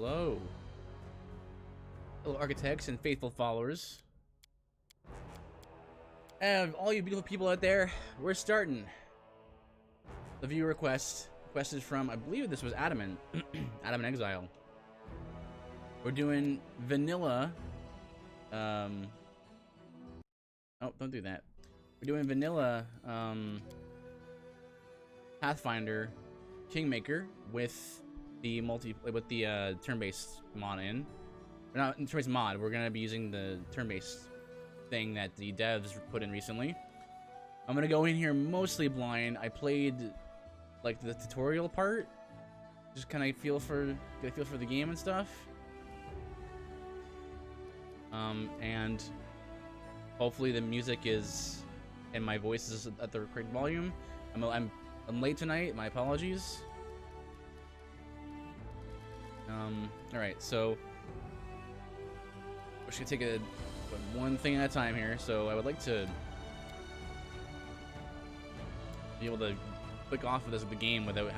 Hello. Hello, architects and faithful followers. And all you beautiful people out there, we're starting. The viewer request is from, I believe this was Adam in Exile. We're doing vanilla. Oh, don't do that. We're doing vanilla Pathfinder Kingmaker with the turn-based mod in. Or not turn-based mod. We're gonna be using the turn-based thing that the devs put in recently. I'm gonna go in here mostly blind. I played like the tutorial part, just kind of get a feel for the game and stuff. And hopefully the music is and my voice is at the correct volume. I'm late tonight. My apologies. All right, so we're just gonna take one thing at a time here. So I would like to be able to click off of the game without it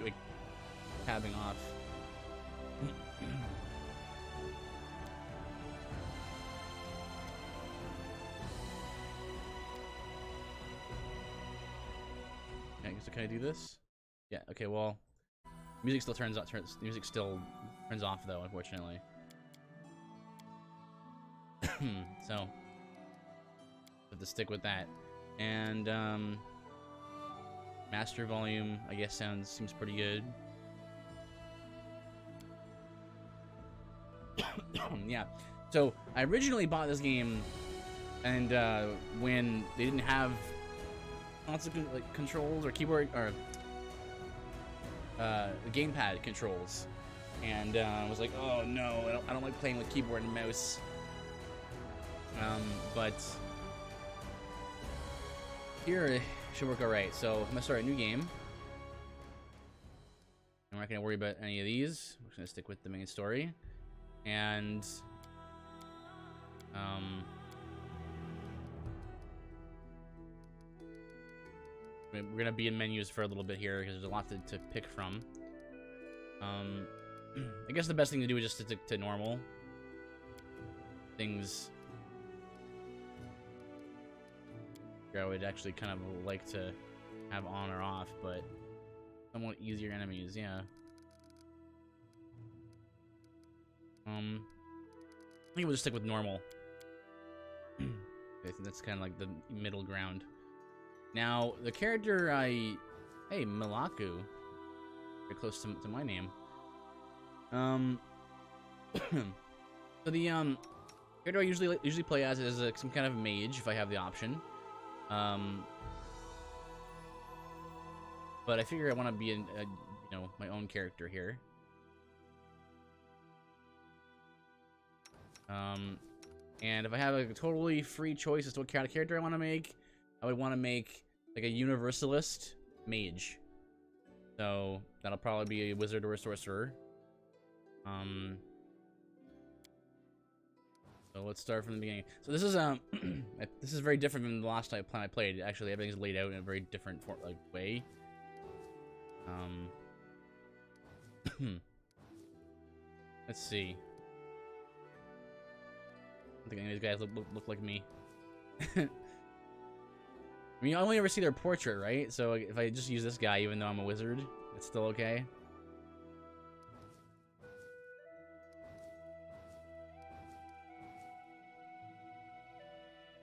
like, tabbing off. Okay, so can I do this? Yeah. Okay. Well, music still music still turns off though, unfortunately. So have to stick with that. And master volume, I guess, seems pretty good. Yeah. So I originally bought this game, and when they didn't have console controls or keyboard or gamepad controls, and I was like, oh no, I don't like playing with keyboard and mouse. But here it should work alright. So I'm gonna start a new game. I'm not gonna worry about any of these. We're just gonna stick with the main story. And we're gonna be in menus for a little bit here because there's a lot to pick from. I guess the best thing to do is just to stick to normal things. I would actually kind of like to have on or off, but somewhat easier enemies, yeah. I think we'll just stick with normal. I think that's kind of like the middle ground. Now, the character hey, Malaku, very close to my name. So the character I usually play as is some kind of mage if I have the option. But I figure I want to be you know, my own character here. And if I have a totally free choice as to what kind of character I want to make, I would want to make like a universalist mage. So that'll probably be a wizard or a sorcerer. So let's start from the beginning. So this is this is very different than the last time I played. Actually, everything's laid out in a very different way. Let's see. I don't think any of these guys look like me. I mean, I only ever see their portrait, right? So if I just use this guy, even though I'm a wizard, it's still okay.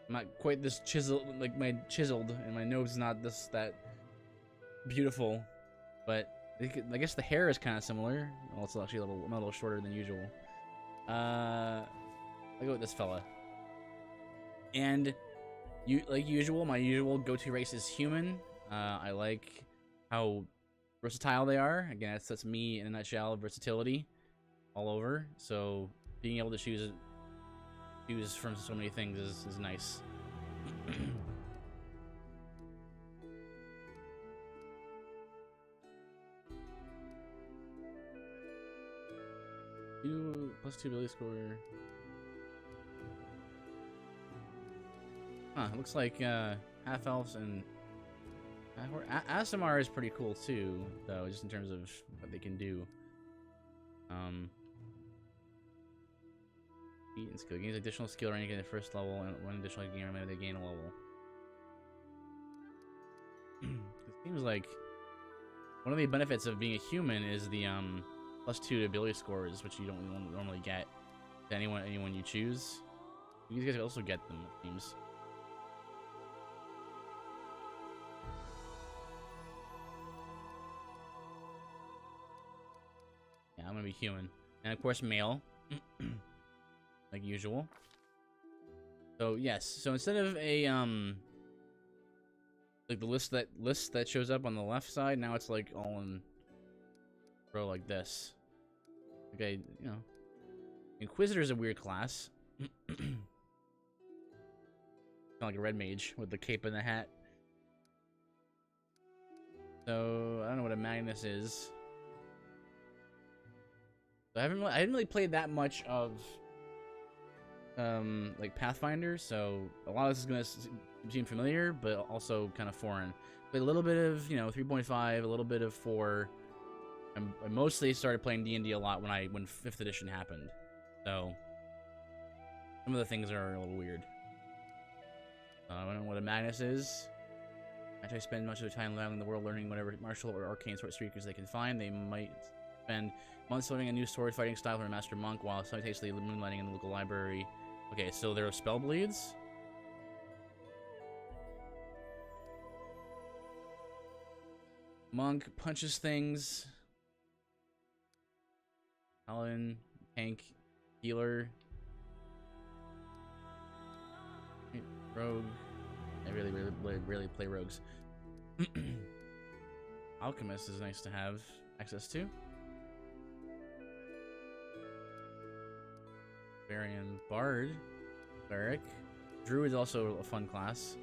I'm not quite this chiseled, like my chiseled, and my nose is not that beautiful, but I guess the hair is kind of similar. Well, it's actually I'm a little shorter than usual. I'll go with this fella. And like usual, my usual go-to race is human. I like how versatile they are. Again, that's me in a nutshell. Versatility, all over. So being able to choose from so many things is nice. +2 ability score. Huh, it looks like half elves and Aasimar is pretty cool too, though, just in terms of what they can do. Feat and skill. Gains additional skill ranking at the first level, and one additional gain remaining they gain a level. It seems like one of the benefits of being a human is the +2 ability scores, which you don't normally get to anyone you choose. You guys also get them, it seems. Yeah, I'm gonna be human, and of course male, like usual. So yes, so instead of a like the list that shows up on the left side, now it's like all in row like this. Okay, you know, Inquisitor is a weird class. Kind of like a red mage with the cape and the hat. So I don't know what a Magnus is. I hadn't really played that much of like Pathfinder, so a lot of this is gonna seem familiar, but also kind of foreign. Played a little bit of 3.5, a little bit of 4. I mostly started playing D&D a lot when 5th edition happened, so some of the things are a little weird. I don't know what a Magnus is. After I spend much of their time traveling the world learning whatever martial or arcane sort of secrets they can find, they might spend months learning a new sword fighting style from a master monk while simultaneously moonlighting in the local library. Okay, so there are spell bleeds. Monk punches things. Paladin, tank, healer. Rogue. I really play rogues. Alchemist is nice to have access to. Barbarian, Bard, Cleric. Druid is also a fun class.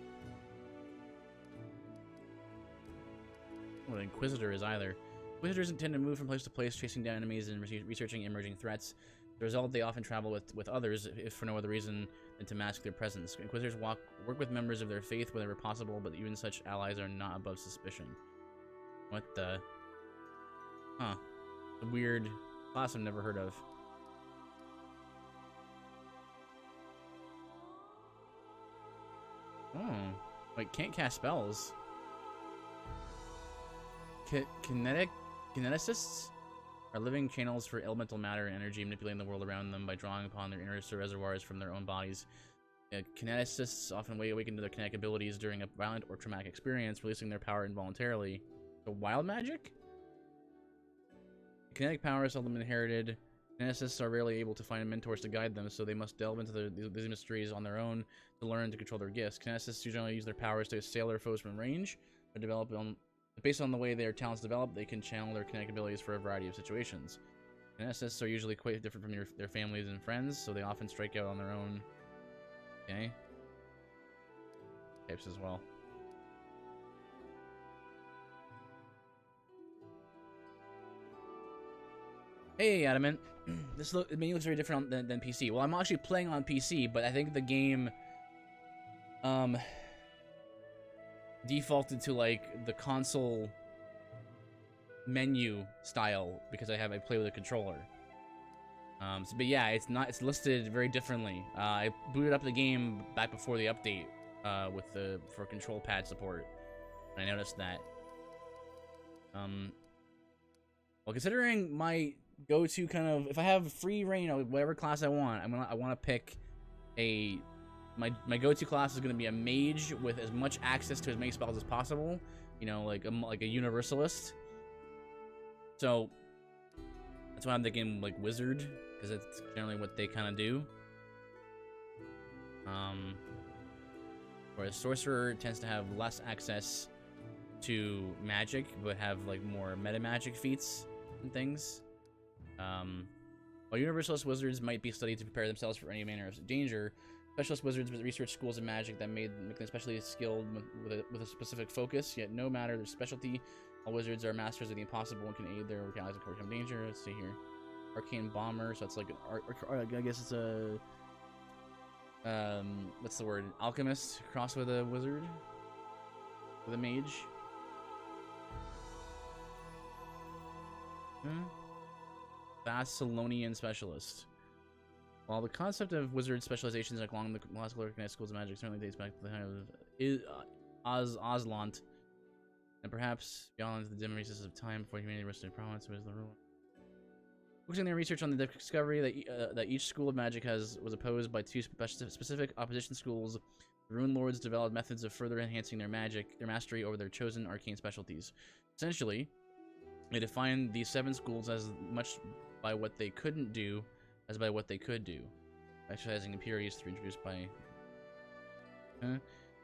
What an Inquisitor is either. Inquisitors tend to move from place to place, chasing down enemies and researching emerging threats. As a result, they often travel with others, if for no other reason than to mask their presence. Inquisitors work with members of their faith whenever possible, but even such allies are not above suspicion. What the? Huh. A weird class I've never heard of. Oh. Wait, can't cast spells. Kineticists are living channels for elemental matter and energy, manipulating the world around them by drawing upon their inner reservoirs from their own bodies. Kineticists often awaken to their kinetic abilities during a violent or traumatic experience, releasing their power involuntarily. So wild magic? Kinetic power is seldom inherited. Kineticists are rarely able to find mentors to guide them, so they must delve into these mysteries on their own to learn to control their gifts. Kineticists usually use their powers to assail their foes from range, or develop based on the way their talents develop, they can channel their kinetic abilities for a variety of situations. Kineticists are usually quite different from their families and friends, so they often strike out on their own. Okay. Types as well. Hey, Adamant. This menu looks very different than PC. Well, I'm actually playing on PC, but I think the game defaulted to like the console menu style because I play with a controller. But yeah, it's listed very differently. I booted up the game back before the update for control pad support, and I noticed that. Well, considering my go-to kind of, if I have free reign of whatever class I want, I want to pick my go-to class is going to be a mage with as much access to as many spells as possible. You know, like a universalist. So that's why I'm thinking like wizard, because it's generally what they kind of do. Whereas sorcerer tends to have less access to magic, but have like more meta magic feats and things. While universalist wizards might be studied to prepare themselves for any manner of danger, specialist wizards research schools of magic that make them especially skilled with a specific focus. Yet no matter their specialty, all wizards are masters of the impossible and can aid their allies in overcome danger. Let's see here. Arcane bomber, so it's like an I guess it's a what's the word? Alchemist crossed with a wizard, with a mage. Thessalonian specialist. While the concept of wizard specializations along the classical recognized schools of magic certainly dates back to the time of Oslant, and perhaps beyond the dim recesses of time before humanity rested province was the rule. Focusing their research on the discovery that each school of magic was opposed by two specific opposition schools, the Rune Lords developed methods of further enhancing their mastery over their chosen arcane specialties. Essentially, they defined these 7 schools as much by what they couldn't do as by what they could do. Exercising impurities introduced by...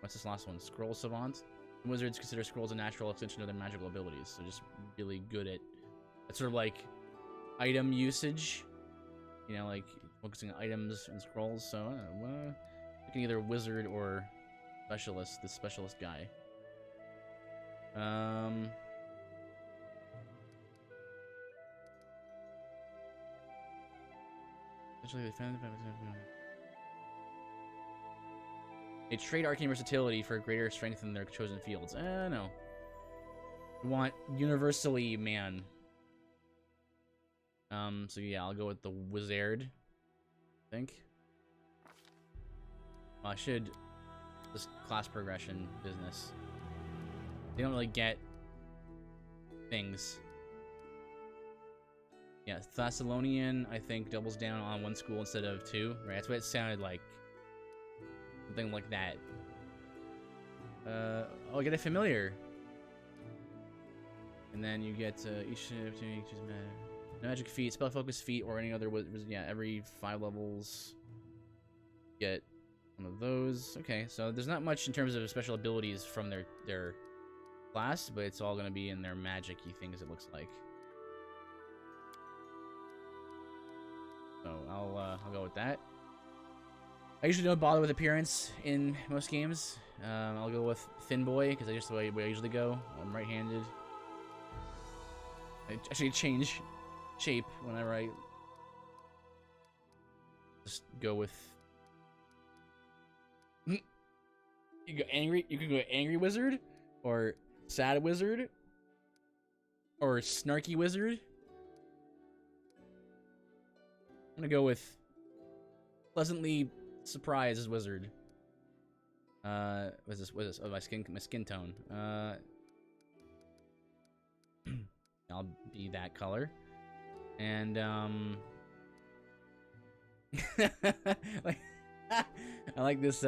What's this last one? Scroll Savant. Wizards consider scrolls a natural extension of their magical abilities, so just really good at... It's sort of like item usage. You know, like focusing on items and scrolls, so you can either wizard or specialist, the specialist guy. They trade arcane versatility for greater strength in their chosen fields. No. We want universally man. So yeah, I'll go with the wizard. I think. Well, I should. This class progression business. They don't really get things. Yeah, Thessalonian, I think, doubles down on 1 school instead of 2. Right, that's what it sounded like. Something like that. Oh, I get a familiar. And then you get each magic feat, spell focus feat, or any other. Yeah, every 5 levels. Get one of those. Okay, so there's not much in terms of special abilities from their class, but it's all gonna be in their magic-y things. It looks like. So I'll go with that. I usually don't bother with appearance in most games. I'll go with Thin Boy because that's just the way I usually go. I'm right-handed. I actually change shape whenever I just go with. You go angry. You can go angry wizard, or sad wizard, or snarky wizard. I'm gonna go with pleasantly surprised wizard. What's this? What is this? Oh, my skin tone. I'll be that color. And like I like this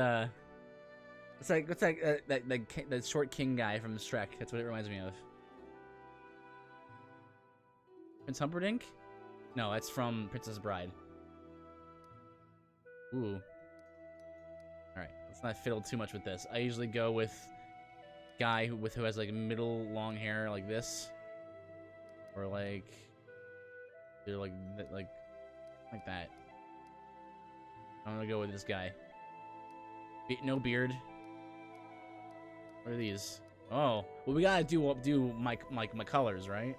it's like that short king guy from Shrek. That's what it reminds me of. Prince Humperdinck? No, that's from Princess Bride. Ooh. Alright, let's not fiddle too much with this. I usually go with guy who has like middle long hair like this. Or like they're like that. I'm gonna go with this guy. No beard. What are these? Oh, well, we gotta do my colors, right?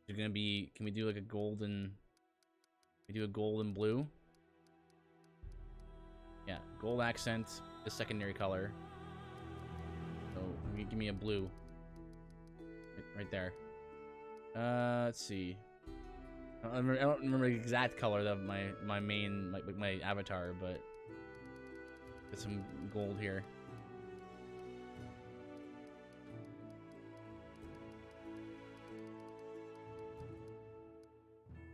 They're gonna be. Can we do like a golden? We do a gold and blue. Yeah, gold accent, the secondary color. So give me a blue. Right there. Let's see. I don't remember the exact color of my main my avatar, but get some gold here.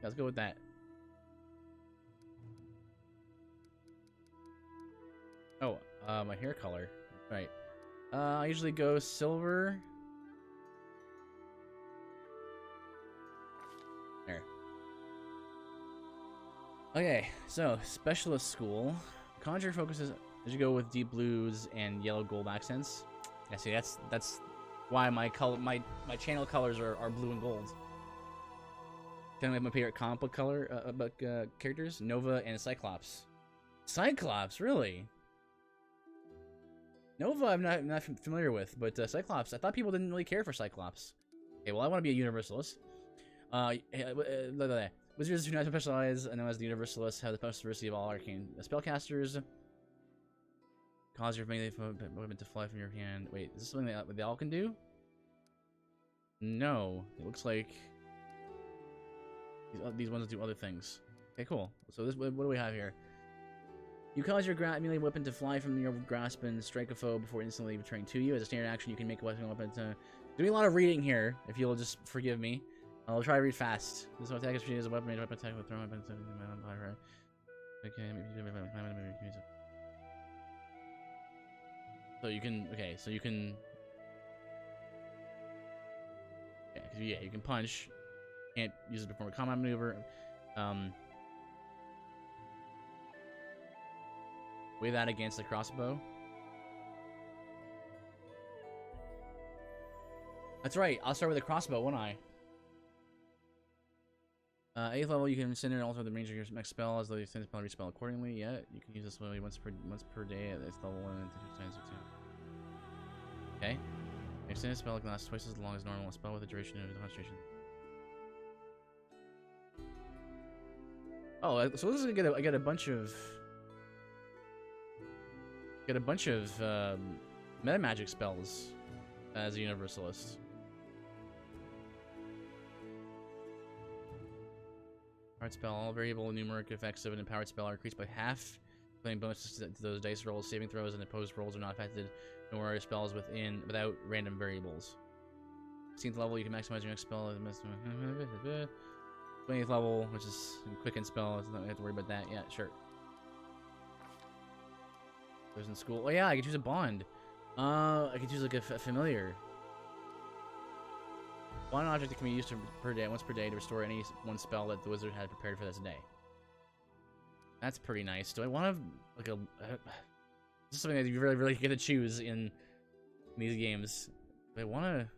Yeah, let's go with that. Oh, my hair color. Right. I usually go silver. There. Okay, so specialist school. Conjure focuses as you go with deep blues and yellow gold accents. Yeah, see that's why my channel colors are blue and gold. Then we have my favorite comic book color characters, Nova and Cyclops. Cyclops, really? Nova I'm not familiar with, but Cyclops, I thought people didn't really care for Cyclops. Okay, well I want to be a Universalist. Wizards who know how to specialize, known as the Universalists, have the most diversity of all arcane spellcasters. Cause your movement to fly from your hand. Wait, is this something that they all can do? No, it looks like These ones do other things. Okay, cool. So this, what do we have here? You cause your melee weapon to fly from your grasp and strike a foe before instantly returning to you. As a standard action, you can make a weapon to... Doing a lot of reading here, if you'll just forgive me. I'll try to read fast. This attack is as a weapon, weapon attack with thrown weapon. Okay, so you can... Okay, so you can... Yeah, you can punch. Can't use it to perform a combat maneuver. Weigh that against the crossbow. That's right. I'll start with the crossbow, won't I? 8th level, you can send and alter the range of your next spell as though you send spell respell accordingly. Yeah, you can use this ability once per day at this level 1 and 2 times 2. Okay. Extended spell can last twice as long as normal. A spell with a duration of concentration. Oh, so this is gonna I get a bunch of meta magic spells as a universalist. Powered spell. All variable numeric effects of an empowered spell are increased by half. Playing bonuses to those dice rolls, saving throws, and opposed rolls are not affected. Nor are spells without random variables. 16th level, you can maximize your next spell. 20th level, which is a quicken spell. You don't have to worry about that. Yeah, sure. Goes in school. Oh yeah, I could choose a bond. I could choose like a familiar. One object that can be used once per day to restore any one spell that the wizard had prepared for this day. That's pretty nice. Do I want to like this is something that you really get to choose in these games. Do I want to?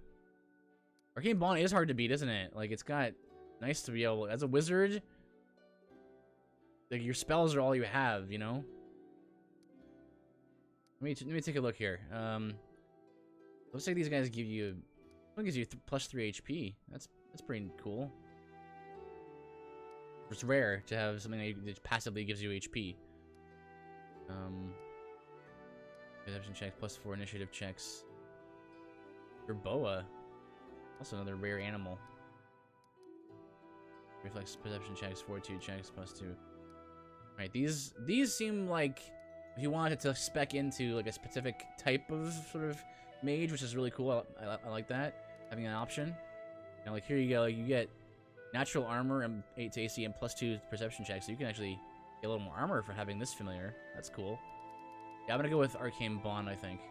Arcane Bond is hard to beat, isn't it? Like it's got nice to be able as a wizard. Like your spells are all you have, you know. Let me take a look here. Looks like these guys give you. One gives you plus 3 HP. That's pretty cool. It's rare to have something that passively gives you HP. Perception checks, plus 4 initiative checks. Your boa, also another rare animal. Reflex perception checks, fortitude checks, plus 2. Alright, these seem like if you wanted to spec into like a specific type of sort of mage, which is really cool. I like that, having an option. Now, like here you go, like, you get natural armor and 8 to AC and plus 2 perception checks, so you can actually get a little more armor for having this familiar. That's cool. Yeah, I'm gonna go with Arcane Bond, I think.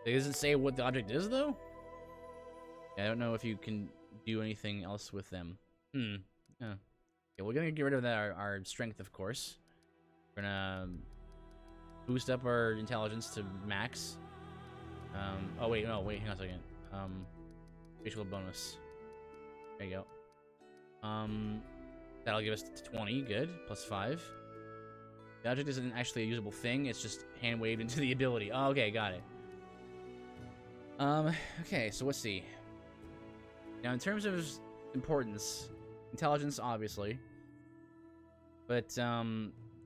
It doesn't say what the object is, though? Yeah, I don't know if you can do anything else with them. Yeah, we're gonna get rid of our strength, of course. We're gonna boost up our intelligence to max. Oh wait, no, wait, hang on a second. Visual bonus. There you go. That'll give us 20, good. Plus 5. The object isn't actually a usable thing, it's just hand waved into the ability. Oh, okay, got it. Okay, so let's see. Now, in terms of importance, intelligence, obviously. But,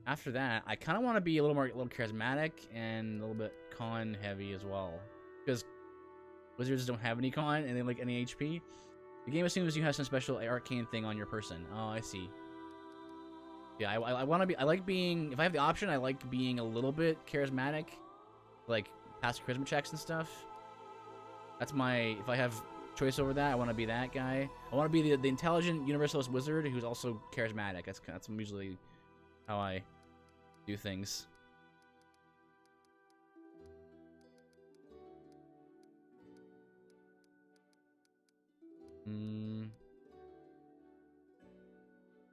after that, I kind of want to be a little charismatic and a little bit con heavy as well. Because wizards don't have any con and they like any HP. The game assumes you have some special arcane thing on your person. Oh, I see. Yeah, I want to be. I like being. If I have the option, I like being a little bit charismatic, like pass charisma checks and stuff. That's my. If I have choice over that, I want to be that guy. I want to be the intelligent universalist wizard who's also charismatic. That's usually how I do things.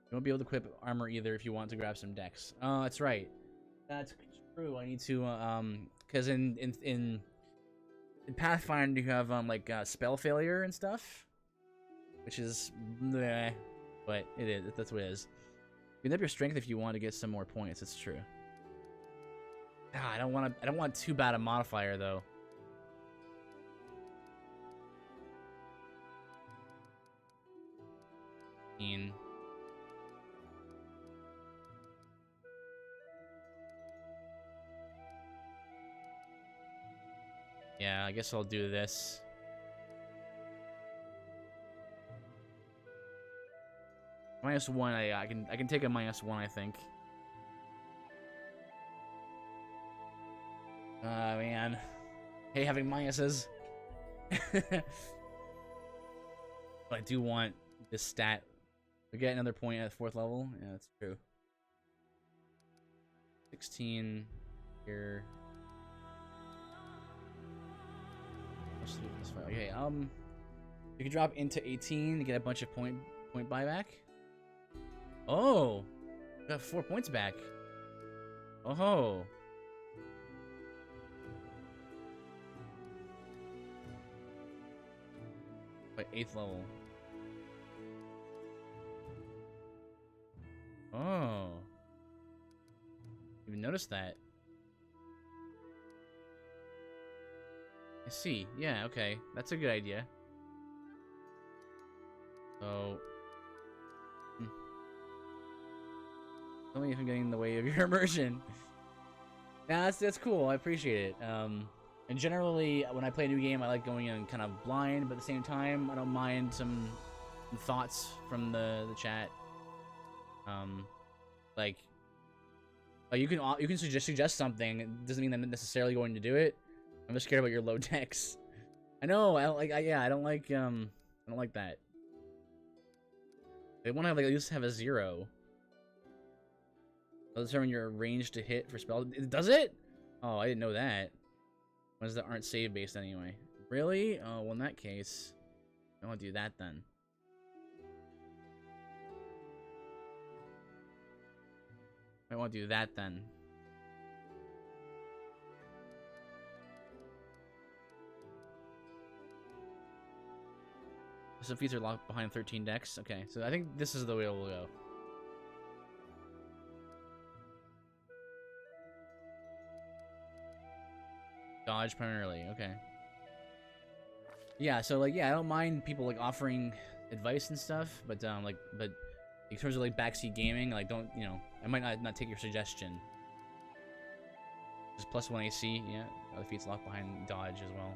You won't be able to equip armor either if you want to grab some dex. Oh, that's right. That's true. I need to because in Pathfinder you have like spell failure and stuff, which is bleh, but it is. That's what it is. You can up your strength if you want to get some more points. It's true. Ah, I don't want too bad a modifier though. Yeah, I guess I'll do this. -1, I can take a -1, I think. Man. Hey, having minuses. But I do want this stat. We get another point at 4th level. Yeah, that's true. 16 here. Okay, you can drop into 18 to get a bunch of point buyback. Oh, got 4 points back. Oh. By 8th level. Oh. Even noticed that. I see. Yeah, okay. That's a good idea. So... Tell me if I'm getting in the way of your immersion. Nah, that's cool. I appreciate it. And generally, when I play a new game, I like going in kind of blind, but at the same time, I don't mind some thoughts from the chat. Like you can suggest something. It doesn't mean that I'm necessarily going to do it. I'm just scared about your low decks. I know. I don't like. I don't like. I don't like that. They want to have, like, at least have a 0. It'll determine your range to hit for spell. Does it? Oh, I didn't know that. Ones that aren't save based anyway. Really? Oh, well, in that case, I want to do that then. I want to do that then. Some feats are locked behind 13 decks. Okay, so I think this is the way it will go. Dodge primarily. Okay. Yeah. So, like, yeah, I don't mind people, like, offering advice and stuff, but but in terms of, like, backseat gaming, like, don't, you know, I might not take your suggestion. Just +1 AC. Yeah. Other feats locked behind dodge as well.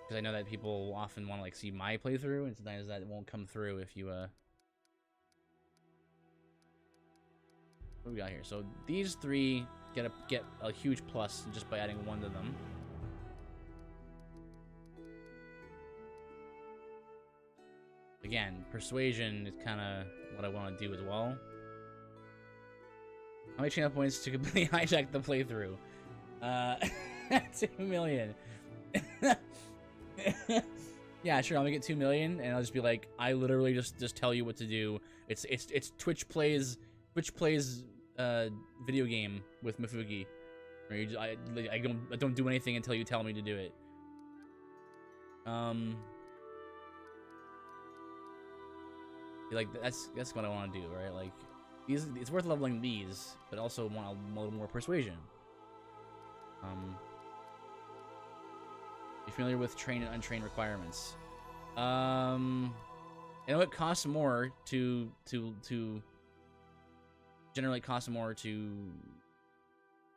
Because I know that people often want to, like, see my playthrough, and sometimes that won't come through if you What do we got here? So these 3 get a huge plus just by adding 1 to them. Again, persuasion is kind of what I want to do as well. How many channel points to completely hijack the playthrough? 2 million. Yeah, sure. I'll make it 2 million, and I'll just be like, I literally just tell you what to do. It's Twitch plays video game with Mafugi. Or you just, I don't do anything until you tell me to do it. Like, that's what I want to do, right? Like, these, it's worth leveling these, but also want a little more persuasion. You familiar with trained and untrained requirements? I know it costs more to generally costs more to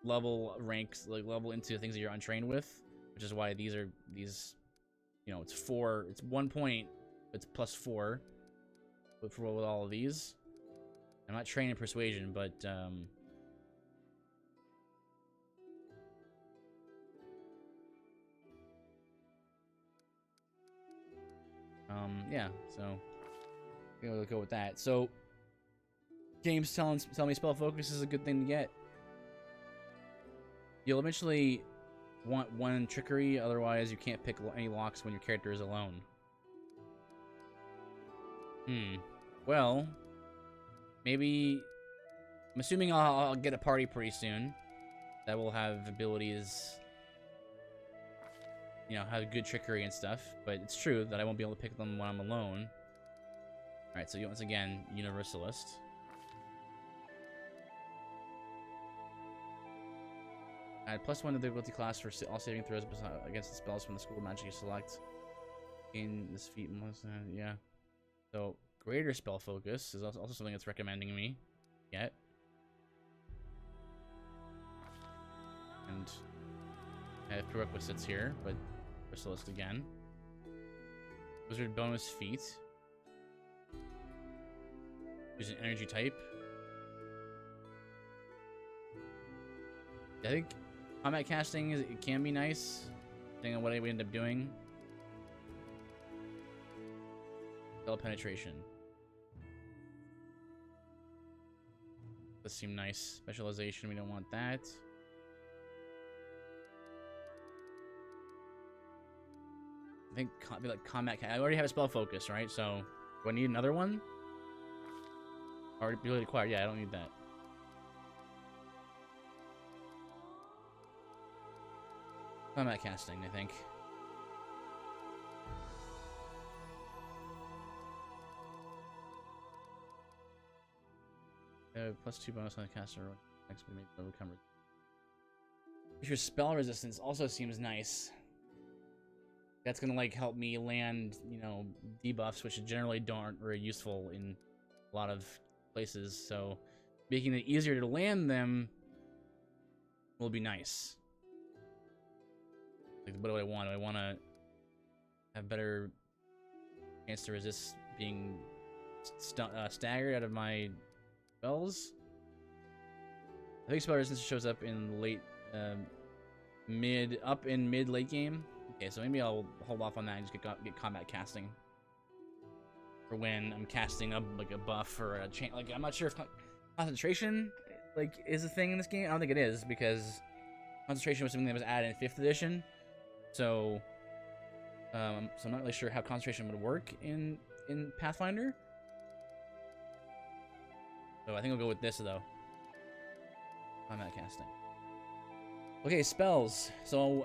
level ranks, like level into things that you're untrained with, which is why these, you know, it's 1 point, it's +4 with all of these. I'm not trained in persuasion, but yeah, so we'll go with that. So games tell me spell focus is a good thing to get. You'll eventually want 1 trickery, otherwise you can't pick any locks when your character is alone. Well, maybe I'm assuming I'll get a party pretty soon that will have abilities, you know, have good trickery and stuff, but it's true that I won't be able to pick them when I'm alone. Alright, so once again, Universalist. Add +1 to the difficulty class for all saving throws against the spells from the school magic you select. Gain this feat, yeah. So, greater spell focus is also something that's recommending me get. And I have prerequisites here, but Universalist again. Wizard bonus feat. Use an energy type. I think combat casting it can be nice, depending on what we end up doing. Spell penetration. Does seem nice. Specialization, we don't want that. I think be like combat. I already have a spell focus, right? So do I need another one? Already ability acquired. Yeah, I don't need that. Combat casting, I think. +2 bonus on the caster. Next, we may become. Your spell resistance also seems nice. That's gonna like help me land, you know, debuffs, which generally aren't very useful in a lot of places. So making it easier to land them will be nice. Like, what do I want? Do I want to have better chance to resist being staggered out of my spells? I think spell resistance shows up in late, mid late game. Okay, so maybe I'll hold off on that and just get combat casting for when I'm casting up like a buff or a chain. Like, I'm not sure if concentration like is a thing in this game. I don't think it is, because concentration was something that was added in 5th edition. So I'm not really sure how concentration would work in Pathfinder. So I think I'll go with this though. Combat casting. Okay, spells. So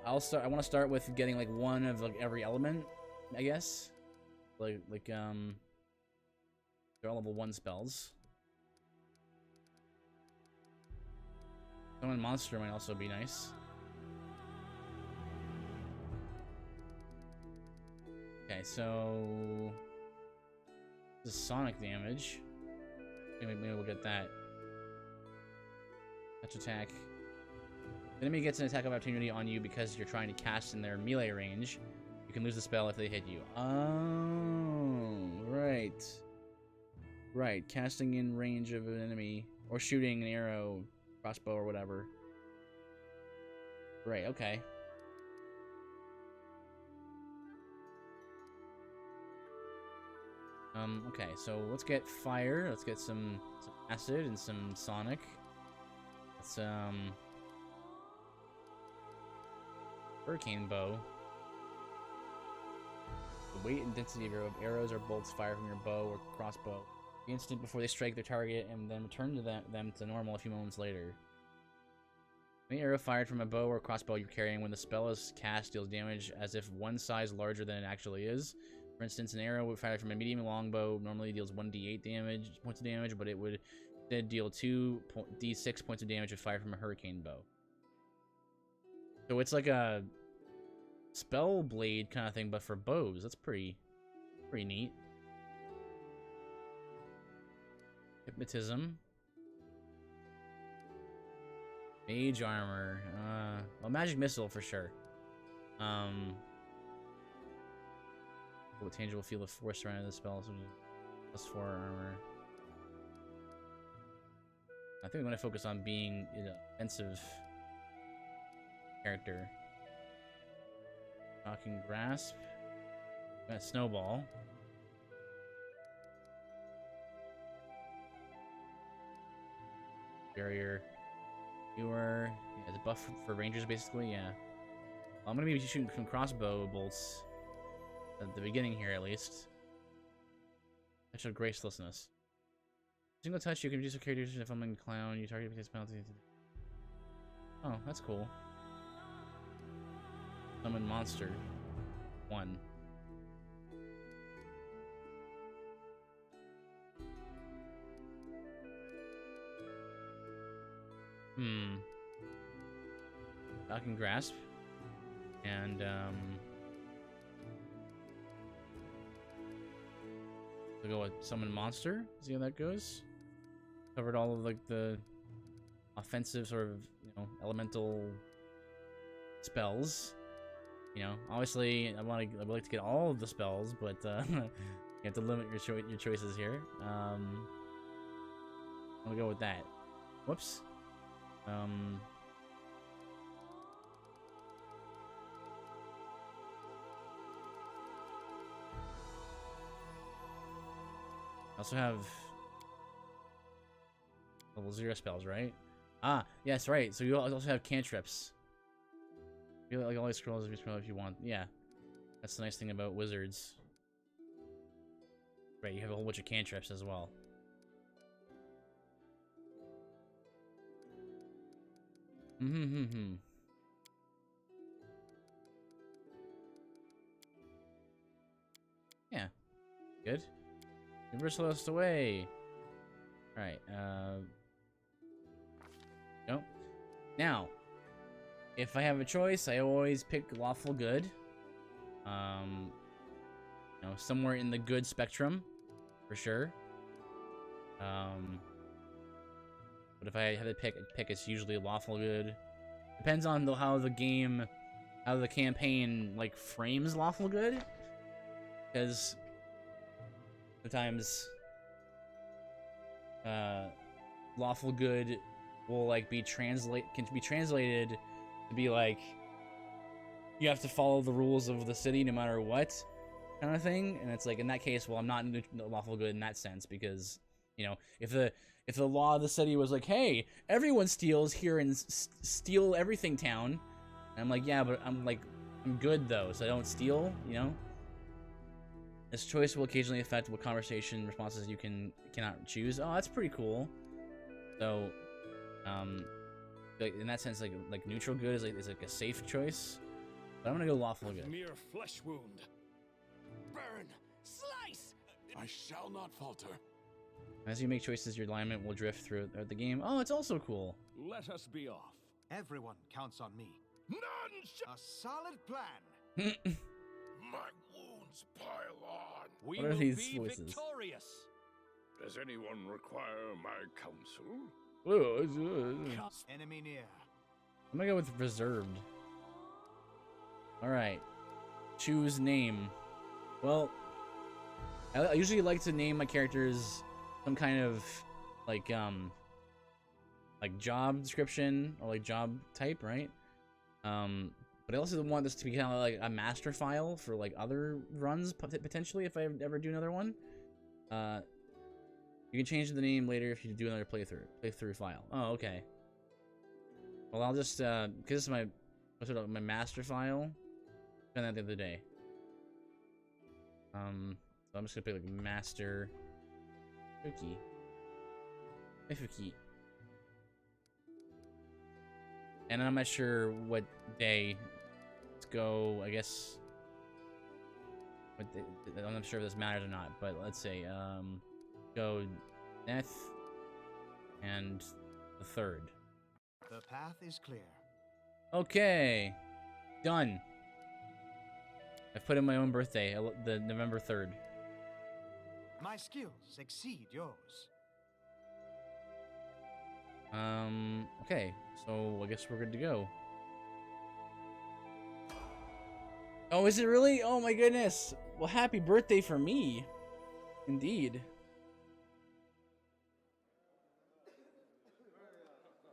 I want to start with getting like one of like every element, I guess. Like they're all level 1 spells. Summon monster might also be nice. Okay, so this is sonic damage. Maybe we'll get that. Touch attack. The enemy gets an attack of opportunity on you because you're trying to cast in their melee range. You can lose the spell if they hit you. Oh, right. Right, casting in range of an enemy. Or shooting an arrow, crossbow, or whatever. Right, okay. Okay, so let's get fire. Let's get some acid and some sonic. Let's, hurricane bow. The weight and density of your arrows or bolts fired from your bow or crossbow the instant before they strike their target, and then return to them to normal a few moments later. Any arrow fired from a bow or crossbow you're carrying when the spell is cast deals damage as if one size larger than it actually is. For instance, an arrow fired from a medium longbow normally deals 1d8 points of damage, but it would instead deal 2d6 points of damage if fired from a hurricane bow. So it's like a spell blade kind of thing, but for bows. That's pretty neat. Hypnotism. Mage armor. Well, magic missile for sure. With tangible field of force surrounding the spell, so +4 armor. I think I'm going to focus on being an offensive character. Shocking grasp. Snowball. Barrier. Viewer. Yeah, the buff for rangers, basically. Yeah. I'm going to be shooting some crossbow bolts at the beginning here, at least. Touch of gracelessness. Single touch, you can reduce a character's if I'm in clown. You target because penalty. Oh, that's cool. Summon monster. 1. Shocking grasp. And we'll go with summon monster. See how that goes. Covered all of like the offensive sort of, you know, elemental spells. You know, obviously, I would like to get all of the spells, but you have to limit your choices here. I'm gonna go with that. Whoops. I also have level 0 spells, right? Ah, yes, right. So you also have cantrips. You like all these scrolls if you want. Yeah, that's the nice thing about wizards. Right, you have a whole bunch of cantrips as well. Yeah, good. Universalist away. All right. Nope. Now, if I have a choice, I always pick lawful good. You know, somewhere in the good spectrum, for sure. But if I have to pick, it's usually lawful good. Depends on how the campaign like frames lawful good, because sometimes lawful good will like can be translated to be like you have to follow the rules of the city no matter what, kind of thing. And it's like, in that case, well, I'm not lawful good in that sense, because, you know, if the law of the city was like, hey, everyone steals here in steal everything town, and I'm like, yeah, but I'm good though, so I don't steal, you know. This choice will occasionally affect what conversation responses you cannot choose. Oh, that's pretty cool. So, in that sense, like neutral good is like a safe choice. But I'm gonna go lawful good. Mere flesh wound. Burn, slice. I shall not falter. As you make choices, your alignment will drift throughout the game. Oh, it's also cool. Let us be off. Everyone counts on me. None. A solid plan. My wounds pile on. We what are these voices? Victorious. Does anyone require my counsel? Enemy near. I'm gonna go with reserved. All right. Choose name. Well, I usually like to name my characters some kind of like job description or like job type, right? But I also want this to be kind of like a master file for like other runs potentially if I ever do another one. You can change the name later if you do another playthrough file. Oh, okay. Well, I'll just because this is my master file. I found that the other day. So I'm just gonna pick like master cookie. And I'm not sure what day. Let's go. I guess. I'm not sure if this matters or not, but let's say go death and the 3rd. The path is clear. Okay, done. I've put in my own birthday, the November 3rd. My skills exceed yours. Okay, so I guess we're good to go. Oh, is it really? Oh my goodness. Well, happy birthday for me. Indeed.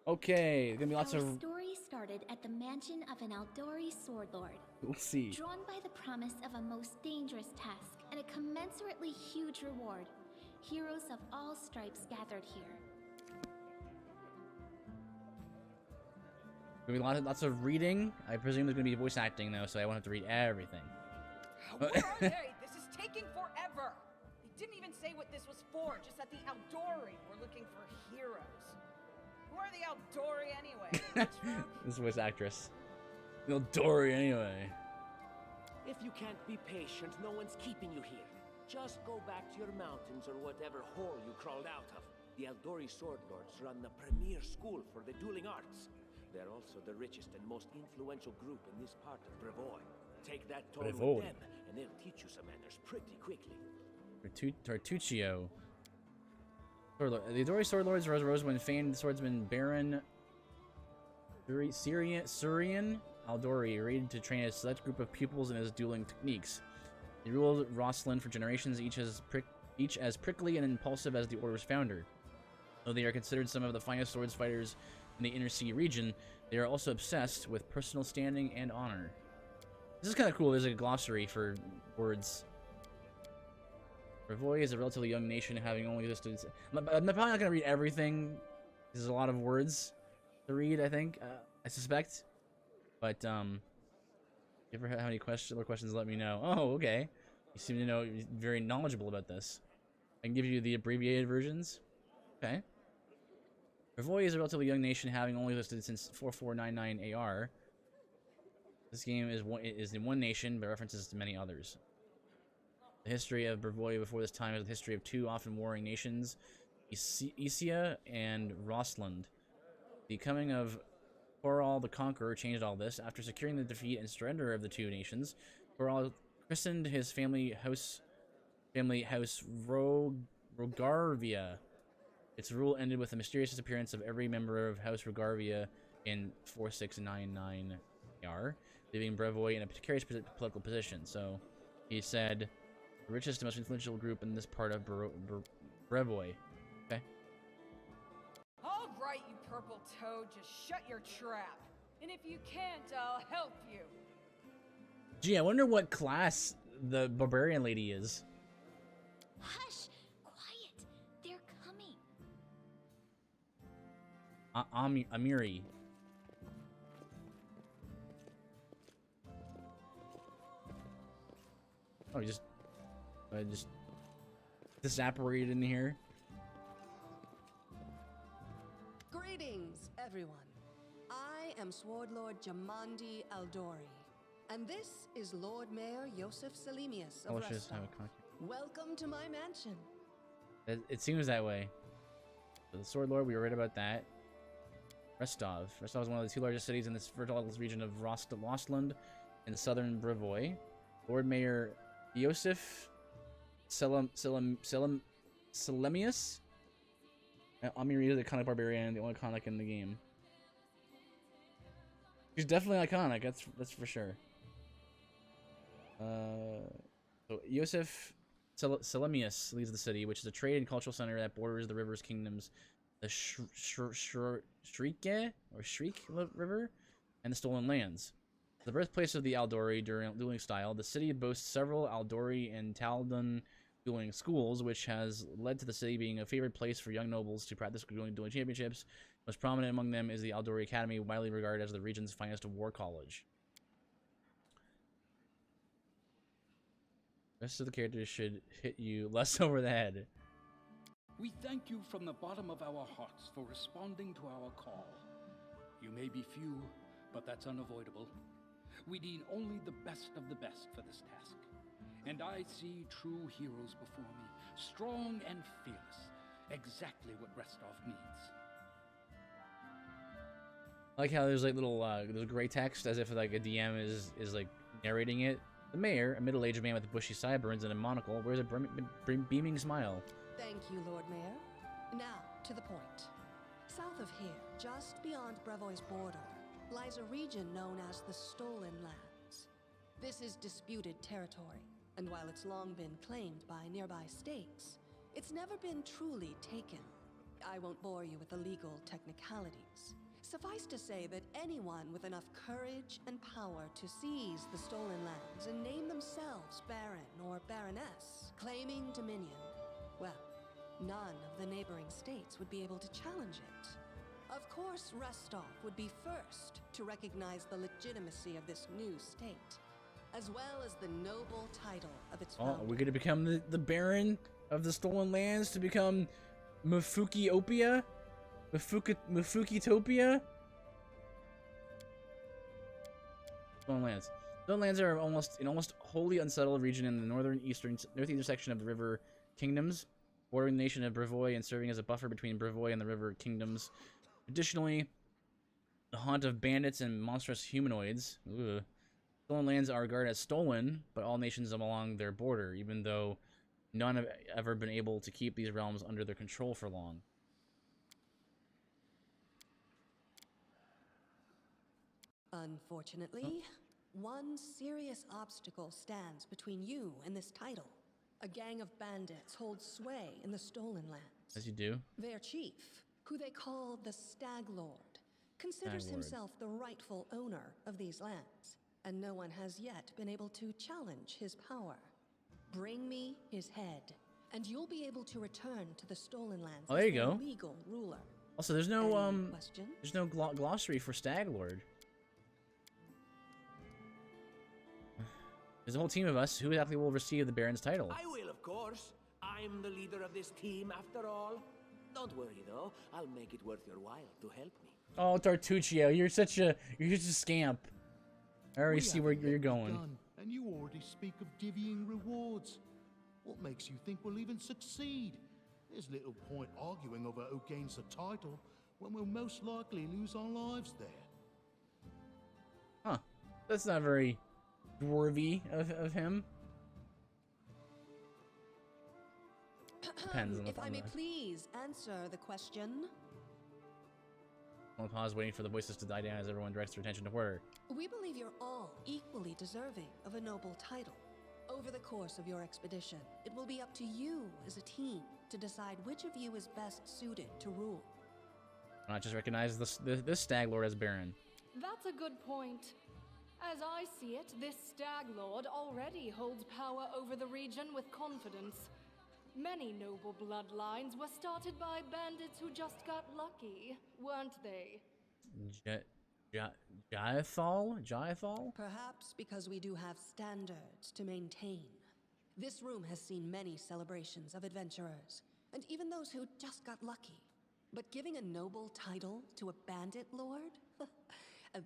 Okay, gonna be lots Our of... story started at the mansion of an Aldori sword lord. We'll see. Drawn by the promise of a most dangerous task and a commensurately huge reward, heroes of all stripes gathered here. Gonna be lots of reading. I presume there's gonna be voice acting though, so I won't have to read everything. Where are they? This is taking forever. They didn't even say what this was for. Just at the Aldori, we're looking for heroes. Who are the Aldori anyway? This voice actress. The Aldori anyway. If you can't be patient, no one's keeping you here. Just go back to your mountains or whatever hole you crawled out of. The Aldori Sword Lords run the premier school for the dueling arts. They're also the richest and most influential group in this part of Brevoy. Take that tone with them, and they'll teach you some manners pretty quickly. Tartuccio. The Aldori Sword Lords rose when famed swordsman Baron Surian Aldori raided to train a select group of pupils in his dueling techniques. He ruled Rosslyn for generations, each as prickly and impulsive as the Order's founder. Though they are considered some of the finest swords fighters in the Inner Sea region, they are also obsessed with personal standing and honor. This is kind of cool. There's a glossary for words. Brevoy is a relatively young nation, having only existed. I'm probably not going to read everything. There's a lot of words to read, I think. I suspect. But, if you ever have any questions, let me know. Oh, okay. You seem to know, you're very knowledgeable about this. I can give you the abbreviated versions. Okay. Brevoy is a relatively young nation, having only existed since 4499 AR. This game is in one nation, but references to many others. The history of Brevoy before this time is the history of two often warring nations, Isia and Rossland. The coming of Coral the Conqueror changed all this. After securing the defeat and surrender of the two nations, Coral christened his family house Rogarvia. Its rule ended with the mysterious disappearance of every member of House Rogarvia in 4699 AR, leaving Brevoy in a precarious political position. So, he said, the richest and most influential group in this part of Brevoy. Okay. All right, you purple toad, just shut your trap. And if you can't, I'll help you. Gee, I wonder what class the barbarian lady is. Hush! Quiet! They're coming. Amiri. Oh, I just disapparated in here. Greetings, everyone. I am Sword Lord Jamandi Aldori, and this is Lord Mayor Yosef Salimius of Restov. Welcome to my mansion. It seems that way. So the Sword Lord, we were right about that. Restov. Restov is one of the two largest cities in this fertile region of Rostland in southern Brevoy. Lord Mayor Yosef Salimius. Amiri is the iconic barbarian, the only iconic in the game. He's definitely iconic, that's for sure. So Yosef Salimius leads the city, which is a trade and cultural center that borders the river's kingdoms, the Shrike River, and the Stolen Lands. The birthplace of the Aldori dueling style, the city boasts several Aldori and Taldan dueling schools, which has led to the city being a favorite place for young nobles to practice dueling championships. Most prominent among them is the Aldori Academy, widely regarded as the region's finest war college. The rest of the characters should hit you less over the head. We thank you from the bottom of our hearts for responding to our call. You may be few, but that's unavoidable. We need only the best of the best for this task. And I see true heroes before me, strong and fearless, exactly what Restov needs. I like how there's like little there's gray text as if like a DM is like narrating it. The mayor, a middle-aged man with bushy sideburns and a monocle, wears a beaming smile. Thank you, Lord Mayor. Now, to the point. South of here, just beyond Brevoy's border, lies a region known as the Stolen Lands. This is disputed territory, and while it's long been claimed by nearby states, it's never been truly taken. I won't bore you with the legal technicalities. Suffice to say that anyone with enough courage and power to seize the Stolen Lands and name themselves Baron or Baroness, claiming dominion, well, none of the neighboring states would be able to challenge it. Of course, Restov would be first to recognize the legitimacy of this new state, as well as the noble title of its founder. Oh, are we gonna become the Baron of the Stolen Lands to become Mufukitopia? Mufukitopia? Stolen Lands. Stolen Lands are an almost wholly unsettled region in the northeastern section of the River Kingdoms, bordering the nation of Brevoy and serving as a buffer between Brevoy and the River Kingdoms. Additionally, the haunt of bandits and monstrous humanoids. Ugh. Stolen Lands are regarded as stolen, but all nations along their border, even though none have ever been able to keep these realms under their control for long. Unfortunately, one serious obstacle stands between you and this title. A gang of bandits holds sway in the Stolen Lands. As you do. Their chief, who they call the Stag Lord, considers Stag Lord. himself the rightful owner of these lands, and no one has yet been able to challenge his power. Bring me his head, and you'll be able to return to the Stolen Lands Oh, there you as their go. legal ruler. Also, there's no Any questions? there's no glossary for Stag Lord. There's a whole team of us. Who exactly will receive the Baron's title? I will, of course. I'm the leader of this team, after all. Don't worry, though. I'll make it worth your while to help me. Oh, Tartuccio, you're such a scamp. I already see where you're going. Done, and you already speak of divvying rewards. What makes you think we'll even succeed? There's little point arguing over who gains the title when we'll most likely lose our lives there. Huh. That's not very dwarvy of him. Depends on If I may please answer the question. I'll pause, waiting for the voices to die down as everyone directs their attention to her. We believe you're all equally deserving of a noble title. Over the course of your expedition, it will be up to you as a team to decide which of you is best suited to rule. Not just recognize this Stag Lord as Baron. That's a good point. As I see it, this Stag Lord already holds power over the region with confidence. Many noble bloodlines were started by bandits who just got lucky, weren't they? Jaethal? Perhaps because we do have standards to maintain. This room has seen many celebrations of adventurers, and even those who just got lucky. But giving a noble title to a bandit lord?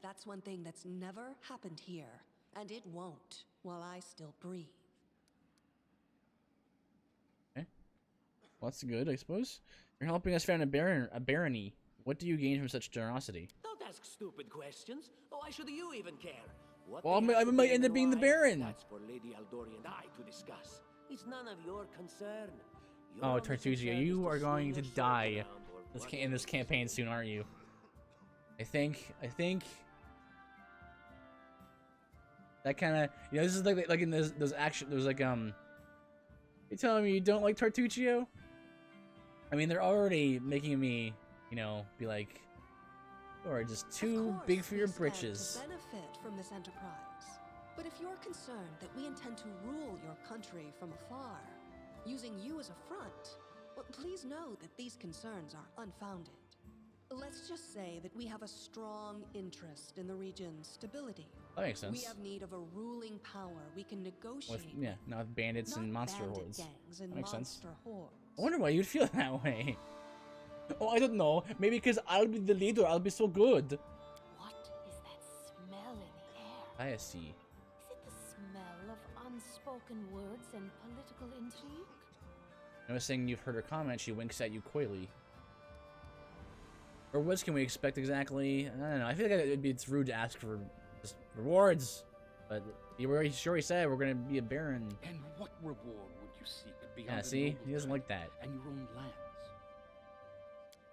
That's one thing that's never happened here, and it won't while I still breathe. Okay. Well, that's good, I suppose. You're helping us found a barony. What do you gain from such generosity? Don't ask stupid questions. Why should you even care? What Well, they I have to might gain end up and being the why, Baron. That's for Lady Aldori and I to discuss. It's none of your concern. Your Oh, only Tartuccio, concern is you to are swing going your to sword die around or in this campaign soon, aren't you? I think that kind of, you know, this is like in those action. There's like you telling me you don't like Tartuccio? I mean, they're already making me, you know, be like, you are just too big for your britches. To benefit from this enterprise. But if you're concerned that we intend to rule your country from afar, using you as a front, well, please know that these concerns are unfounded. Let's just say that we have a strong interest in the region's stability. That makes sense. We have need of a ruling power we can negotiate With, yeah, not bandits and monster bandit hordes. gangs and That makes sense. monster hordes. I wonder why you'd feel that way. Oh, I don't know. Maybe because I'll be the leader. I'll be so good. What is that smell in the air? I see. Is it the smell of unspoken words and political intrigue? Noticing you've heard her comment, she winks at you coyly. Or what can we expect exactly? I don't know. I feel like it's rude to ask for just rewards. But you already said we're going to be a baron. And what reward would you seek beyond Yeah, a see? noble He doesn't title like that. and your own lands?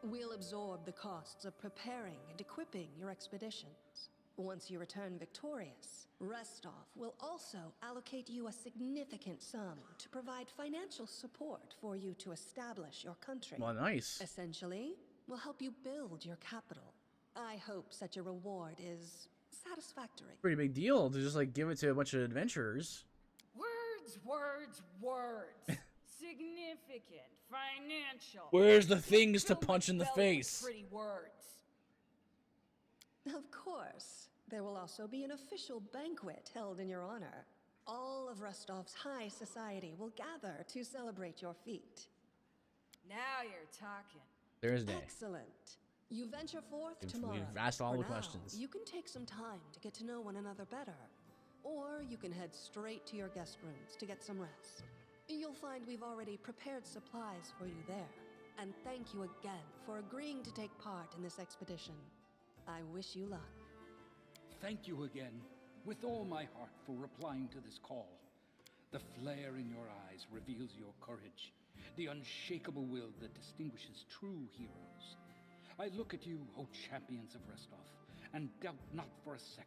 We'll absorb the costs of preparing and equipping your expeditions. Once you return victorious, Restov will also allocate you a significant sum to provide financial support for you to establish your country. Well, nice. Essentially, we'll help you build your capital. I hope such a reward is satisfactory. Pretty big deal to just like give it to a bunch of adventurers. Words. Significant, financial. Where's the things to Fill my punch in the belly with face? Pretty words. Of course. There will also be an official banquet held in your honor. All of Rostov's high society will gather to celebrate your feat. Now you're talking. Thursday. Excellent. You venture forth We've tomorrow. asked all For the now, questions. You can take some time to get to know one another better. Or you can head straight to your guest rooms to get some rest. You'll find we've already prepared supplies for you there. And thank you again for agreeing to take part in this expedition. I wish you luck. Thank you again, with all my heart, for replying to this call. The flare in your eyes reveals your courage, the unshakable will that distinguishes true heroes. I look at you, O champions of Restov, and doubt not for a second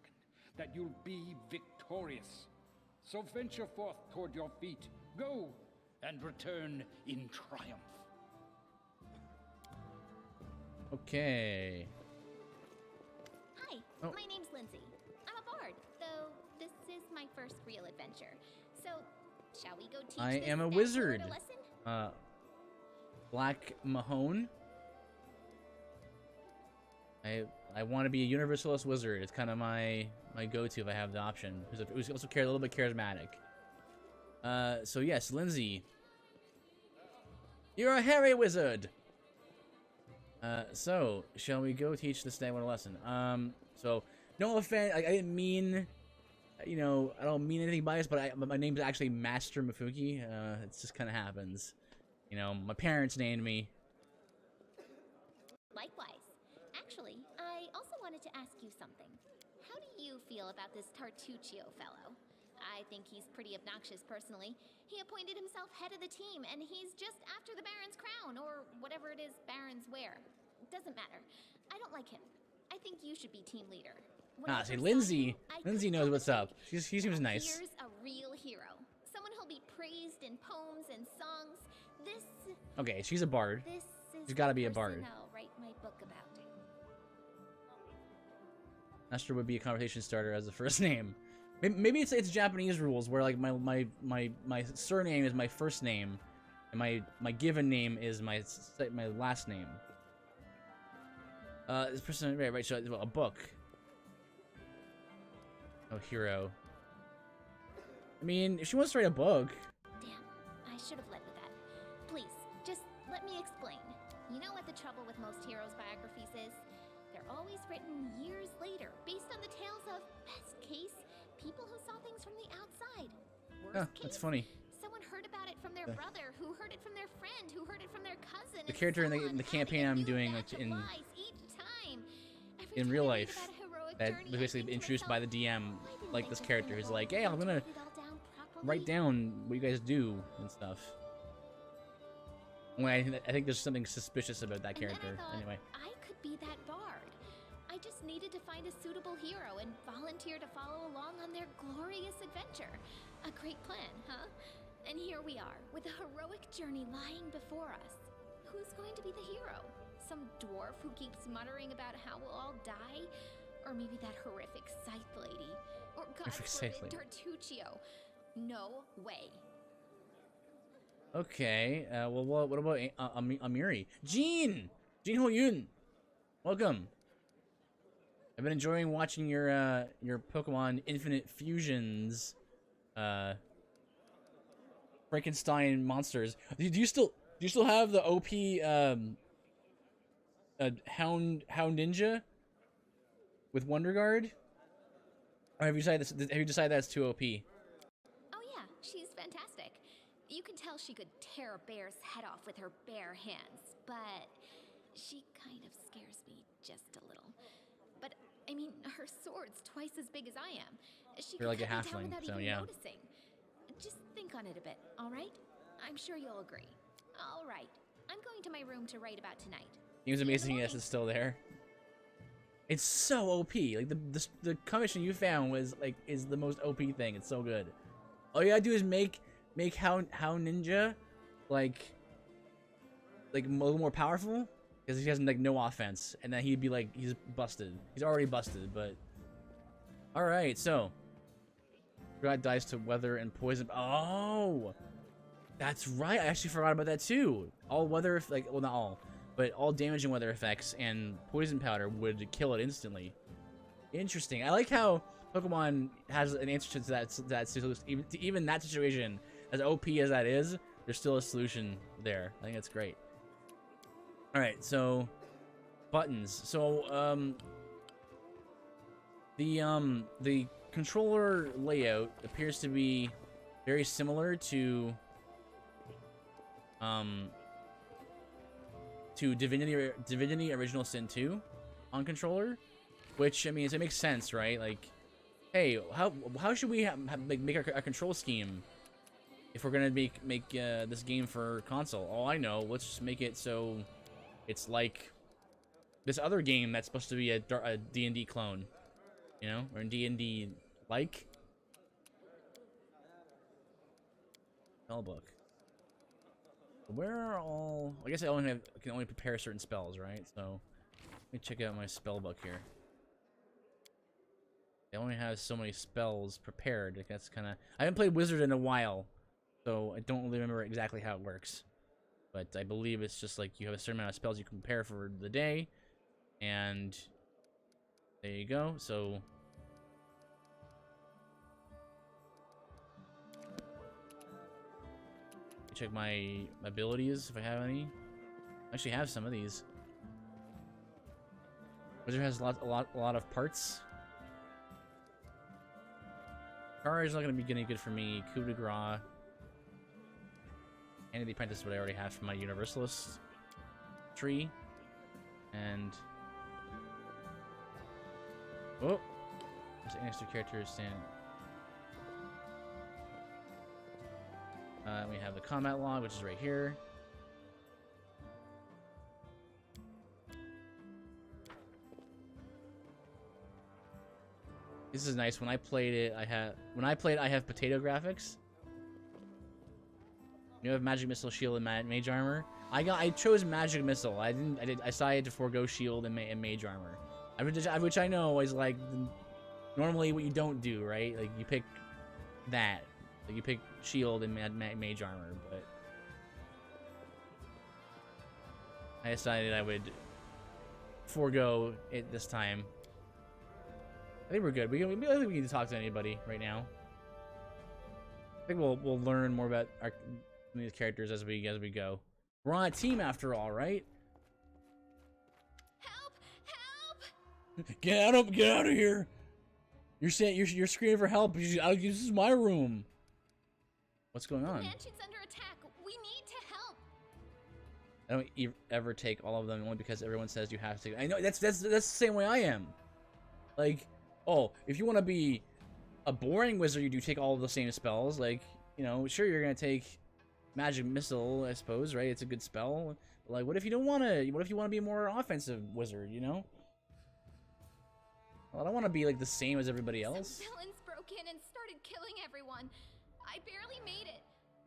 that you'll be victorious. So venture forth toward your feet. Go, and return in triumph. Okay. Hi, Oh. my name's Lindsay. I'm a bard, though this is my first real adventure. So, shall we go teach I this am a stag wizard. lord a lesson? Black Mahone. I want to be a universalist wizard. It's kind of my go-to if I have the option. Who's also a little bit charismatic. So yes, Lindsay. You're a hairy wizard. So shall we go teach this stag lord a lesson? So no offense, I didn't mean, you know, I don't mean anything biased, but my name's actually Master Mafuki. It just kind of happens. You know, my parents named me. Likewise. Actually, I also wanted to ask you something. How do you feel about this Tartuccio fellow? I think he's pretty obnoxious personally. He appointed himself head of the team, and he's just after the Baron's crown, or whatever it is barons wear. Doesn't matter. I don't like him. I think you should be team leader. When I See, first saw Lindsay. you, I Lindsay couldn't knows help what's but up. think, She seems nice. here's a real hero. Someone who'll be praised in poems and songs. This Okay, she's a bard. is She's gotta the be a person bard. I'll write my book about. Master would be a conversation starter as the first name. Maybe it's Japanese rules where like my surname is my first name, and my given name is my last name. This person right. So a book. Oh, hero. I mean, if she wants to write a book. Damn, I should have led with that. Please, just let me explain. You know what the trouble with most heroes' biographies is? They're always written years later, based on the tales of, best case, people who saw things from the outside. Worst That's case, funny. someone heard about it from their brother, who heard it from their friend, who heard it from their cousin. The and character so in on, the adding campaign a I'm new doing batch of in lies each time. Every in time real I read life about a heroic that journey, was I basically think to introduced by the myself, DM, why didn't like they this just character bring who's along like, hey, I'm and gonna jot it all down properly? write down what you guys do and stuff. When I think there's something suspicious about that And then I character. thought, Anyway. I could be that bard. I just needed to find a suitable hero and volunteer to follow along on their glorious adventure. A great plan, huh? And here we are, with a heroic journey lying before us. Who's going to be the hero? Some dwarf who keeps muttering about how we'll all die? Or maybe that horrific scythe lady? Or God Horrific scythe forbid, lady. Tartuccio? No way. Okay. Well, what about Amiri? Jean Ho Yun. Welcome. I've been enjoying watching your Pokemon Infinite Fusions, Frankenstein monsters. Do you still have the OP Hound Ninja with Wonder Guard? Or have you decided that's too OP? Oh yeah, she's fantastic. You can tell she could tear a bear's head off with her bare hands, but she kind of scares me just a little. But I mean, her sword's twice as big as I am. She You're could like a cut me down halfling, without so even yeah. noticing. Just think on it a bit, all right? I'm sure you'll agree. All right, I'm going to my room to write about tonight. It was See you in the amazing. Yes, morning. it's still there. It's so OP. Like the commission you found is the most OP thing. It's so good. All you gotta do is make How Ninja like a little more powerful, because he has like no offense, and then he'd be like he's busted. He's already busted, but all right. So God dies to weather and poison. Oh, that's right. I actually forgot about that too. All weather, well, not all, but all damage and weather effects and poison powder would kill it instantly. Interesting. I like how Pokemon has an answer to that even that situation, as OP as that is, there's still a solution there. I think that's great. All right, so buttons. So the controller layout appears to be very similar to Divinity Original Sin 2 on controller, which I mean it makes sense, right? Like, hey, how should we make our control scheme if we're gonna make this game for console? Oh, I know. Let's just make it so it's like this other game that's supposed to be a D&D clone, you know, or D&D like. Spellbook. Where are all? I guess I can only prepare certain spells, right? So let me check out my spellbook here. I only have so many spells prepared. Like that's kind of. I haven't played Wizard in a while, so I don't really remember exactly how it works. But I believe it's just like you have a certain amount of spells you can prepare for the day, and there you go. So. Check my abilities if I have any. I actually have some of these. Wizard has a lot of parts. Courage is not going to be any good for me. Coup de grace. And the apprentice, what I already have from my universalist tree. And oh, there's an extra character stand. We have the combat log, which is right here. This is nice. When I played it, I have potato graphics. You have magic missile, shield, and mage armor. I chose magic missile. I decided to forego shield and mage armor. Which I know is like normally what you don't do, right? Like you pick that. Like you pick shield and mage armor, but I decided I would forego it this time. I think we're good. I think we need to talk to anybody right now. I think we'll learn more about these characters as we go. We're on a team after all, right? Help! Help! Get out of here! You're screaming for help. This is my room. What's going on? The mansion's under attack. We need to help. I don't ever take all of them only because everyone says you have to. I know that's the same way I am. Like, oh, if you want to be a boring wizard, you do take all of the same spells. Like, you know, sure you're gonna take magic missile, I suppose, right? It's a good spell. But like, what if you don't want to? What if you want to be a more offensive wizard? You know? Well, I don't want to be like the same as everybody else. Some villains broke in and started killing everyone. I barely made it.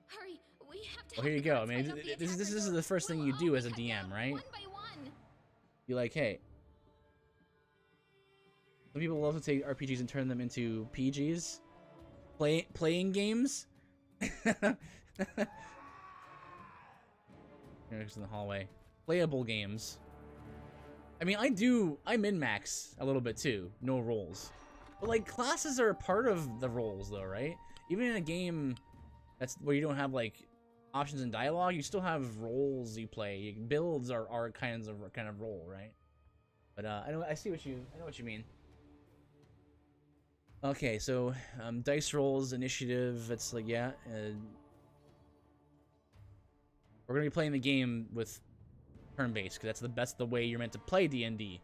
Hurry, we have to. Well, here you go. I mean, this is the first thing you do as a DM, right? One by one. You're like, hey. Some people love to take RPGs and turn them into PGs. Playing games. Here's in the hallway. Playable games. I mean, I min-max a little bit too. No rolls. But like, classes are a part of the rolls though, right? Even in a game that's where you don't have like options and dialogue, you still have roles you play. Builds are kind of role, right? But I know what you mean. Okay, so dice rolls, initiative. It's like, yeah, we're gonna be playing the game with turn-based because that's the way you're meant to play D&D.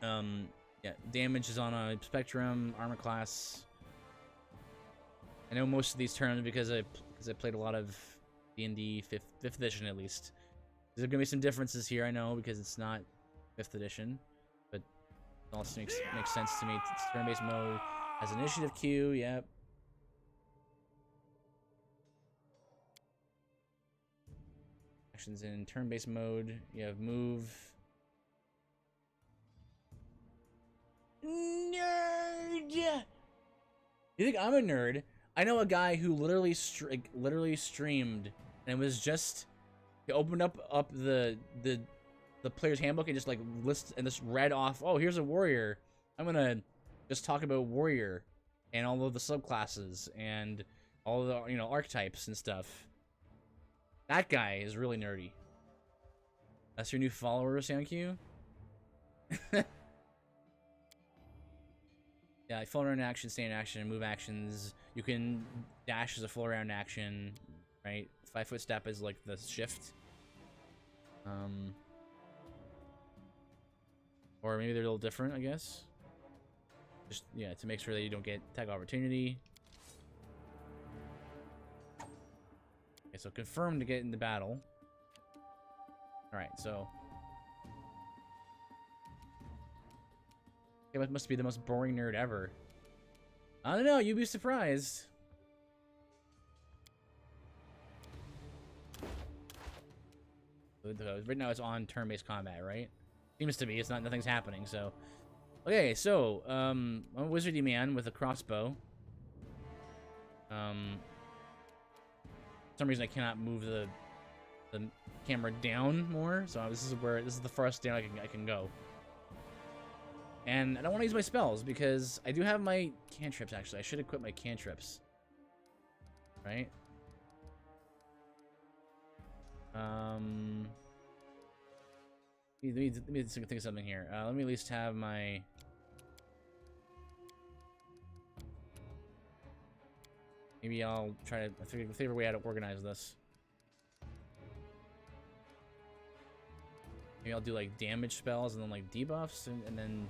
Yeah, damage is on a spectrum. Armor class. I know most of these terms because I played a lot of D&D 5th edition at least. There's gonna be some differences here, I know, because it's not 5th edition, but it also makes sense to me. It's turn-based mode has initiative queue. Yep. Actions in turn-based mode. You have move. Nerd. You think I'm a nerd? I know a guy who literally streamed and was just he opened up the player's handbook and just like just read off. Oh, here's a warrior. I'm gonna just talk about warrior and all of the subclasses and all the archetypes and stuff. That guy is really nerdy. That's your new follower, SoundQ? Yeah, like full round action, stay in action, move actions. You can dash as a full round action, right? 5-foot step is like the shift. Or maybe they're a little different, I guess. Just, yeah, to make sure that you don't get attack opportunity. Okay, so confirm to get into battle. Alright, so It must be the most boring nerd ever. I don't know, you'd be surprised. Right now it's on turn-based combat, right? Seems to be. It's not. Nothing's happening. So, okay. So, I'm a wizardy man with a crossbow. For some reason I cannot move the camera down more. So this is the farthest down I can go. And I don't want to use my spells because I do have my cantrips. Actually, I should equip my cantrips. Right. Let me think of something here. Let me at least have my... Maybe I'll try to figure a way how to organize this. Maybe I'll do like damage spells and then like debuffs and then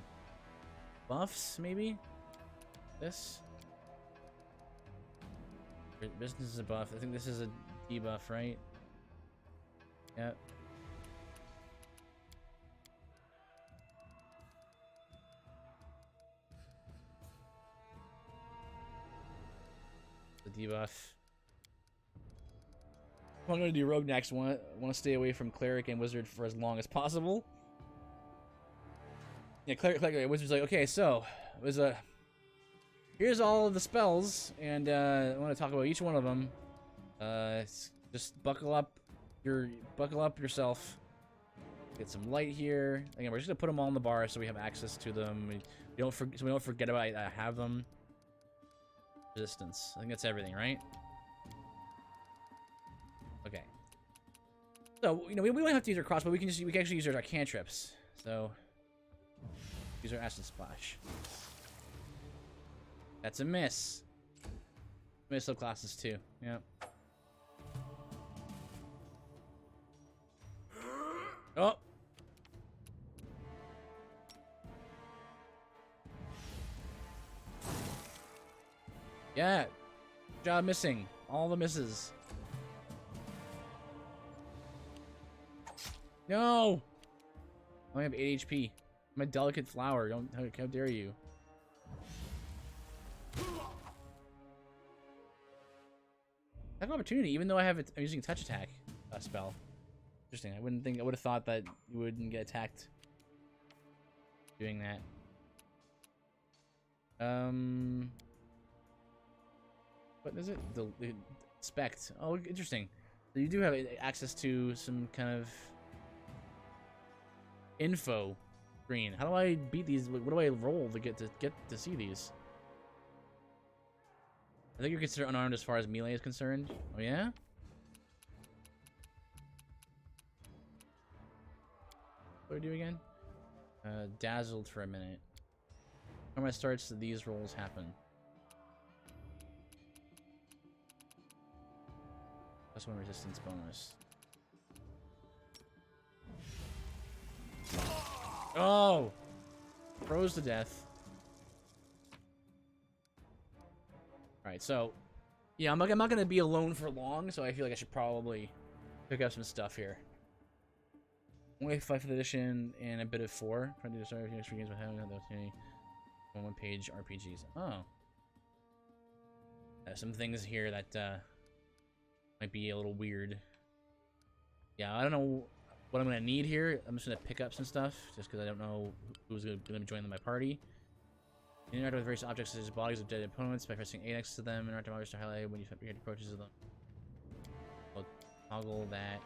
buffs, maybe? This? Business is a buff. I think this is a debuff, right? Yep. The debuff. I'm gonna do rogue next. Want to stay away from cleric and wizard for as long as possible. Yeah, cleric and wizard's like, okay, so it was here's all of the spells, and I want to talk about each one of them. Just buckle up yourself. Get some light here. Again, we're just gonna put them all in the bar so we have access to them. So we don't forget about I have them. Resistance. I think that's everything, right? Okay. So we don't have to use our crossbow. We can actually use our cantrips. So use our acid splash. That's a miss. Miss subclasses too. Yep. Oh. Yeah. Job missing. All the misses. No. I only have 8 HP. I'm a delicate flower. How dare you? I have an opportunity, even though I'm using a touch attack spell. Interesting. I would have thought that you wouldn't get attacked doing that. What is it? The spect. Oh, interesting. So you do have access to some kind of info screen. How do I beat these? What do I roll to get to see these? I think you're considered unarmed as far as melee is concerned. Oh yeah? What do I do again? Dazzled for a minute. When I starts, these rolls happen. Plus 1 resistance bonus. Oh! Froze to death. Alright, so... yeah, I'm not gonna be alone for long, so I feel like I should probably pick up some stuff here. Only 5th edition and a bit of 4. Trying to start extra games with having the opportunity. One-page RPGs. Oh. Some things here that might be a little weird. Yeah, I don't know what I'm gonna need here. I'm just gonna pick up some stuff just because I don't know who's gonna be joining my party. Interact with various objects such as bodies of dead opponents by pressing A next to them. Interact with objects to highlight when you get approaches of them. I'll toggle that.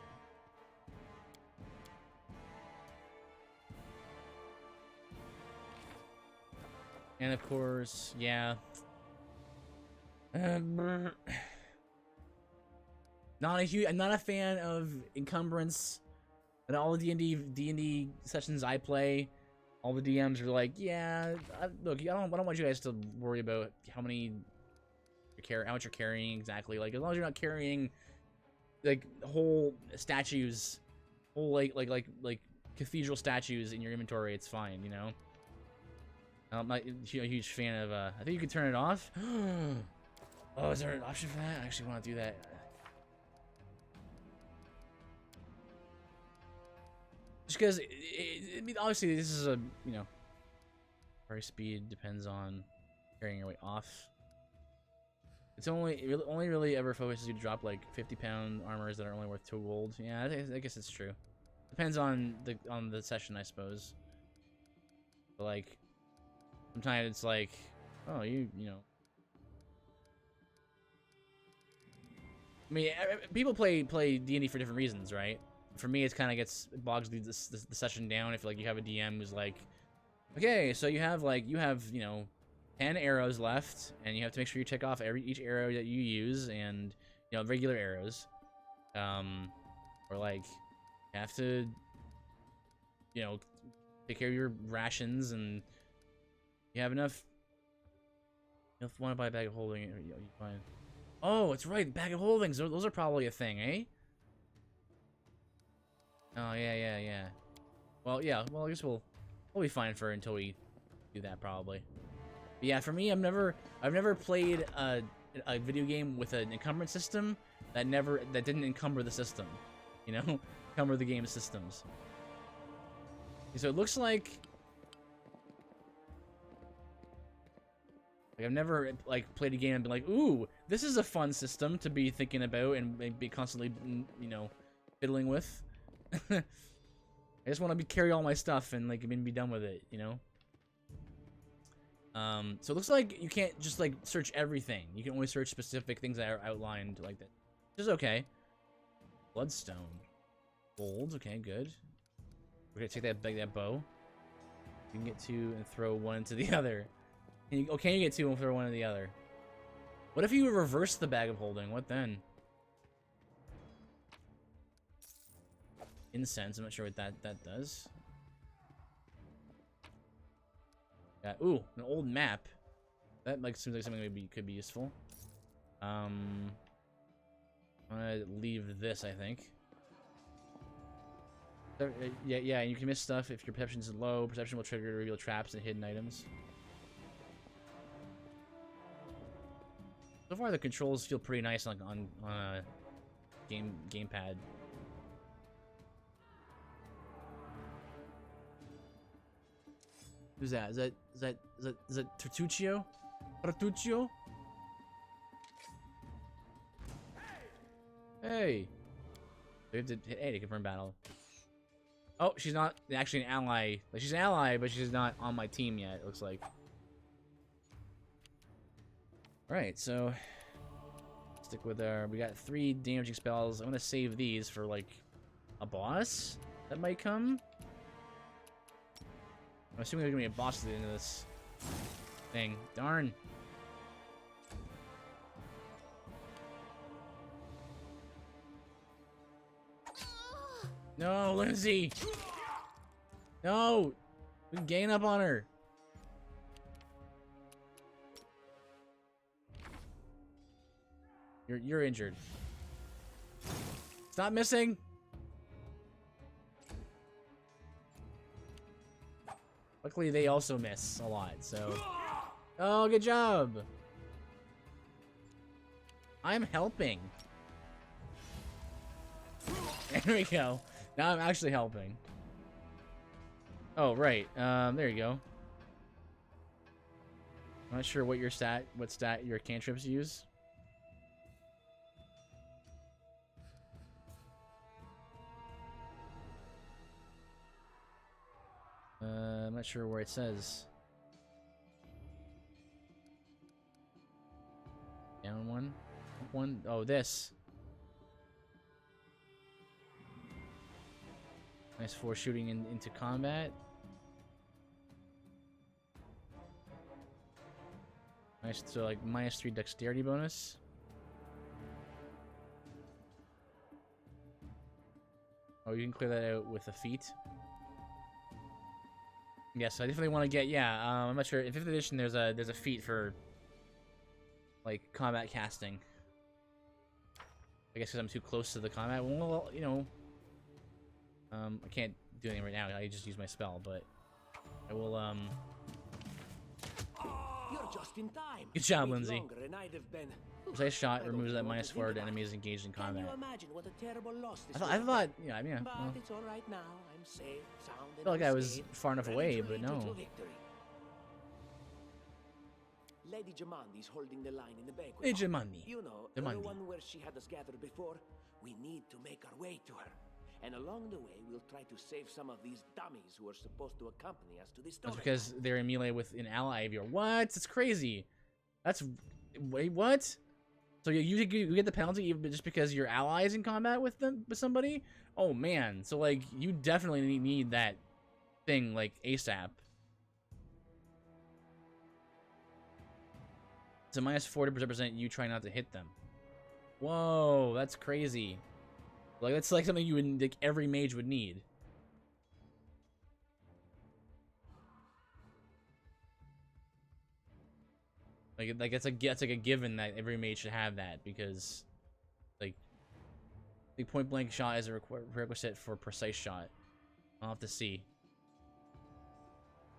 And of course, yeah. I'm not a fan of encumbrance. And all the D&D sessions I play, all the DMs are like, yeah, look, I don't want you guys to worry about how much you're carrying exactly. Like, as long as you're not carrying like whole statues, whole like cathedral statues in your inventory, it's fine, you know. I'm not a huge fan of. I think you can turn it off. Oh, is there an option for that? I actually want to do that. Just because, I mean, obviously this is a, you know, Parry speed depends on carrying your weight off. It's only really ever focuses you to drop like 50-pound armors that are only worth 2 gold. Yeah, I guess it's true. Depends on the session, I suppose. But like, sometimes it's like, oh, you know. I mean, people play D&D for different reasons, right? For me, it's kind of bogs the session down if like you have a DM who's like, okay, so you have you know 10 arrows left, and you have to make sure you tick off each arrow that you use, and you know regular arrows, or like you have to, you know, take care of your rations, and you have enough. If you want to buy a bag of holding, you find. Oh, it's right, bag of holdings. Those are probably a thing, eh? Oh yeah. Well, yeah. Well, I guess we'll be fine for until we do that probably. But yeah, for me, I've never played a video game with an encumbrance system that didn't encumber the system, you know, encumber the game systems. So it looks like I've never like played a game and been like, ooh, this is a fun system to be thinking about and be constantly, you know, fiddling with. I just want to carry all my stuff and like be done with it, you know. So it looks like you can't just like search everything. You can only search specific things that are outlined like that, which is okay. Bloodstone, gold. Okay, good. We're gonna take that bow. You can get 2 and throw 1 into the other. You get 2 and throw 1 into the other. What if you reverse the bag of holding? What then? Incense. I'm not sure what that does. Yeah. Ooh, an old map. That like seems like something that could be useful. I'm gonna leave this, I think. Yeah. You can miss stuff if your perception is low. Perception will trigger to reveal traps and hidden items. So far, the controls feel pretty nice on a gamepad. Who's that? Is that Tertuccio? Tertuccio? Hey! We have to hit A to confirm battle. Oh, she's not actually an ally. Like, she's an ally, but she's not on my team yet, it looks like. Alright, so stick with our. We got 3 damaging spells. I'm gonna save these for like a boss that might come. I'm assuming there's gonna be a boss at the end of this thing. Darn. No, Lindsay! No! We gain up on her. You're injured. Stop missing. Luckily, they also miss a lot, so. Oh, good job. I'm helping. There we go. Now I'm actually helping. Oh, right. There you go. I'm not sure what stat your cantrips use. I'm not sure where it says. Down 1? Up 1? Oh, this. Nice 4 shooting into combat. Nice, so like -3 dexterity bonus. Oh, you can clear that out with a feat. Yeah, so I definitely want to get. Yeah, I'm not sure. In 5th edition, there's a feat for like combat casting. I guess because I'm too close to the combat. Well, you know, I can't do anything right now. I just use my spell, but I will. You're just in time. Good job, Lindsay. Been... Precise shot removes that -4 to enemies engaged in combat. Can you imagine what a terrible loss this I thought, yeah, I mean, but well, it's all right now. I'm safe, sound, I felt like I was far enough away, but no. Lady Jamandi's holding the line in the banquet. Hey, hall. Jamandi. You know, Jamandi. the one where she had us gathered before? We need to make our way to her. And along the way, we'll try to save some of these dummies who are supposed to accompany us to this That's story. because they're in melee with an ally of yours. What? It's crazy. That's... Wait, what? So you get the penalty even just because your ally is in combat with somebody? Oh, man. So, like, you definitely need that thing, like, ASAP. So minus 40% you try not to hit them. Whoa, that's crazy. Like, that's like something you would, like, every mage would need. Like it's like a given that every mage should have that, because like the point blank shot is a requisite for precise shot. I'll have to see.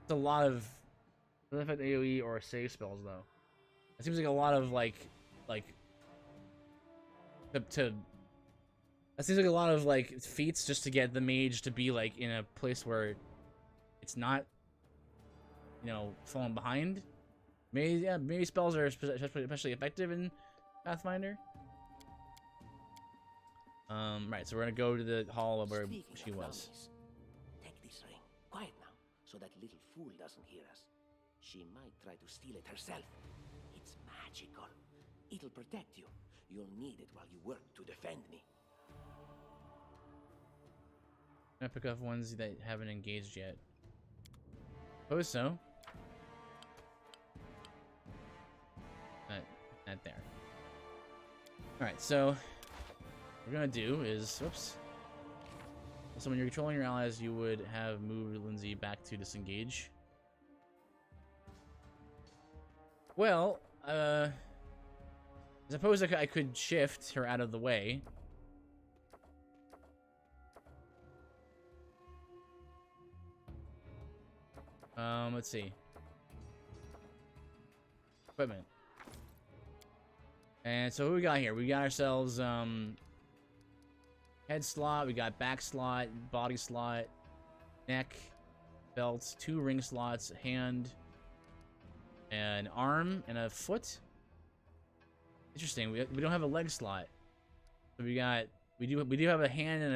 It's a lot of doesn't affect AoE or save spells though. It seems like a lot of like that seems like a lot of like feats just to get the mage to be like in a place where it's not, you know, falling behind. Maybe spells are especially effective in Pathfinder. Right, so we're gonna go to the hall where she was. Take this ring. Quiet now, so that little fool doesn't hear us. She might try to steal it herself. It's magical. It'll protect you. You'll need it while you work to defend me. I'm gonna pick up ones that haven't engaged yet. Suppose so. Not there. Alright, so what we're gonna do is, whoops. So when you're controlling your allies, you would have moved Lindsay back to disengage. Well, I suppose I could shift her out of the way. Let's see. Equipment. And so what we got here? We got ourselves head slot, we got back slot, body slot, neck, belt, 2 ring slots, hand, an arm, and a foot. Interesting. We don't have a leg slot. So we do have a hand and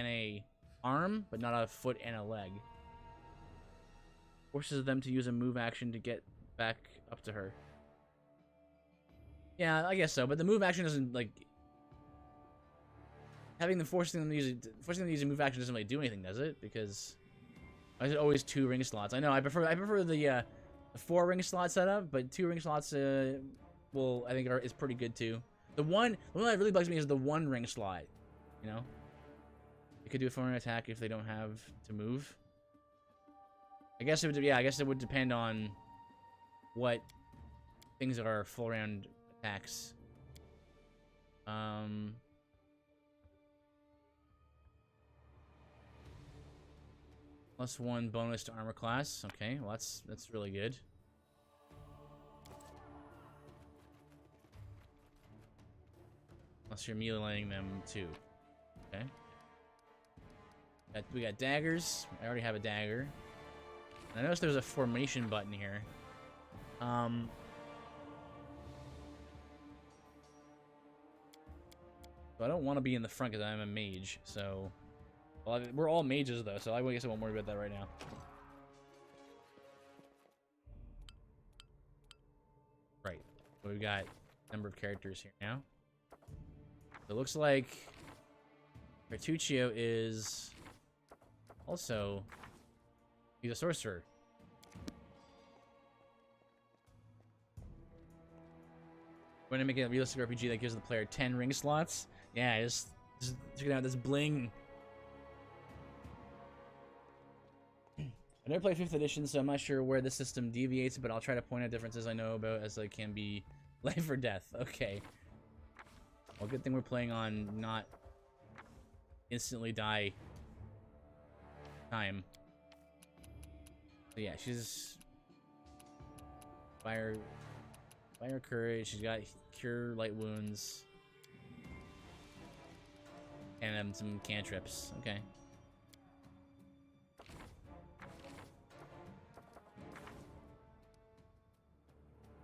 a arm, but not a foot and a leg. Forces them to use a move action to get back up to her. Yeah, I guess so, but the move action doesn't, like, forcing them to use a move action doesn't really do anything, does it? Because there's always 2 ring slots. I know I prefer the 4 ring slot setup, but 2 ring slots I think is pretty good too. The one that really bugs me is the 1 ring slot. You know, you could do a 4 attack if they don't have to move. I guess it would depend on what things are full round attacks. +1 bonus to armor class. Okay, well that's really good. Unless you're meleeing them too. Okay. We got daggers. I already have a dagger. And I noticed there's a formation button here. So I don't want to be in the front because I'm a mage. So, well, we're all mages though, so I guess I won't worry about that right now. Right. So we've got a number of characters here now. It looks like Bertuccio is also, he's a sorcerer. We're gonna make a realistic RPG that gives the player 10 ring slots. Yeah, just checking out this bling. I never played 5th edition, so I'm not sure where the system deviates, but I'll try to point out differences I know about as like can be life or death. Okay. Well, good thing we're playing on not instantly die time. So yeah, she's fire courage. She's got cure light wounds and some cantrips. Okay.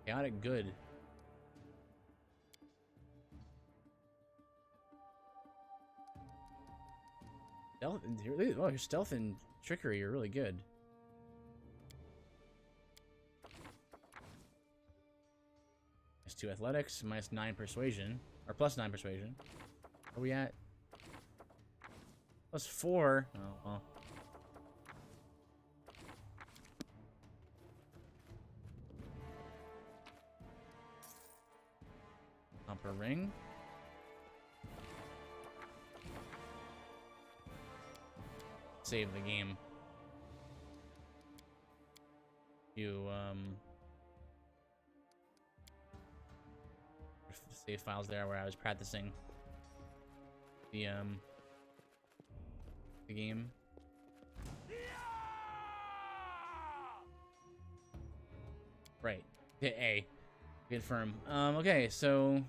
Chaotic good. Stealth, oh, your stealth and trickery are really good. -2 athletics, -9 persuasion, or +9 persuasion. Where are we at? +4. Oh well. Upper ring. Save the game. You save files there where I was practicing the game. Right. Hit A. Confirm. Okay, so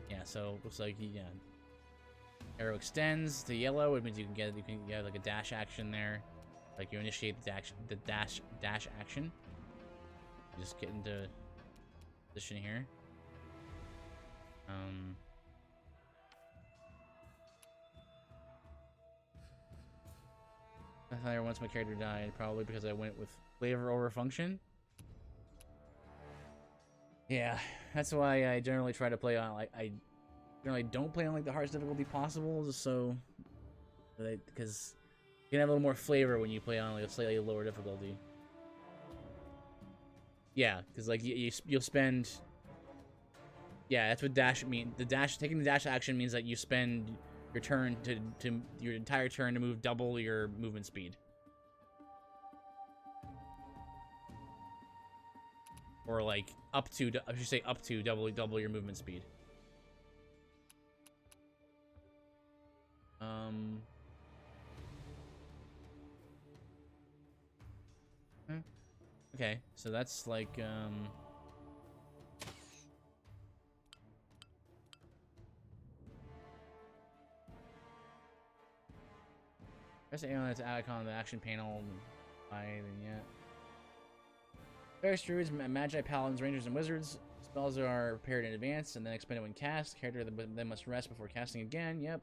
yeah, so looks like arrow extends to yellow. It means you can get like a dash action there. Like you initiate the dash action. You just get into position here. Pathfinder once my character died, probably because I went with flavor over function. Yeah, that's why I generally try to play on I generally don't play on like the hardest difficulty possible, just so because you can have a little more flavor when you play on like a slightly lower difficulty. Yeah, because like you'll spend. Yeah, that's what dash mean. Taking the dash action means that you spend your turn to your entire turn to move double your movement speed. Or like up to, I should say up to double your movement speed. Okay, so that's like press A on its icon on the action panel. Then yet. Various druids, magi, paladins, rangers, and wizards. Spells are prepared in advance and then expended when cast. Character then must rest before casting again. Yep.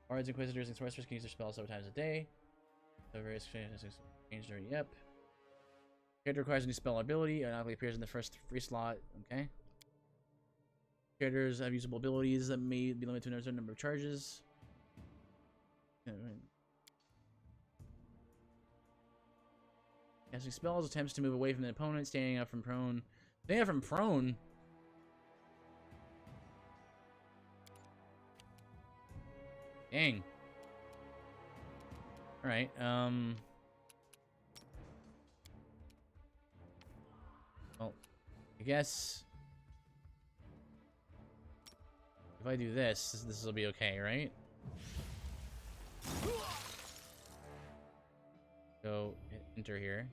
Bards, inquisitors, and sorcerers can use their spells several times a day. So various changed already. Yep. Character requires a new spell ability. Automatically appears in the first free slot. Okay. Characters have usable abilities that may be limited to a certain number of charges. Casting spells, attempts to move away from the opponent, standing up from prone. Standing up from prone? Dang. Alright, well, I guess if I do this will be okay, right? Go enter here.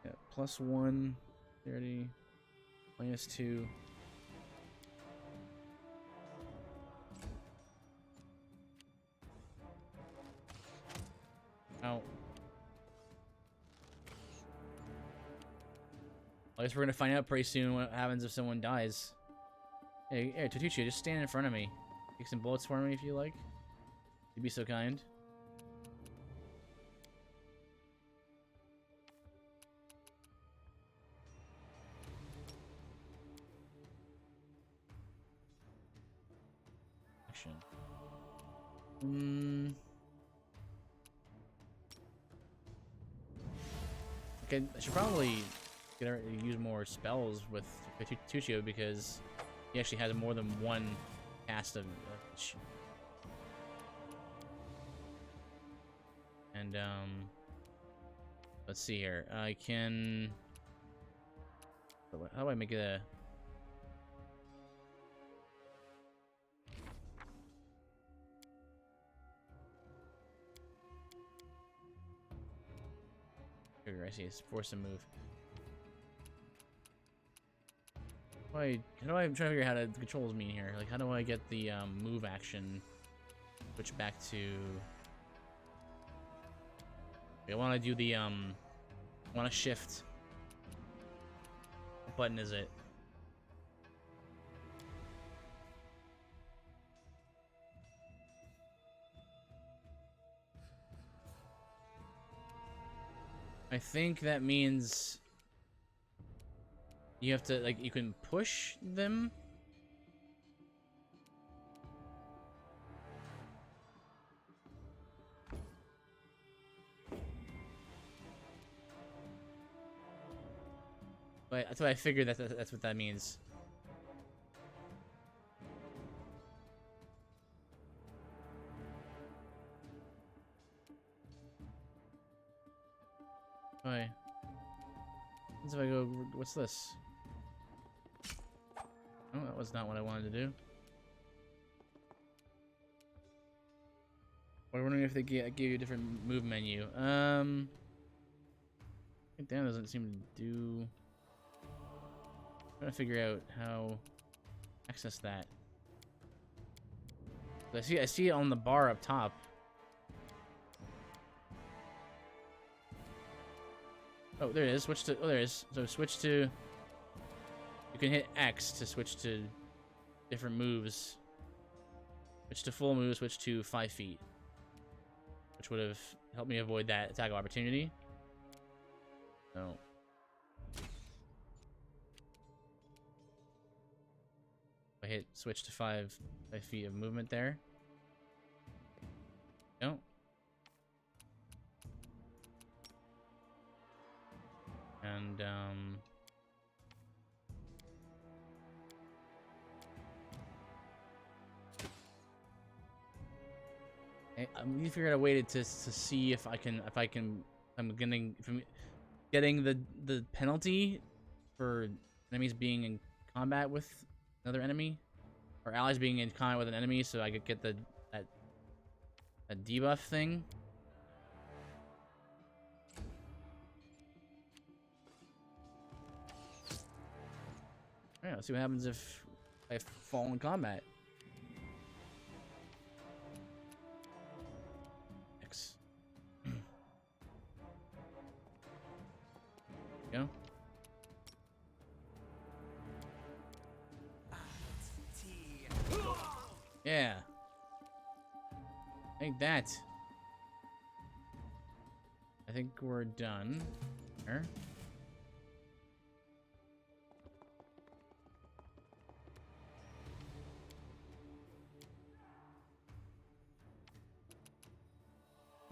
Yeah, +1, 30, -2. Oh. I guess we're gonna find out pretty soon what happens if someone dies. Hey, Totucci, just stand in front of me. Take some bullets for me if you like. You'd be so kind. Action. Okay, I should probably use more spells with Tuccio because he actually has more than one cast of each. And let's see here. I can. How do I make it a? I see. It's force a move. I'm trying to figure out how the controls mean here. Like, how do I get the move action switch back to I want to do the I want to shift. What button is it? I think that means you have to, like, you can push them. But that's what I figured that's what that means. Okay. What if I go, what's this? Oh, that was not what I wanted to do. I'm wondering if they give you a different move menu. I think that doesn't seem to do. I'm trying to figure out how to access that. I see it on the bar up top. Oh, there it is. Switch to. Oh, there it is. So switch to. You can hit X to switch to different moves. Switch to full move. Switch to 5 feet, which would have helped me avoid that attack of opportunity. So. I hit switch to 5 feet of movement there. No. And I'm gonna figure out a way to see if I'm getting the penalty for enemies being in combat with another enemy, or allies being in combat with an enemy, so I could get that debuff thing. Alright, let's see what happens if I fall in combat. X. Go. Yeah. Take that. I think we're done. There.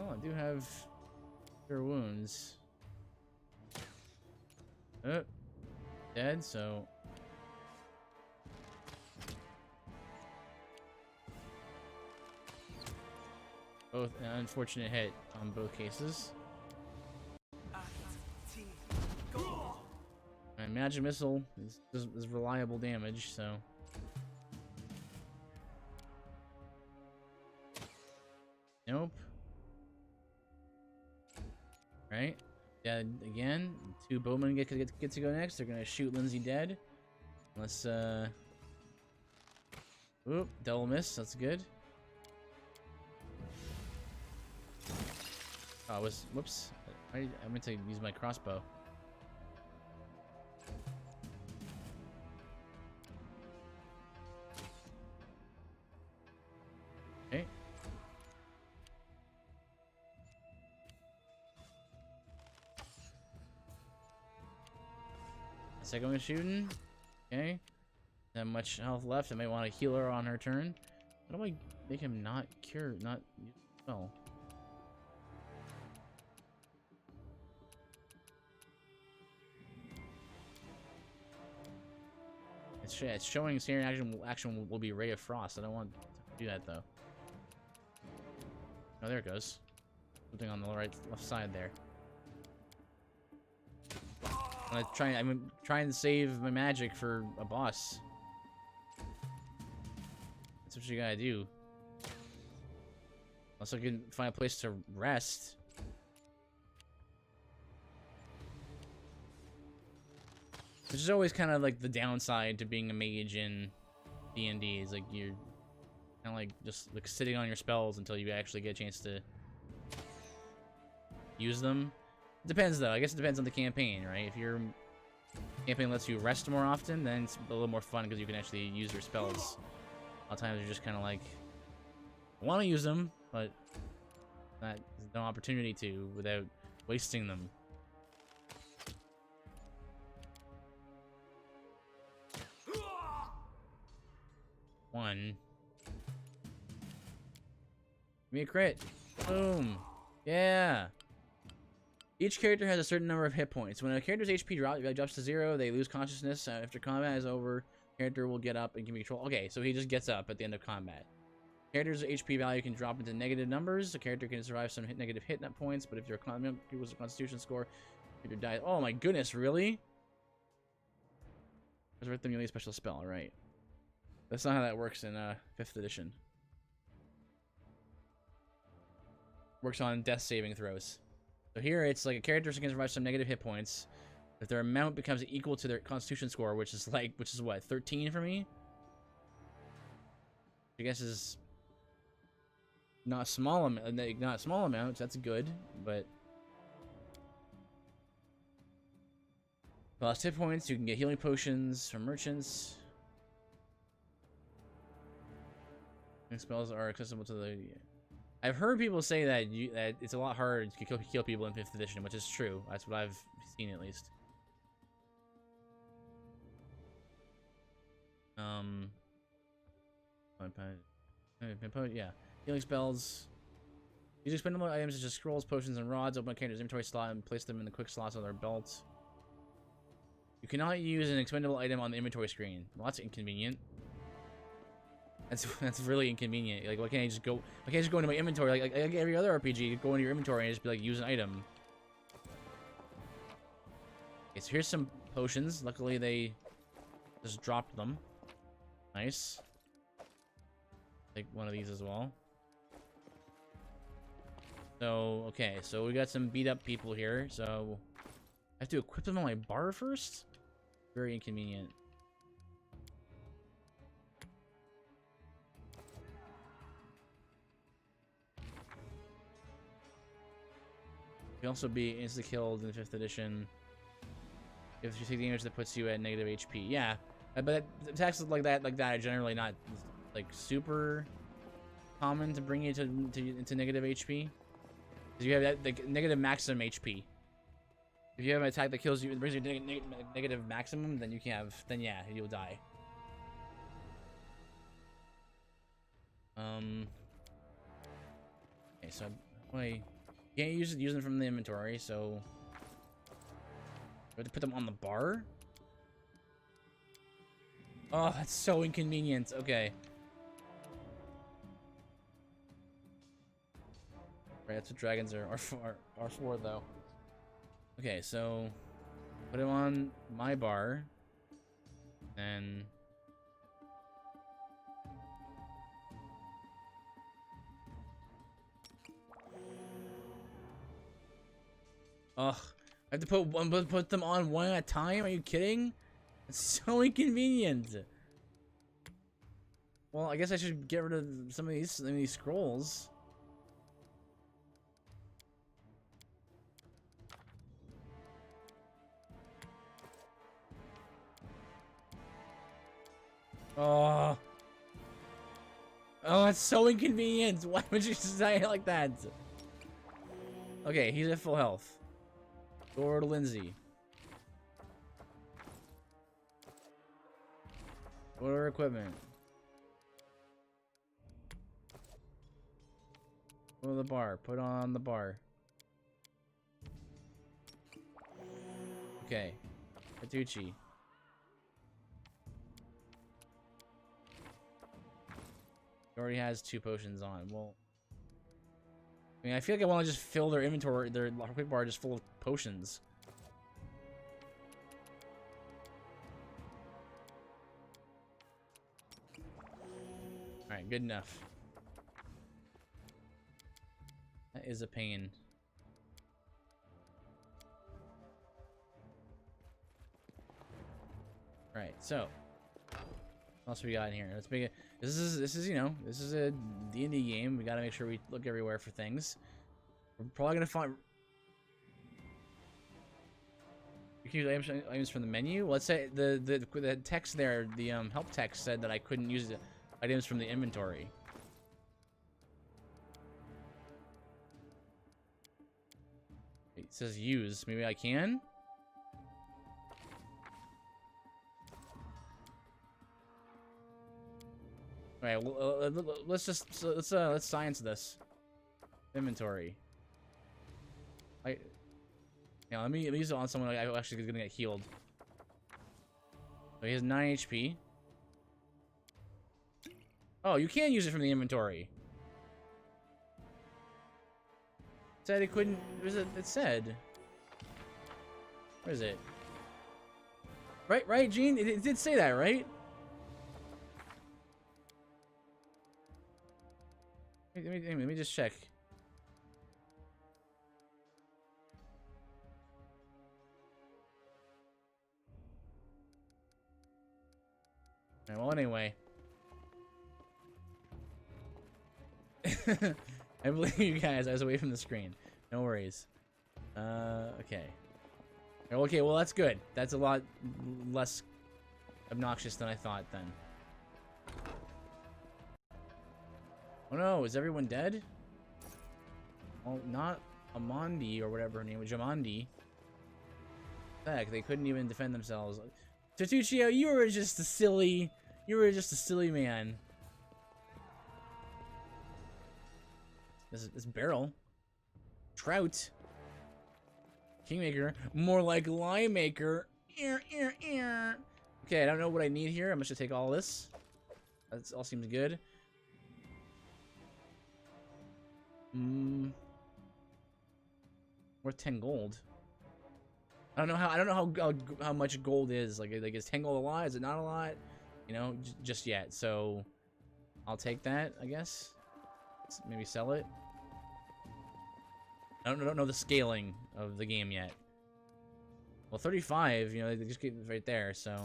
Oh, I do have cure wounds. Oh, dead, so. Both an unfortunate hit on both cases. My magic missile is reliable damage, so. Nope. Right? Dead again. 2 bowmen get to go next. They're gonna shoot Lindsay dead. Let's Oop, double miss. That's good. Oh, whoops. I meant to use my crossbow. Okay. Second one shooting. Okay. Not much health left. I might want to heal her on her turn. How do I make him not use the spell? It's showing standard action will be Ray of Frost. I don't want to do that though. Oh, there it goes. Something on the left side there. I'm trying to save my magic for a boss. That's what you gotta do. Unless I can find a place to rest. Which is always kind of like the downside to being a mage in D&D. Is like you're kind of like just like sitting on your spells until you actually get a chance to use them. It depends, though. I guess it depends on the campaign, right? If your campaign lets you rest more often, then it's a little more fun because you can actually use your spells. A lot of times you're just kind of like, I want to use them, but there's no opportunity to without wasting them. One. Give me a crit. Boom. Yeah. Each character has a certain number of hit points. When a character's HP drops to 0, they lose consciousness. After combat is over, character will get up and can be controlled. Okay, so he just gets up at the end of combat. Character's HP value can drop into negative numbers. The character can survive some negative hit points, but if your equals a Constitution score, character dies. Oh my goodness, really? Resurrect the melee special spell, right? That's not how that works in 5th edition. Works on death saving throws. So here it's like a character can survive some negative hit points if their amount becomes equal to their Constitution score, which is what, 13 for me? I guess is not a small amount. That's good, but lost hit points. You can get healing potions from merchants. Spells are accessible to the. I've heard people say that that it's a lot harder to kill people in 5th edition, which is true. That's what I've seen at least. Yeah. Healing spells. Use expendable items such as scrolls, potions, and rods. Open a character's inventory slot and place them in the quick slots on their belt. You cannot use an expendable item on the inventory screen. Well, that's inconvenient. That's really inconvenient. Like, why can't I just go? Why can't I just go into my inventory like every other RPG? Go into your inventory and just be like, use an item. Okay, so here's some potions. Luckily, they just dropped them. Nice. Take one of these as well. So, okay, so we got some beat up people here. So, I have to equip them on my bar first? Very inconvenient. You can also be insta-killed in 5th edition if you take damage that puts you at negative HP. Yeah, but attacks like that are generally not like super common to bring you into negative HP. Because you have that like negative maximum HP. If you have an attack that kills you, brings you negative maximum, then yeah, you'll die. Okay, so wait. You can't use them from the inventory, so we have to put them on the bar. Oh, that's so inconvenient. Okay. Right, that's what dragons are for, though. Okay, so put him on my bar, and ugh, I have to put them on one at a time? Are you kidding? It's so inconvenient. Well, I guess I should get rid of some of these scrolls. Oh. Oh, that's so inconvenient. Why would you say it like that? Okay, he's at full health. Go to Lindsay. Order equipment. Go to the bar. Put on the bar. Okay. Atucci. He already has 2 potions on. Well, I mean, I feel like I want to just fill their inventory, their quick bar just full of potions. Alright, good enough. That is a pain. Alright, so what else we got in here? Let's make it. This is you know, this is a D&D game. We gotta make sure we look everywhere for things. We're probably gonna find. use items from the menu. Let's say the text there, the help text said that I couldn't use items from the inventory. It says use. Maybe I can. All right. Well, let's science this. Inventory. Yeah, let me use it on someone I actually is gonna get healed. So he has 9 HP. Oh, you can use it from the inventory. It said it couldn't. It said. Where is it? Right, Gene. It did say that, right? Let me just check. Right, well, anyway. I believe you guys. I was away from the screen. No worries. Okay. Okay, well, that's good. That's a lot less obnoxious than I thought, then. Oh no, is everyone dead? Well, not Amandi or whatever her name was. Jamandi. Heck, they couldn't even defend themselves. Tatuccio, you were just a silly man. This barrel. Trout. Kingmaker. More like Lime Maker. Okay, I don't know what I need here. I'm just gonna take all this. That all seems good. Worth 10 gold. I don't know how much gold is. Like is 10 gold a lot? Is it not a lot? You know, just yet. So I'll take that, I guess. Let's maybe sell it. I don't know the scaling of the game yet. Well, 35, you know, they just get right there. So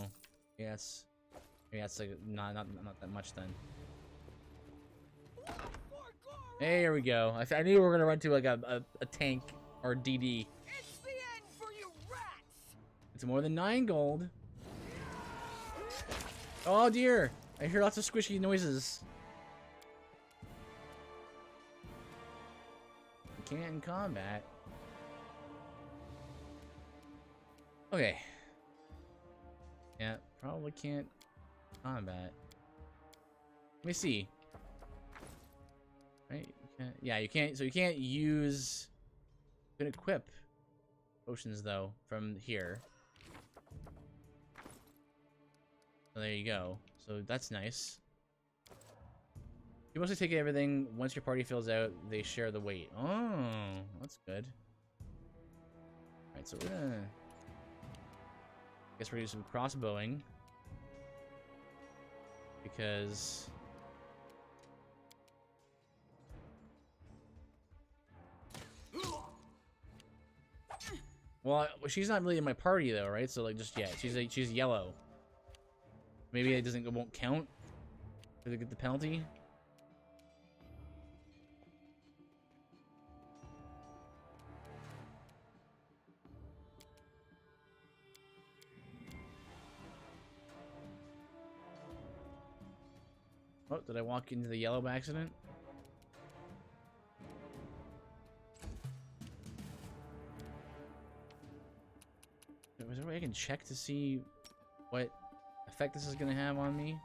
yeah, that's like not that much then. Hey, here we go. I knew we were gonna run to like a tank or DD. It's the end for you rats! It's more than 9 gold. Oh dear! I hear lots of squishy noises. You can't in combat. Okay. Yeah, probably can't combat. Let me see. Right? You can't, yeah, you can't. So you can't use. You can equip potions though from here. So there you go. So that's nice. You mostly take everything. Once your party fills out, they share the weight. Oh, that's good. All right, so we're gonna. Guess we're gonna do some crossbowing because. Well, she's not really in my party though, right? So like, just yet, she's yellow. Maybe it won't count. Did they get the penalty? Oh, did I walk into the yellow by accident? Is there a way I can check to see what effect this is going to have on me?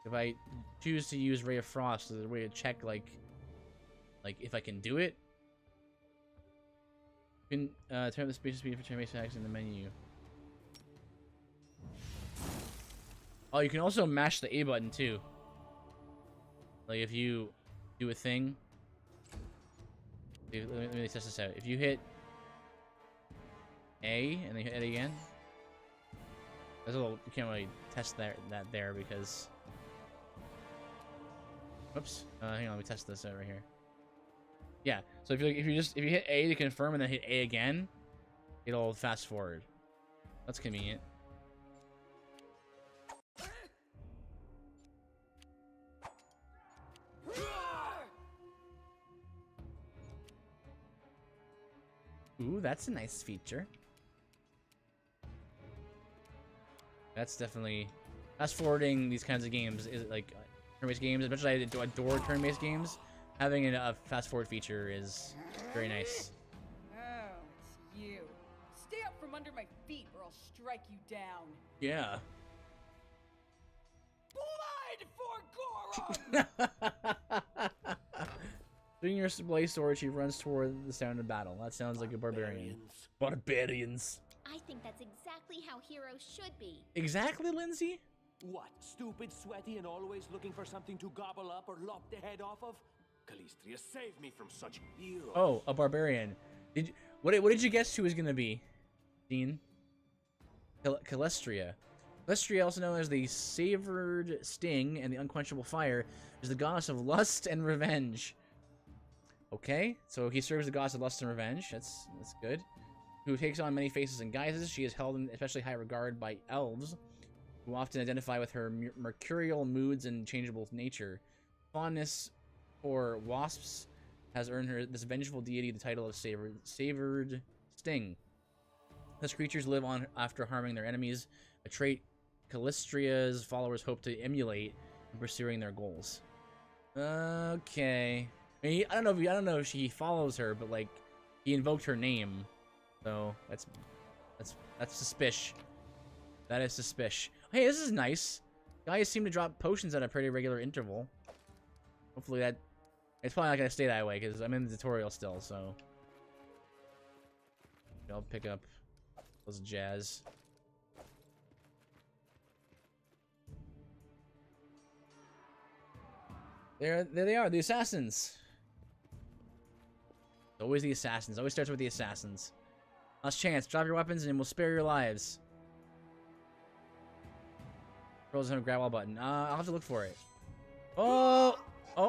If I choose to use Ray of Frost, is there a way to check, like if I can do it? You can turn up the speed for turn-based attacks in the menu. Oh, you can also mash the A button, too. Like, if you do a thing. Let me test this out. If you hit A, and then you hit it again. There's a little, you can't really test that there because. Whoops. Hang on, let me test this over here. Yeah. So if you hit A to confirm and then hit A again, it'll fast forward. That's convenient. Ooh, that's a nice feature. That's definitely fast forwarding these kinds of games is like turn-based games, especially I adore turn-based games. Having a fast forward feature is very nice. Oh, it's you. Stay up from under my feet or I'll strike you down. Yeah. Blood for Goron! Swinging your blade sword, she runs toward the sound of battle. That sounds like a barbarian. Barbarians. I think that's exactly how heroes should be. Exactly, Lindsay? What, stupid, sweaty, and always looking for something to gobble up or lop the head off of? Calistria, save me from such heroes. Oh, a barbarian. What did you guess she was gonna be, Dean? Calistria. Calistria, also known as the Savored Sting and the Unquenchable Fire, is the goddess of lust and revenge. Okay, so he serves the goddess of lust and revenge. That's good. Who takes on many faces and guises. She is held in especially high regard by elves, who often identify with her mercurial moods and changeable nature. Fondness for wasps has earned her this vengeful deity the title of Savored Sting. These creatures live on after harming their enemies, a trait Calistria's followers hope to emulate in pursuing their goals. Okay. I mean, I don't know if she follows her, but like he invoked her name, so that's suspicious. That is suspicious. Hey, this is nice. Guys seem to drop potions at a pretty regular interval. Hopefully that it's probably not gonna stay that way because I'm in the tutorial still. So I'll pick up those jazz. There they are, the assassins. Always the assassins. Always starts with the assassins. Last chance. Drop your weapons and we'll spare your lives. Throws on a grab all button. I'll have to look for it. Oh,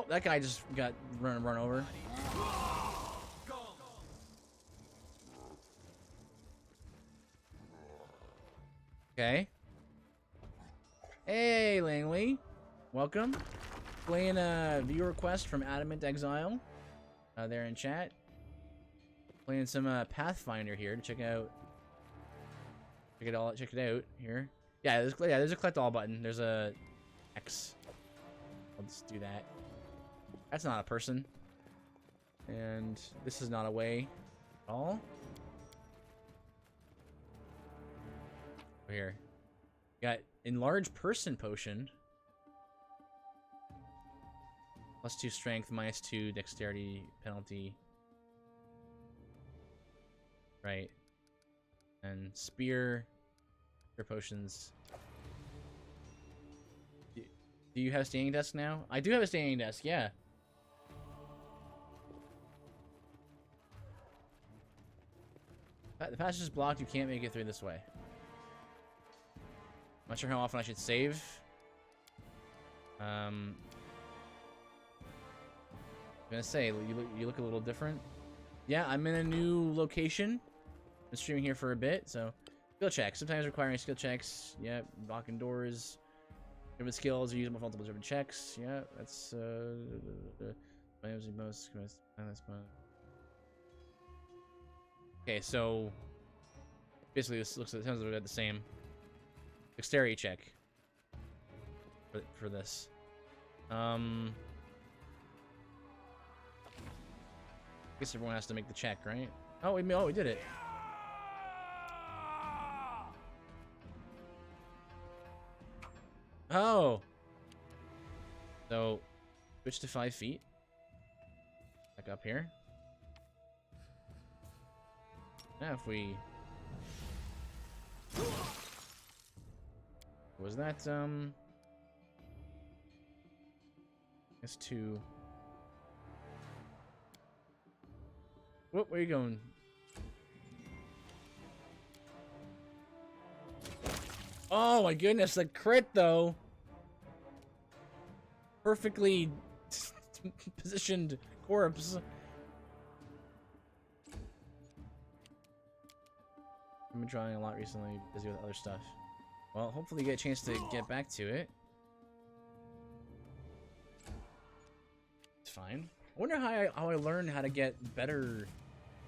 that guy just got run over. Okay. Hey, Langley. Welcome. Playing a viewer request from Adamant Exile. There in chat. Playing some Pathfinder here to check it out here. Yeah, there's a collect all button. There's a X. I'll just do that. That's not a person. And this is not a way at all. Over here. Got enlarged person potion. +2 strength, -2 dexterity penalty. Right. And spear potions. Do you have a standing desk now? I do have a standing desk, yeah. The passage is blocked, you can't make it through this way. Not sure how often I should save. I'm gonna say, you look a little different. Yeah, I'm in a new location. Been streaming here for a bit, so skill checks. Sometimes requiring skill checks. Yeah, locking doors. Different skills are used with multiple different checks. Yeah, that's okay, so basically this sounds like we got the same dexterity check for this. I guess everyone has to make the check, right? Oh, we did it. Oh. So, switch to 5 feet. Back up here. Now if we... Was that, It's 2... Whoop, where are you going? Oh my goodness, the crit though. Perfectly positioned corpse. I've been drawing a lot recently, busy with other stuff. Well, hopefully you get a chance to get back to it. It's fine. I wonder how I learned how to get better,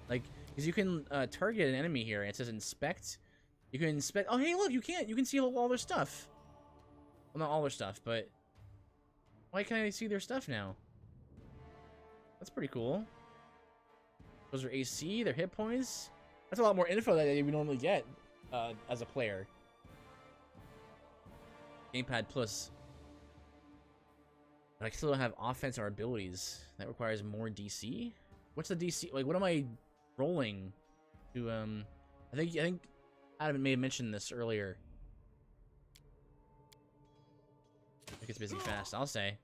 like, because you can target an enemy here, and it says inspect, You can inspect. Oh, hey, look, you can't. You can see all their stuff. Well, not all their stuff, but why can't I see their stuff now? That's pretty cool. Those are AC, their hit points. That's a lot more info that we normally get as a player. Gamepad Plus. But I still don't have offense or abilities. That requires more DC. What's the DC? Like, what am I rolling to? I think Adam may have mentioned this earlier. It gets busy fast, I'll say.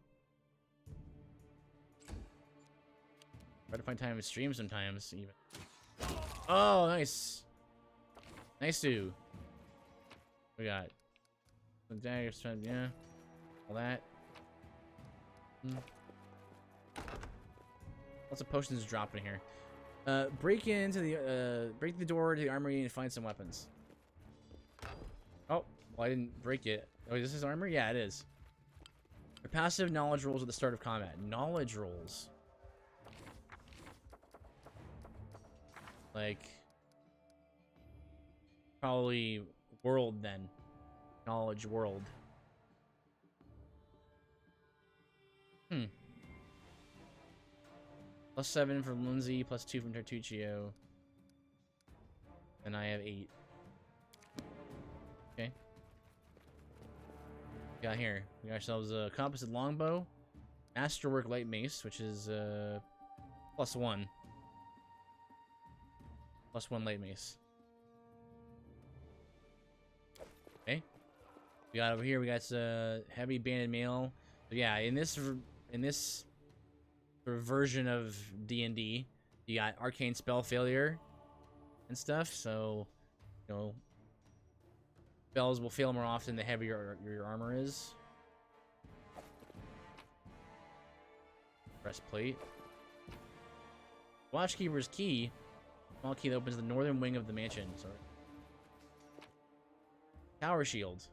Try to find time to stream sometimes, even. Oh, nice. Nice, too. We got some daggers, yeah. All that. Lots of potions dropping here. Break the door to the armory and find some weapons. Oh, well, I didn't break it. Oh, this is armor? Yeah, it is. Your passive knowledge rolls at the start of combat. Knowledge rolls. Like, probably world then. Knowledge world. +7 from Lindsay, +2 from Tertuccio. And I have 8. Okay. Got here. We got ourselves a composite longbow, masterwork light mace, which is +1. +1 light mace. Okay. We got over here. We got heavy banded mail. So yeah, in this sort of version of D&D, you got arcane spell failure and stuff. So, you know, spells will fail more often the heavier your armor is. Breastplate. Watchkeeper's key. Small key that opens the northern wing of the mansion. Sorry. Tower shield.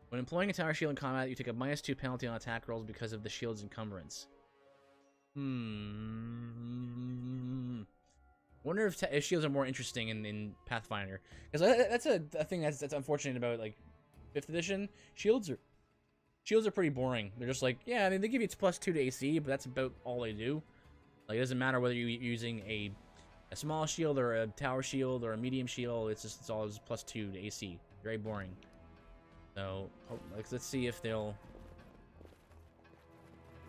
When employing a tower shield in combat, you take a -2 penalty on attack rolls because of the shield's encumbrance. Wonder if shields are more interesting in Pathfinder, because that's a thing that's unfortunate about like 5th edition. Shields are pretty boring. They're just like, yeah, I mean, they give you +2 to AC, but that's about all they do. Like, it doesn't matter whether you're using a small shield or a tower shield or a medium shield. It's all +2 to AC. Very boring. So, let's see if they'll...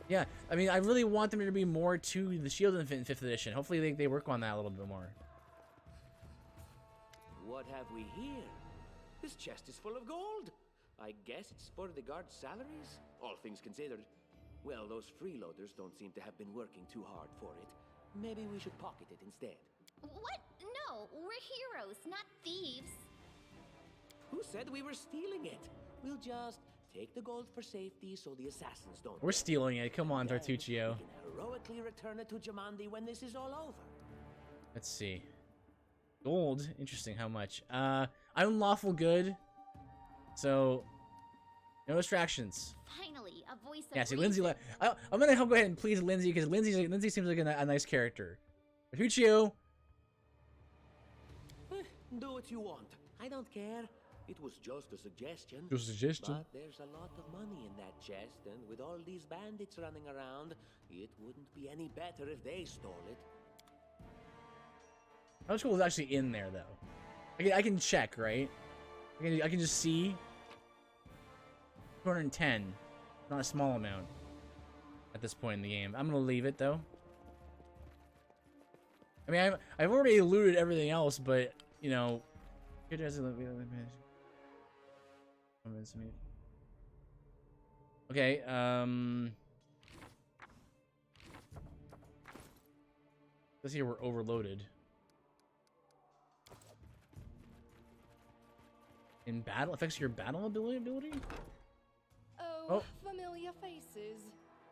Yeah, I mean, I really want them to be more to the shield in 5th edition. Hopefully they work on that a little bit more. What have we here? This chest is full of gold. I guess it's for the guards' salaries, all things considered. Well, those freeloaders don't seem to have been working too hard for it. Maybe we should pocket it instead. What? No, we're heroes, not thieves. Who said we were stealing it? We'll just take the gold for safety so the assassins don't. We're stealing it. Come on, Tartuccio. We can heroically return it to Jamandi when this is all over. Let's see. Gold. Interesting. How much? I'm lawful good. So, no distractions. Finally, a voice of Yeah, see, reason. Lindsay. I'm gonna go ahead and please Lindsay because Lindsay seems like a nice character. Tartuccio. Do what you want. I don't care. It was just a suggestion. Just a suggestion. But there's a lot of money in that chest, and with all these bandits running around, it wouldn't be any better if they stole it. How much gold is actually in there, though? I can check, right? I can just see. 210. Not a small amount at this point in the game. I'm gonna leave it though. I mean, I've already looted everything else, but you know, it doesn't. Okay. This here we're overloaded. In battle affects your battle ability? Oh, familiar faces.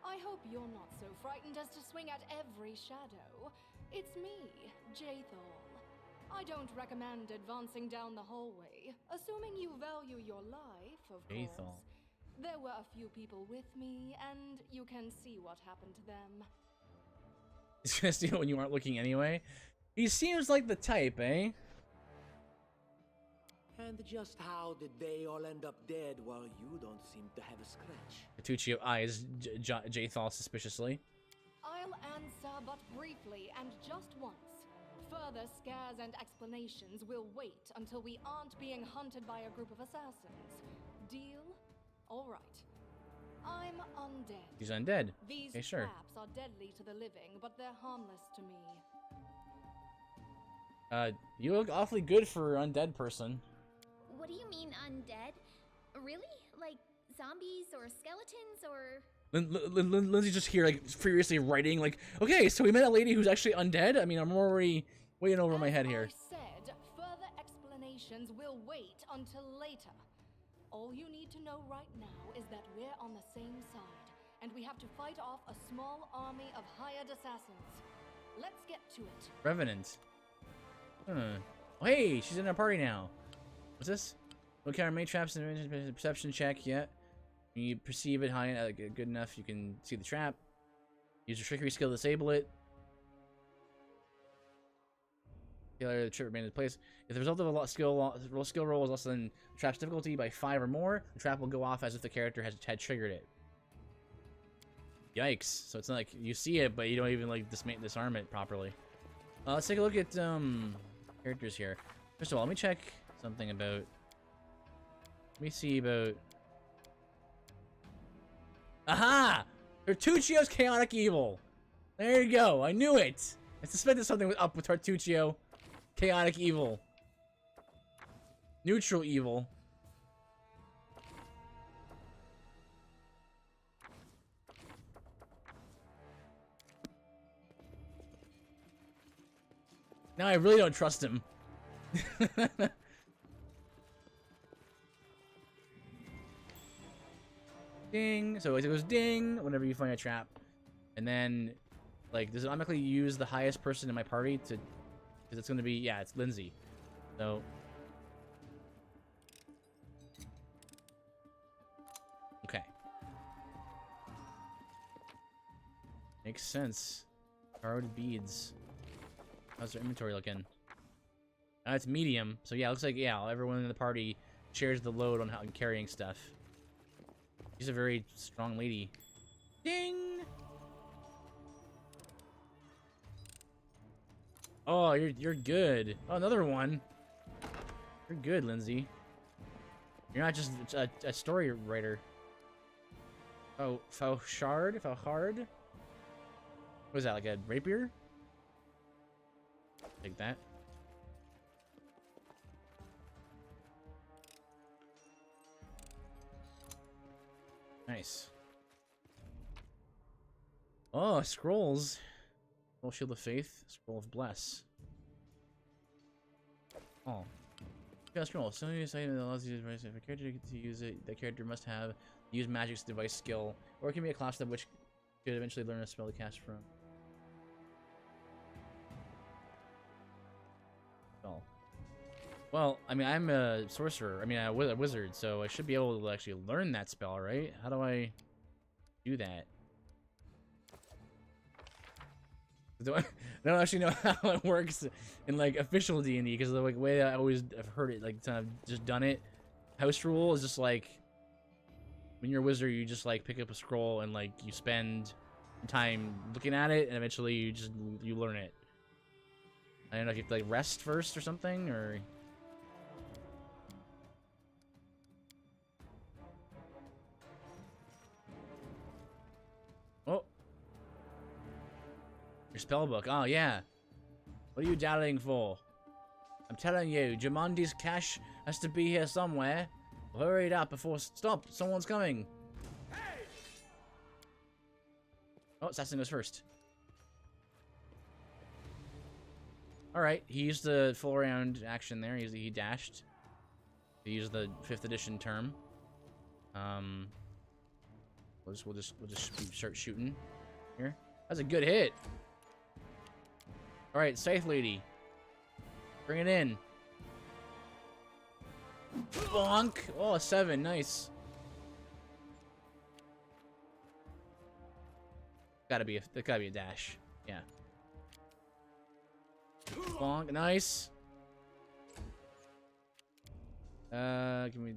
I hope you're not so frightened as to swing at every shadow. It's me, Jathal. I don't recommend advancing down the hallway, assuming you value your life, of course. There were a few people with me, and you can see what happened to them. He's gonna steal when you aren't looking anyway. He seems like the type, eh? And just how did they all end up dead while you don't seem to have a scratch? Petruchio eyes Jathal suspiciously. I'll answer but briefly and just once. Further scares and explanations will wait until we aren't being hunted by a group of assassins. Deal? All right. I'm undead. He's undead. These Okay, sure. traps are deadly to the living, but they're harmless to me. You look awfully good for an undead person. What do you mean undead? Really? Like zombies or skeletons or... Lindsay's just here, like, furiously writing, like, okay, so we met a lady who's actually undead? I mean, I'm already way over my head here. As I said, further explanations will wait until later. All you need to know right now is that we're on the same side, and we have to fight off a small army of hired assassins. Let's get to it. Revenant. Oh, hey, she's in our party now. What's this? Look at our main traps and perception check. Yeah. When you perceive it high, good enough, you can see the trap. Use your trickery skill to disable it. The trip remains in place. If the result of a skill roll is less than the trap's difficulty by 5 or more, the trap will go off as if the character had triggered it. Yikes! So it's not like you see it, but you don't even like disarm it properly. Let's take a look at characters here. First of all, let me check something about. Let me see about. Aha! Tartuccio's chaotic evil. There you go. I knew it. I suspected something was up with Tartuccio. Chaotic evil. Neutral evil. Now I really don't trust him. Ding. So it goes ding whenever you find a trap. And then, like, does it automatically use the highest person in my party to... Because it's going to be... Yeah, it's Lindsay. So... Okay. Makes sense. Borrowed beads. How's their inventory looking? It's medium. So yeah, it looks like, yeah, everyone in the party shares the load on how carrying stuff. She's a very strong lady. Ding! Oh, you're good. Oh, another one. You're good, Lindsay. You're not just a story writer. Oh, Fauchard? What was that, like a rapier? Take that. Nice. Oh, scrolls. Scroll Shield of Faith. Scroll of Bless. Oh. Yeah, scroll. So use item that allows you to if a character to use it, the character must have use magic's device skill, or it can be a class that which could eventually learn a spell to cast from. Well, I mean, I'm a sorcerer. I mean, a wizard, so I should be able to actually learn that spell, right? How do I do that? I don't actually know how it works in, like, official D&D, because the like, way that I always have heard it, like, kind of just done it. House rule is just, like, when you're a wizard, you just, like, pick up a scroll and, like, you spend time looking at it, and eventually you learn it. I don't know if you have to, like, rest first or something, or... Oh. Your spellbook. Oh, yeah. What are you doubting for? I'm telling you, Jumandi's cash has to be here somewhere. Hurry it up before... Stop! Someone's coming! Hey! Oh, Assassin goes first. Alright, he used the full round action there. He dashed. He used the 5th edition term. We'll just start shooting here. That's a good hit. Alright, Scythe Lady. Bring it in. Bonk! Oh, a 7, nice. That gotta be a dash. Yeah. Bonk, nice. Can we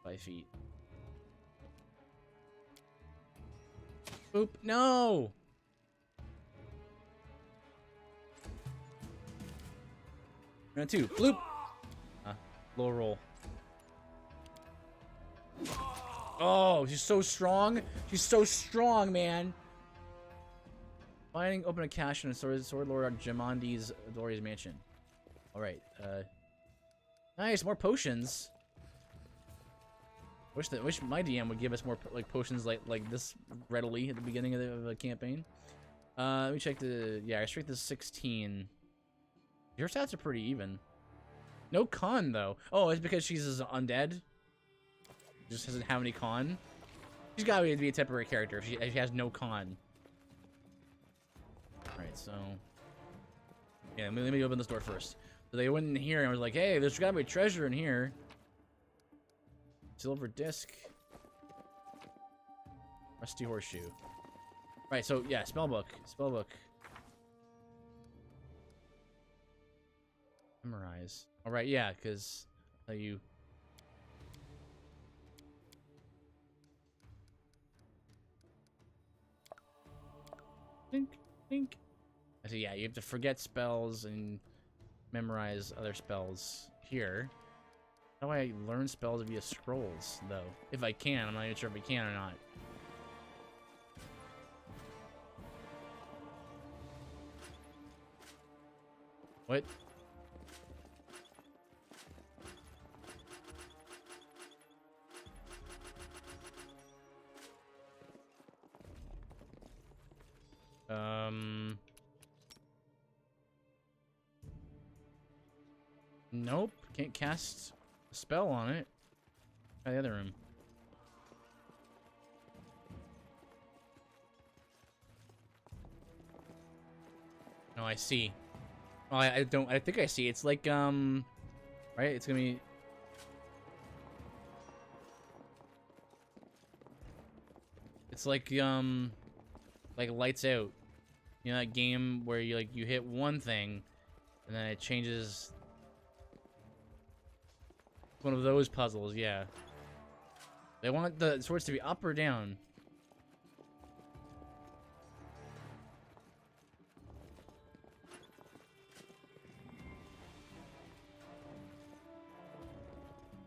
5 feet? Boop! No. Round 2. Bloop. Low roll. Oh, she's so strong. She's so strong, man. Finding open a cache in a sword lord Jamandi's Doria's mansion. All right. Nice, more potions. Wish my DM would give us more like potions like this readily at the beginning of the campaign. Let me check the I strength is 16. Your stats are pretty even. No con though. Oh, it's because she's undead. Just doesn't have any con. She's gotta be a temporary character if she has no con. Alright, so yeah, let me open this door first. So they went in here and I was like, hey, there's gotta be treasure in here. Silver disc. Rusty horseshoe. Right, so yeah, spellbook. Spellbook. Memorize. Alright, yeah, because you think. I see, yeah, you have to forget spells and memorize other spells here. How do I learn spells via scrolls, though? If I can, I'm not even sure if I can or not. What? Nope, can't cast a spell on it. Try the other room. No, I see. Oh, I think I see. It's like, right? It's gonna be... It's like Lights Out. You know that game where you hit one thing, and then it changes... One of those puzzles, yeah. They want the swords to be up or down.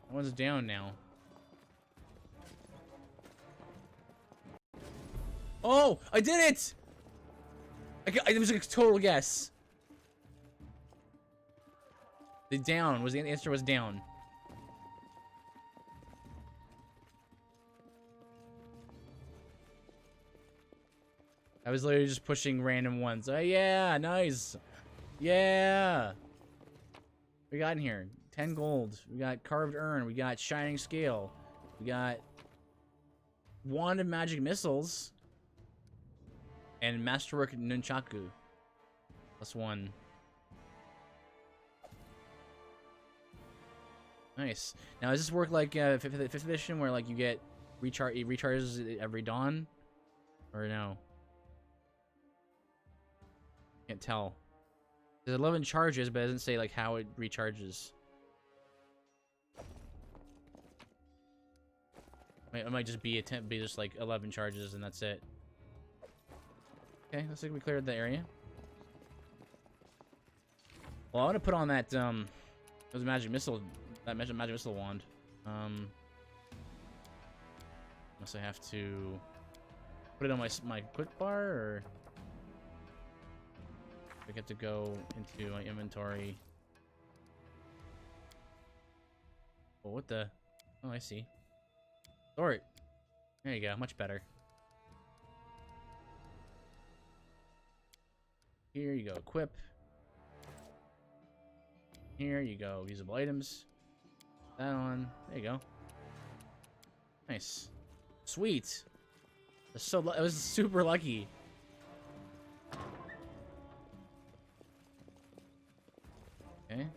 That one's down now. Oh, I did it! It was a total guess. The answer was down. I was literally just pushing random ones. Oh yeah, nice. Yeah. We got in here 10 gold. We got carved urn. We got shining scale. We got wand of magic missiles and masterwork nunchaku. +1. Nice. Now, does this work like 5th edition, where like you get it recharges every dawn, or no? Can't tell. There's 11 charges, but it doesn't say like how it recharges. It might just be just like 11 charges and that's it. Okay, looks like we cleared the area. Well, I want to put on that those magic missile wand. Unless I have to put it on my quick bar, or I get to go into my inventory. Oh, what the? Oh, I see. Sort. There you go. Much better. Here you go. Equip. Here you go. Usable items. That on. There you go. Nice. Sweet. It was super lucky. Okay.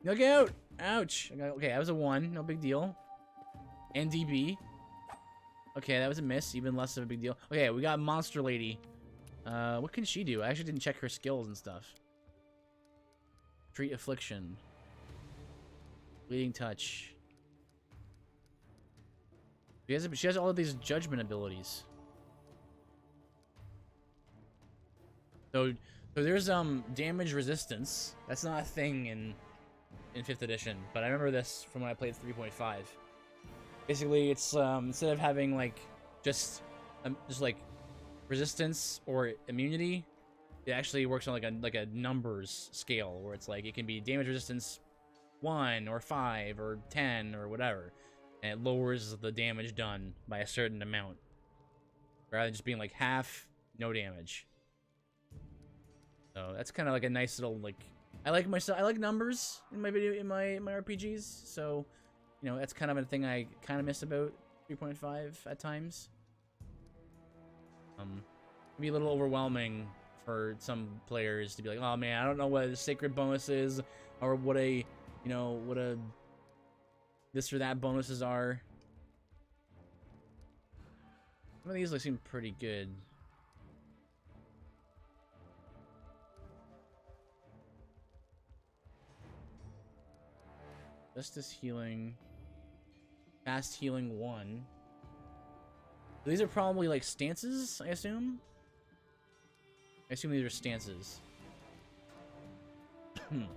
Look out! Ouch! Okay, that was a 1. No big deal. NDB. Okay, that was a miss. Even less of a big deal. Okay, we got Monster Lady. What can she do? I actually didn't check her skills and stuff. Treat Affliction. Bleeding Touch. She has all of these judgment abilities. So there's damage resistance. That's not a thing in 5th edition, but I remember this from when I played 3.5. Basically, it's instead of having like just like resistance or immunity, it actually works on like a numbers scale where it's like it can be damage resistance 1 or 5 or 10 or whatever, and it lowers the damage done by a certain amount, rather than just being like half, no damage. So that's kind of like a nice little like. I like numbers in my RPGs, so you know that's kind of a thing I kind of miss about 3.5 at times. It can be a little overwhelming for some players to be like, oh man, I don't know what a sacred bonus is, or what a this or that bonuses are. Some of these seem pretty good. Justice Healing. Fast Healing 1. These are probably like stances, I assume? I assume these are stances. One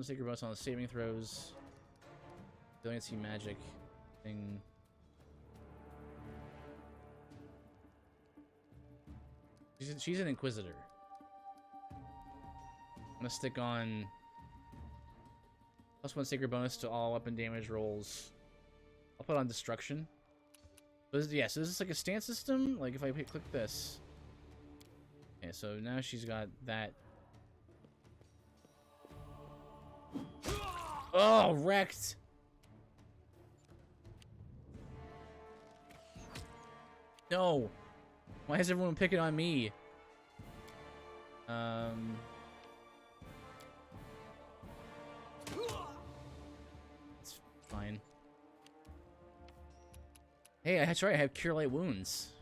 sacred bonus on the saving throws. Resiliency magic thing. She's an Inquisitor. I'm gonna stick on +1 sacred bonus to all weapon damage rolls. I'll put on destruction. So this is like a stance system. Like if I click this. Okay, so now she's got that. Oh, wrecked. No. Why is everyone picking on me? It's fine. Hey, that's right, I have Cure Light Wounds.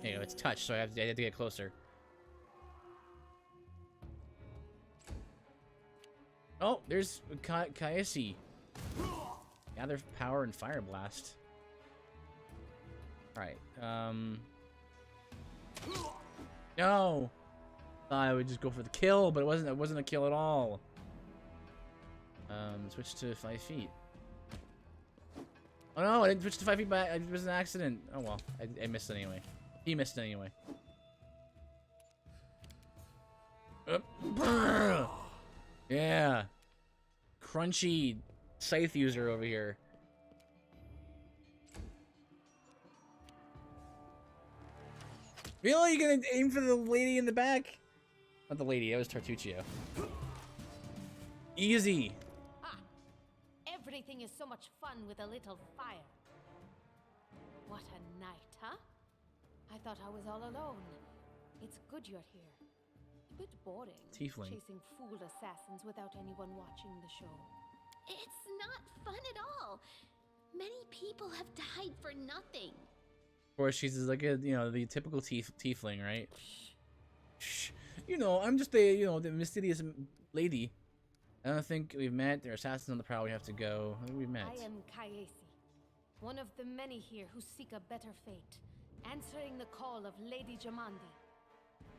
There you go, it's touch, so I have to get closer. Oh, there's Kaisi. Gather power and fire blast. Alright, no! I would just go for the kill, but it wasn't a kill at all. Switch to 5 feet. Oh no, I didn't switch to 5 feet back. It was an accident. Oh well, I missed it anyway. He missed it anyway. Yeah. Crunchy scythe user over here. Really? You gonna aim for the lady in the back? Not the lady, that was Tartuccio. Easy. Ah, everything is so much fun with a little fire. What a night, huh? I thought I was all alone. It's good you're here. A bit boring, Tiefling. chasing fool assassins without anyone watching the show. It's not fun at all. Many people have died for nothing. Of course, she's like a, the typical tiefling, right? Shh. I'm just the mysterious lady. I don't think we've met. There are assassins on the prowl. We have to go. I think we've met. I am Kaesi, one of the many here who seek a better fate, answering the call of Lady Jamandi.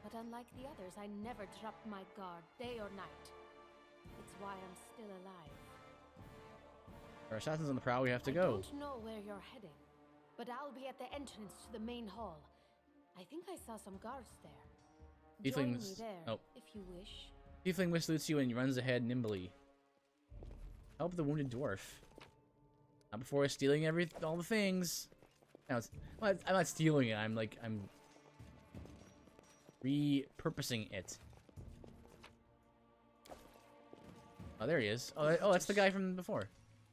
But unlike the others, I never dropped my guard, day or night. It's why I'm still alive. There are assassins on the prowl. We have to go. I don't know where you're heading, but I'll be at the entrance to the main hall. I think I saw some guards there. Join me there, if you wish. Tiefling salutes you and runs ahead nimbly. Help the wounded dwarf. Not before stealing all the things. No, I'm not stealing it. I'm repurposing it. Oh, there he is. Oh, that's the guy from before.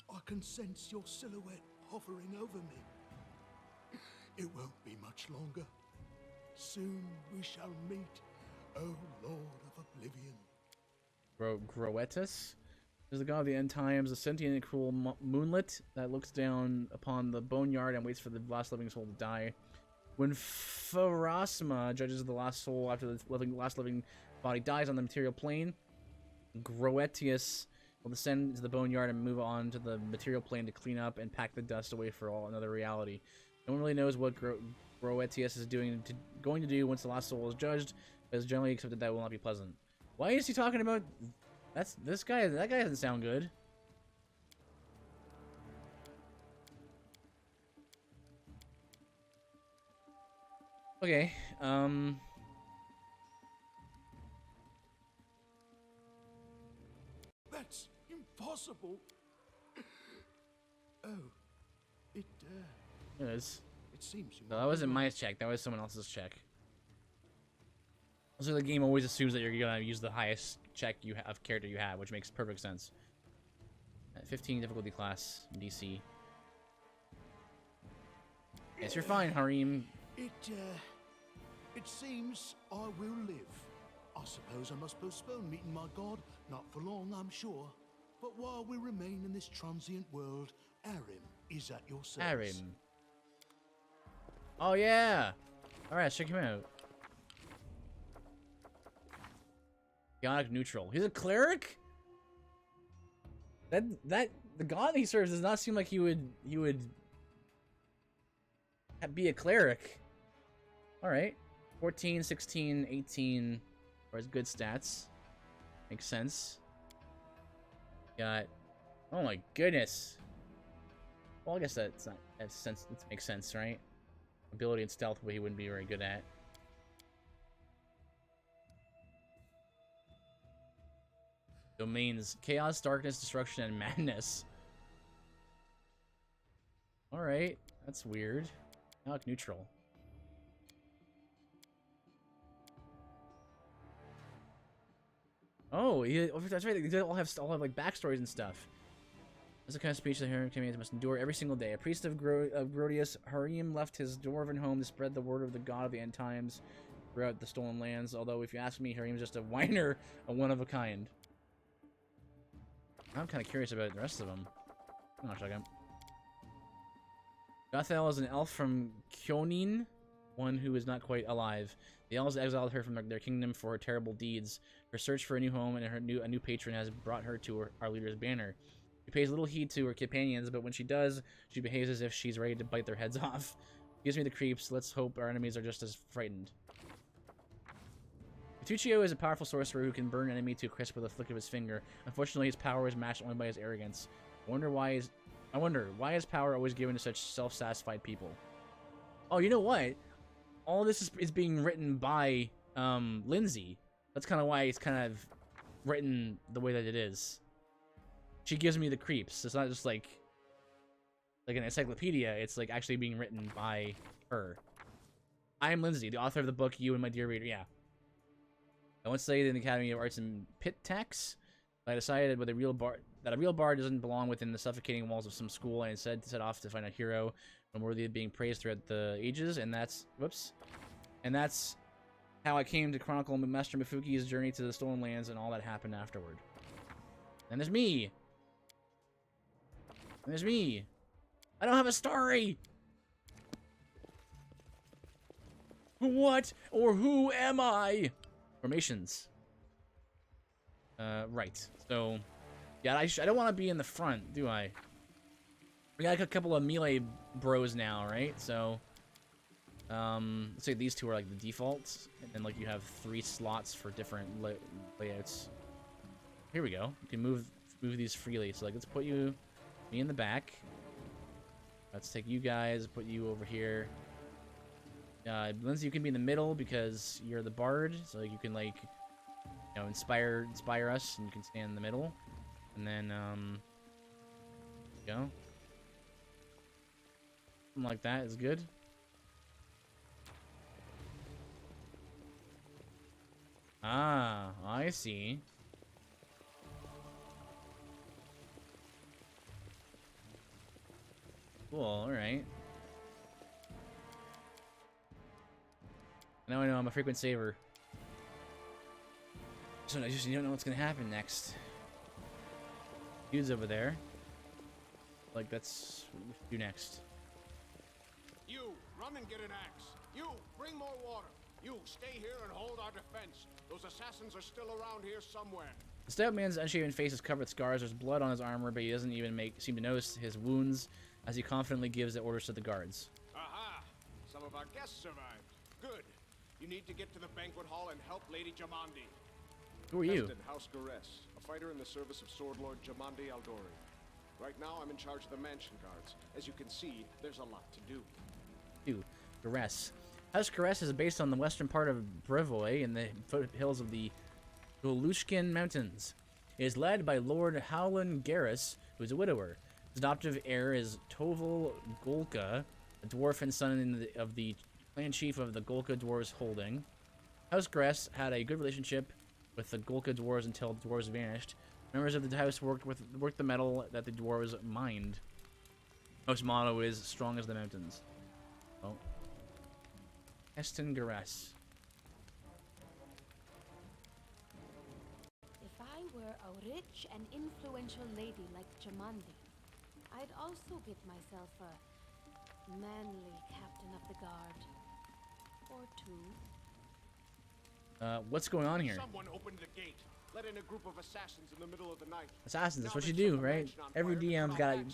I can sense your silhouette hovering over me. It won't be much longer. Soon we shall meet, O Lord of Oblivion. Groetus is the god of the end times, a sentient and cruel moonlet that looks down upon the boneyard and waits for the last living soul to die. When Pharasma judges the last soul after the last living body dies on the material plane, Groetius will descend into the boneyard and move on to the material plane to clean up and pack the dust away for all another reality. No one really knows what Groetius is going to do once the last soul is judged, but it's generally accepted that will not be pleasant. Why is he talking about... This guy... That guy doesn't sound good. Okay, That's impossible. Oh, it Yes. it seems you. No, that wasn't my check. That was someone else's check. So the game always assumes that you're gonna use the highest check you have character you have, which makes perfect sense. 15 difficulty class DC. Yes, you're fine, Harim. It seems I will live. I suppose I must postpone meeting my god. Not for long, I'm sure. But while we remain in this transient world, Arim is at your service. Arim. Oh yeah. All right, let's check him out. Chaotic neutral. He's a cleric. That the god he serves does not seem like he would be a cleric. All right. 14, 16, 18 are his good stats. Makes sense. Got... Oh my goodness. Well, I guess that's not... That makes sense, right? Ability and stealth, but he wouldn't be very good at. Domains. Chaos, darkness, destruction, and madness. Alright. That's weird. Not neutral. Oh, that's right. They all have like backstories and stuff. That's the kind of speech that Harim commands must endure every single day. A priest of Grotius, Harim left his dwarven home to spread the word of the god of the end times throughout the stolen lands. Although, if you ask me, Harim's just a whiner, a one of a kind. I'm kind of curious about the rest of them. Hang on a second. Gothel is an elf from Kyonin, one who is not quite alive. The elves exiled her from their kingdom for her terrible deeds. Her search for a new home and a new patron has brought her to our leader's banner. She pays little heed to her companions, but when she does, she behaves as if she's ready to bite their heads off. Gives me the creeps. Let's hope our enemies are just as frightened. Petruchio is a powerful sorcerer who can burn an enemy to a crisp with a flick of his finger. Unfortunately, his power is matched only by his arrogance. I wonder why is power always given to such self-satisfied people? Oh, you know what? All this is being written by Lindsay. That's kind of why it's kind of written the way that it is. She gives me the creeps. It's not just like an encyclopedia. It's like actually being written by her. I am Lindsay, the author of the book You and My Dear Reader. Yeah. I once studied in the Academy of Arts in Pittax. I decided that a real bard doesn't belong within the suffocating walls of some school, and instead set off to find a hero worthy of being praised throughout the ages. And that's how I came to chronicle Master Mifuki's journey to the Stolen Lands and all that happened afterward. And there's me. And there's me. I don't have a story. What or who am I? Formations. Right. So, yeah, I don't want to be in the front, do I? We got like a couple of melee bros now, right? So, let's say these two are like the defaults, and then like you have 3 slots for different layouts. Here we go. You can move these freely. So like, let's put me in the back. Let's take you guys, put you over here. Lindsay, you can be in the middle because you're the bard, so you can like, you know, inspire us, and you can stand in the middle. And then, go. Something like that is good. Ah, I see. Cool, alright. Now I know I'm a frequent saver. So I just, you don't know what's gonna happen next. Dude's over there. Like, that's what we should do next. You, run and get an axe. You, bring more water. You, stay here and hold our defense. Those assassins are still around here somewhere. The stout man's unshaven face is covered with scars. There's blood on his armor, but he doesn't even seem to notice his wounds as he confidently gives the orders to the guards. Aha! Some of our guests survived. Good. You need to get to the banquet hall and help Lady Jamandi. Who are you? Tested House Garess, a fighter in the service of Sword Lord Jamandi Aldori. Right now, I'm in charge of the mansion guards. As you can see, there's a lot to do. Garess. House Garess is based on the western part of Brevoy in the foothills of the Golushkin Mountains. It is led by Lord Howland Garess, who is a widower. His adoptive heir is Toval Golka, a dwarf and son of the clan chief of the Golka Dwarves Holding. House Garess had a good relationship with the Golka Dwarves until the dwarves vanished. Members of the house worked the metal that the dwarves mined. House motto is strong as the mountains. Oh. Eston Garess. If I were a rich and influential lady like Jamandi, I'd also get myself a manly captain of the guard. Or two. What's going on here? Someone opened the gate. Let in a group of assassins in the middle of the night. Assassins, that's what you do, right? Every DM's gotta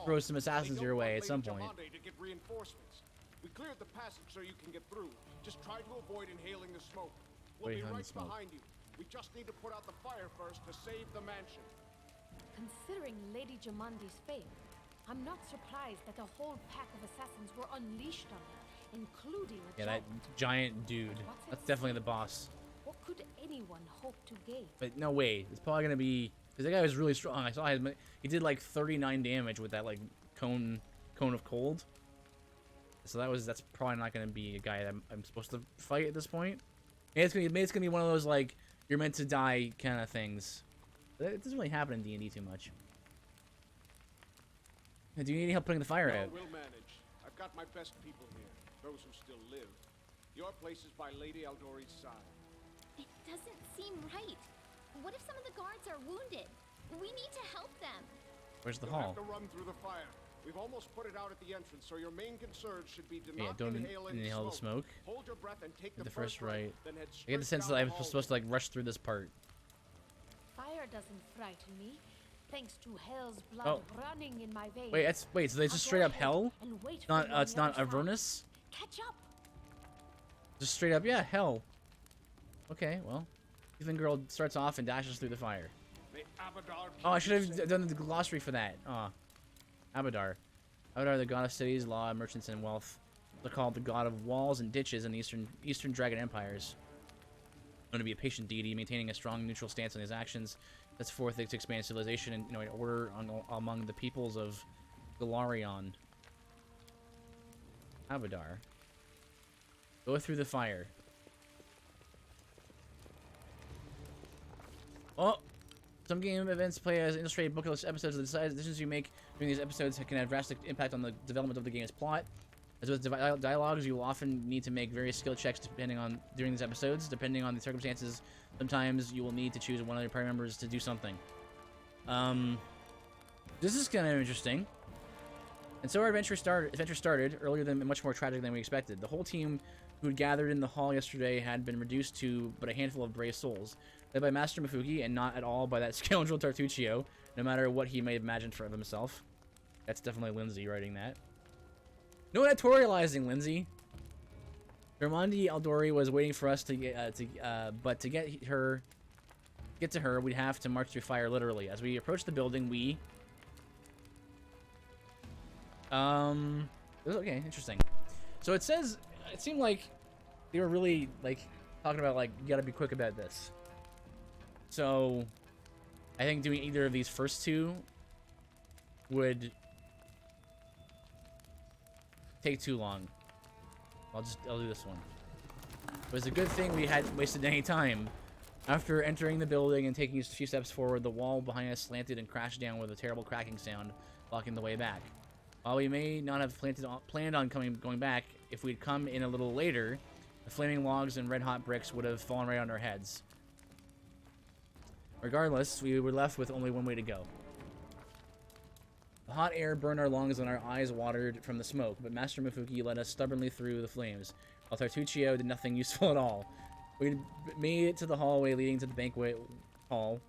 throw some assassins your way at some point. To get reinforcements. We cleared the passage so you can get through. Just try to avoid inhaling the smoke. We'll be right behind you. We just need to put out the fire first to save the mansion. Considering Lady Jamandi's fate, I'm not surprised that a whole pack of assassins were unleashed on her, including a that giant dude. That's definitely the boss. What could anyone hope to gain? But no way. It's probably gonna be because that guy was really strong. I saw his. He did like 39 damage with that like cone of cold. So that's probably not gonna be a guy that I'm supposed to fight at this point. Maybe it's gonna be one of those like you're meant to die kind of things. It doesn't really happen in D&D too much. Do you need any help putting the fire out? We'll manage. I've got my best people here, those who still live. Your place is by Lady Aldori's side. It doesn't seem right. What if some of the guards are wounded? We need to help them. Where's the You'll hall? have to run through the fire. We've almost put it out at the entrance, so your main concern should be to Yeah, not don't inhale any inhale the smoke. Hold your breath and take The first right. then head I get the straight sense down that I'm the supposed to like rush through this part. Fire doesn't frighten me, thanks to hell's blood running in my veins. Wait, so they just straight up hell? Not it's not Avernus? Catch up. Just straight up, yeah, hell. Okay, well. Ethan Girl starts off and dashes through the fire. Oh, I should have done the glossary for that. Oh. Abadar. Abadar, the god of cities, law, merchants, and wealth. They're called the god of walls and ditches in the Eastern Dragon Empires. Known to be a patient deity, maintaining a strong neutral stance on his actions. That's forth to expand civilization and in order among the peoples of Galarion. Abadar. Go through the fire. Oh! Some game events play as illustrated bookless episodes. The decisions you make during these episodes can have drastic impact on the development of the game's plot. As with dialogues, you will often need to make various skill checks during these episodes. Depending on the circumstances, sometimes you will need to choose one of your party members to do something. This is kind of interesting. And so our adventure started earlier than much more tragic than we expected. The whole team who had gathered in the hall yesterday had been reduced to but a handful of brave souls, led by Master Mifuki and not at all by that scoundrel Tartuccio, no matter what he may have imagined for himself. That's definitely Lindsay writing that. No editorializing, Lindsay. Jamandi Aldori was waiting for us to but to get to her, we'd have to march through fire literally. As we approached the building, we okay, interesting. So it seemed like they were really like talking about like you gotta be quick about this. So I think doing either of these first two would take too long. I'll do this one. It was a good thing we hadn't wasted any time. After entering the building and taking a few steps forward, the wall behind us slanted and crashed down with a terrible cracking sound, blocking the way back. While we may not have planned on going back, if we'd come in a little later, the flaming logs and red-hot bricks would have fallen right on our heads. Regardless, we were left with only one way to go. The hot air burned our lungs and our eyes watered from the smoke, but Master Mifuki led us stubbornly through the flames, while Tartuccio did nothing useful at all. We made it to the hallway leading to the banquet hall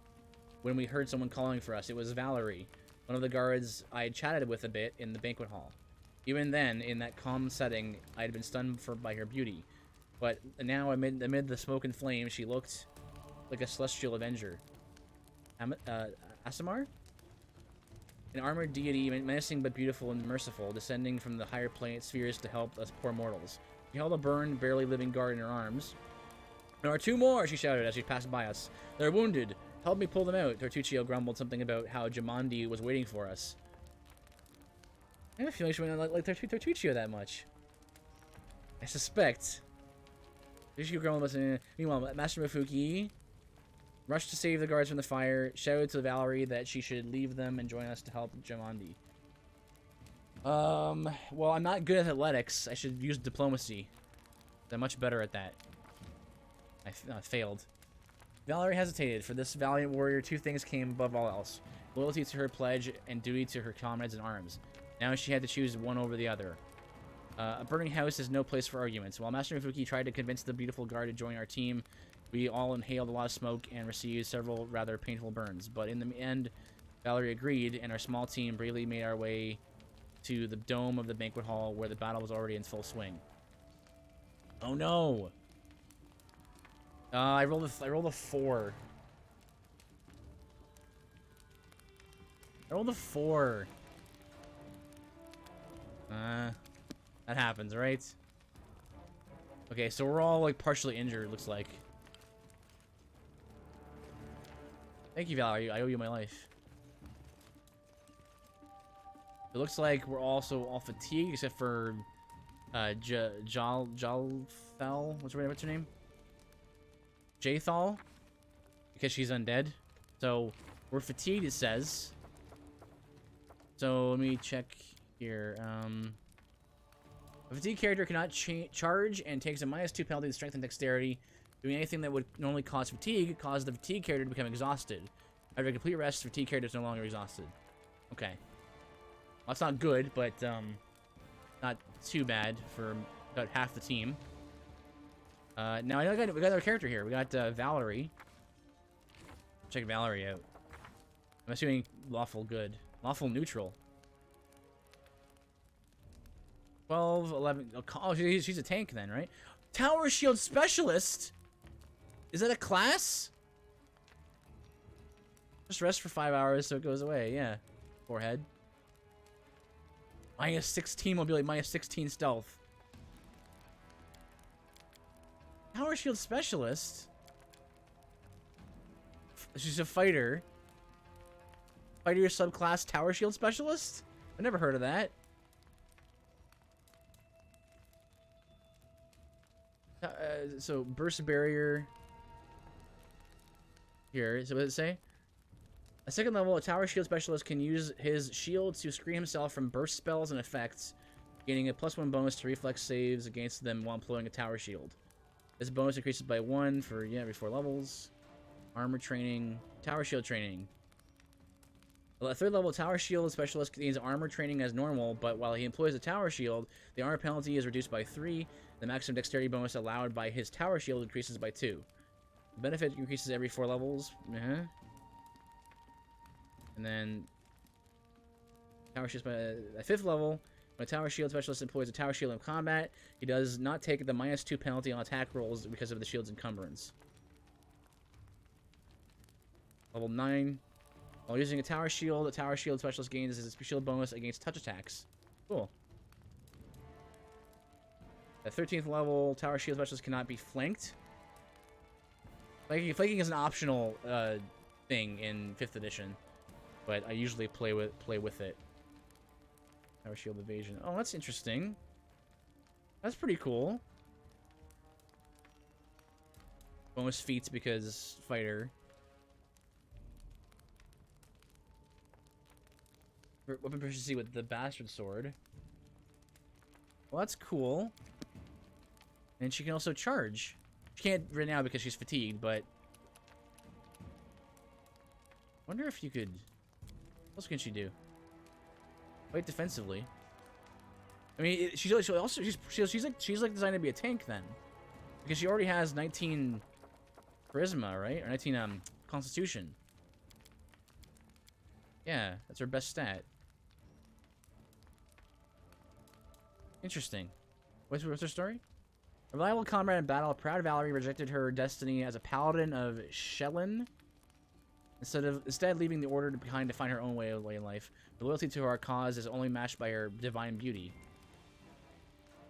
when we heard someone calling for us. It was Valerie, one of the guards I had chatted with a bit in the banquet hall. Even then, in that calm setting, I had been stunned by her beauty. But now, amid the smoke and flame, she looked like a celestial avenger. Asimar? An armored deity, menacing but beautiful and merciful, descending from the higher plane spheres to help us poor mortals. She held a burned, barely living guard in her arms. There are 2 more, she shouted as she passed by us. They're wounded. Help me pull them out. Tartuccio grumbled something about how Jamandi was waiting for us. I have a feeling she might not like Tartuccio that much. I suspect. Tartuccio grumbled. Meanwhile, Master Mifuki rushed to save the guards from the fire, shouted to Valerie that she should leave them and join us to help Jamandi. Well, I'm not good at athletics. I should use diplomacy. I'm much better at that. I failed. Valerie hesitated. For this valiant warrior, 2 things came above all else. Loyalty to her pledge and duty to her comrades in arms. Now she had to choose one over the other. A burning house is no place for arguments. While Master Mifuki tried to convince the beautiful guard to join our team, we all inhaled a lot of smoke and received several rather painful burns. But in the end, Valerie agreed, and our small team bravely made our way to the dome of the banquet hall where the battle was already in full swing. Oh no! I rolled a 4. I rolled a 4. That happens, right? Okay, so we're all like partially injured, looks like. Thank you, Valerie. I owe you my life. It looks like we're also all fatigued, except for Jalfel. What's her name? Jathal, because she's undead. So we're fatigued, it says. So let me check here. A fatigued character cannot charge and takes a -2 penalty to strength and dexterity. Doing anything that would normally cause fatigue causes the fatigued character to become exhausted. After a complete rest, the fatigued character is no longer exhausted. Okay. Well, that's not good, but not too bad for about half the team. Now we got another character here. We got Valerie. Check Valerie out. I'm assuming lawful good. Lawful neutral. 12, 11. Oh, she's a tank then, right? Tower shield specialist? Is that a class? Just rest for 5 hours so it goes away. Yeah. Forehead. -16 mobility, -16 stealth. Tower shield specialist? She's a fighter. Fighter subclass tower shield specialist? I've never heard of that. So burst barrier. Here, so what does it say? A 2nd level, a tower shield specialist can use his shield to screen himself from burst spells and effects, gaining a +1 bonus to reflex saves against them while employing a tower shield. This bonus increases by 1 for every 4 levels. Armor training, tower shield training. Well, a 3rd level tower shield specialist gains armor training as normal, but while he employs a tower shield, the armor penalty is reduced by 3. The maximum dexterity bonus allowed by his tower shield increases by 2. The benefit increases every 4 levels. And then tower shield at 5th level, when a tower shield specialist employs a tower shield in combat, he does not take the -2 penalty on attack rolls because of the shield's encumbrance. Level 9. While using a tower shield, the tower shield specialist gains his shield bonus against touch attacks. Cool. At 13th level, tower shield specialist cannot be flanked. Flanking is an optional thing in 5th edition, but I usually play with it. Tower shield evasion. Oh, that's interesting. That's pretty cool. Bonus feats because fighter. Weapon proficiency with the bastard sword. Well, that's cool. And she can also charge. She can't right now because she's fatigued, but Wonder if you could... What else can she do? Fight defensively. I mean, she's like designed to be a tank then, because she already has 19 charisma, right? Or 19 constitution. Yeah, that's her best stat. Interesting. What's her story? A reliable comrade in battle, proud Valerie rejected her destiny as a paladin of Shellen. Instead leaving the order behind to find her own way in life. Her loyalty to our cause is only matched by her divine beauty.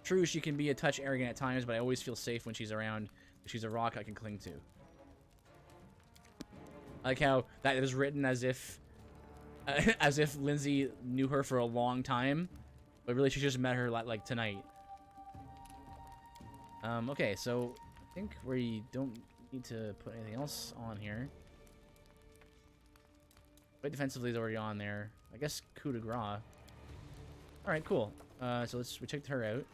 True, she can be a touch arrogant at times, but I always feel safe when she's around. She's a rock I can cling to. I like how that was written as if Lindsay knew her for a long time, but really she just met her like tonight. Okay, so I think we don't need to put anything else on here. But defensively is already on there. I guess coup de grace. All right, cool. So we checked her out.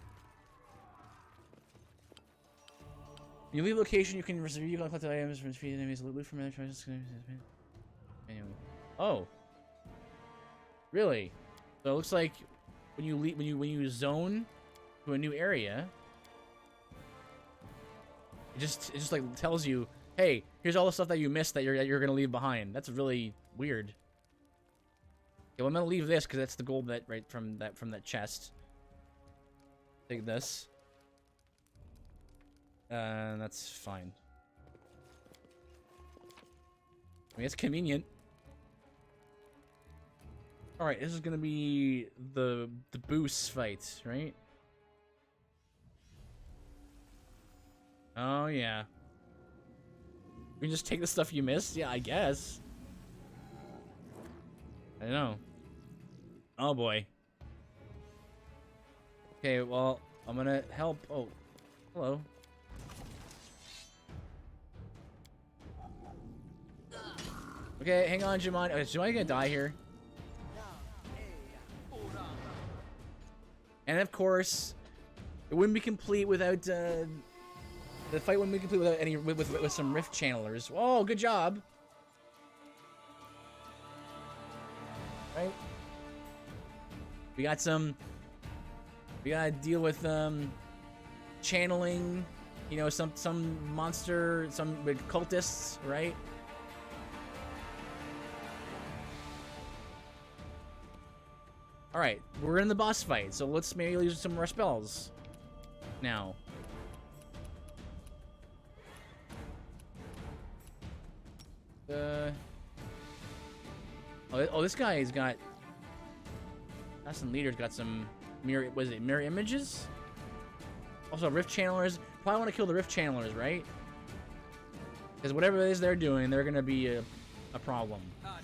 When you leave a location, you can receive collected items from defeated enemies, loot from other choices. Anyway. Oh, really? So it looks like when you zone to a new area, it just like tells you, hey, here's all the stuff that you missed that you're gonna leave behind. That's really weird. Okay, well, I'm gonna leave this because that's the gold that from that chest. Take this. That's fine. I mean, it's convenient. All right, this is gonna be the boost fight, right? Oh yeah. You can just take the stuff you missed? Yeah, I guess. I don't know. Oh boy. Okay, well, I'm gonna help. Oh, hello. Okay, hang on, Jumanji. Is Jumanji gonna die here? And of course, it wouldn't be complete without the fight wouldn't be complete without any with some rift channelers. Oh, good job. Right? We gotta deal with channeling, you know, some monster, some cultists, right? All right, we're in the boss fight, so let's maybe use some more spells now. Oh, this guy's got. Assassin Leader's got some mirror. Was it mirror images? Also, rift channelers. Probably want to kill the rift channelers, right? Because whatever it is they're doing, they're gonna be a problem. I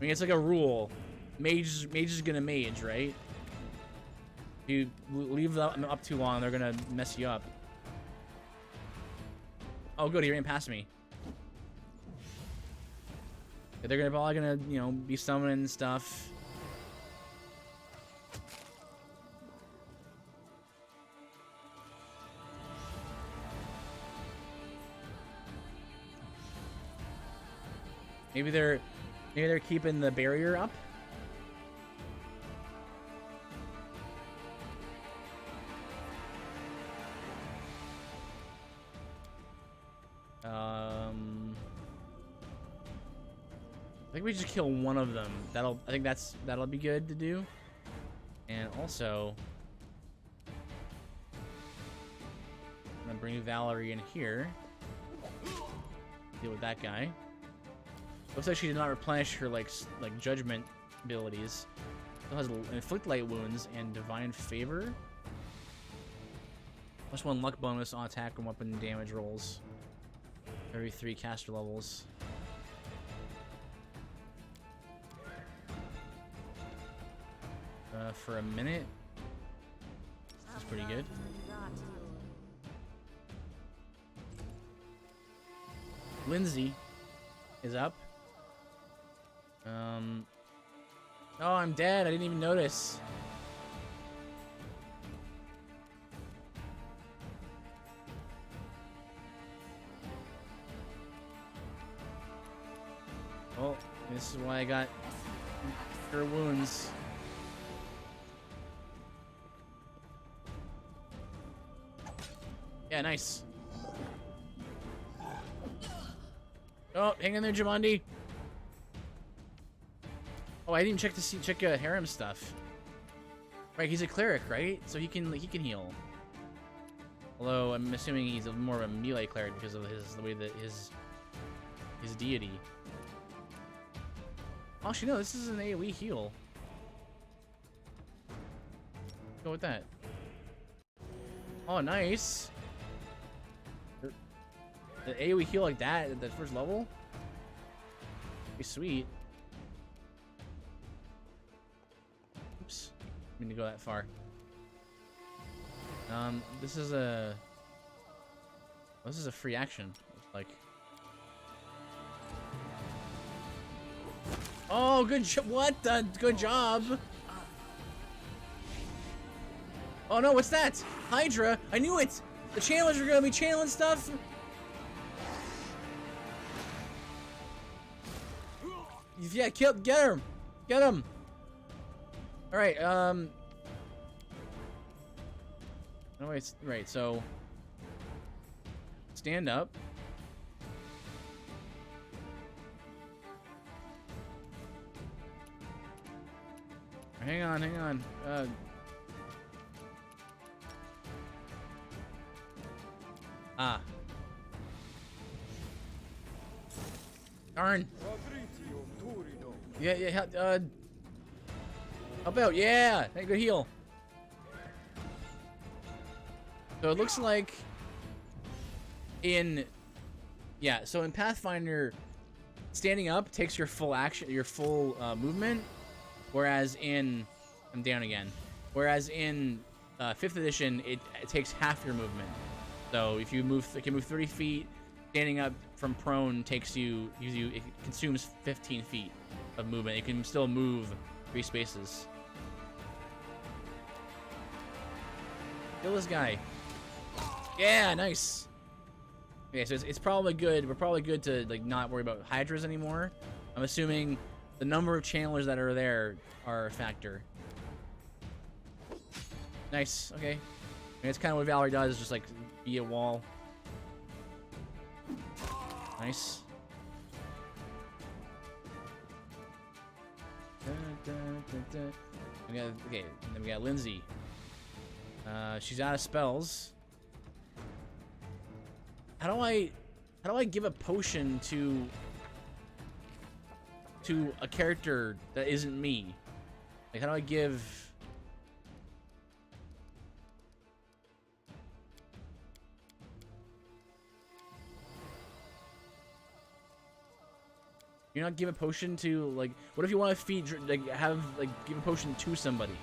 mean, it's like a rule. Mage is gonna mage, right? If you leave them up too long, they're gonna mess you up. Oh, good, he ran past me. They're probably gonna, you know, be summoning stuff. Maybe they're keeping the barrier up. I think we just kill one of them. I think that'll be good to do. And also, I'm gonna bring Valerie in here. Deal with that guy. Looks like she did not replenish her like judgment abilities. Still has inflict light wounds and divine favor. +1 luck bonus on attack and weapon damage rolls. Every 3 caster levels. For a minute. That's pretty good. Lindsay is up. Oh, I'm dead. I didn't even notice. This is why I got her wounds. Yeah, nice. Oh, hang in there, Jamandi. Oh, I didn't check harem stuff. Right, he's a cleric, right? So he can heal. Although I'm assuming he's more of a melee cleric because of the way that his deity. Actually, no, this is an AoE heal. Go with that. Oh, nice. The AoE heal like that at the first level? Be sweet. Oops. Didn't mean to go that far. This is a free action. Like. Oh, good job. What? Good job. Oh no, what's that? Hydra? I knew it! The channelers are gonna be channeling stuff! Yeah, get him! Get him! Alright, oh, wait, right, so... Stand up. Hang on. Darn. Yeah, help out, yeah! Hey, good heal. So it looks like in Pathfinder, standing up takes your full action, your full movement, whereas in, I'm down again. Whereas in 5th edition, it takes half your movement. So if you can move 30 feet, standing up from prone it consumes 15 feet of movement. You can still move 3 spaces. Kill this guy. Yeah, nice. Okay, so it's probably good. We're probably good to like not worry about hydras anymore. I'm assuming the number of channelers that are there are a factor. Nice. Okay. I mean, it's kind of what Valerie does, just like be a wall. Nice. Okay, and then we got Lindsay. She's out of spells. How do I give a potion to a character that isn't me? Like, how do I give? You not give a potion to, like, what if you want to feed, like, give a potion to somebody?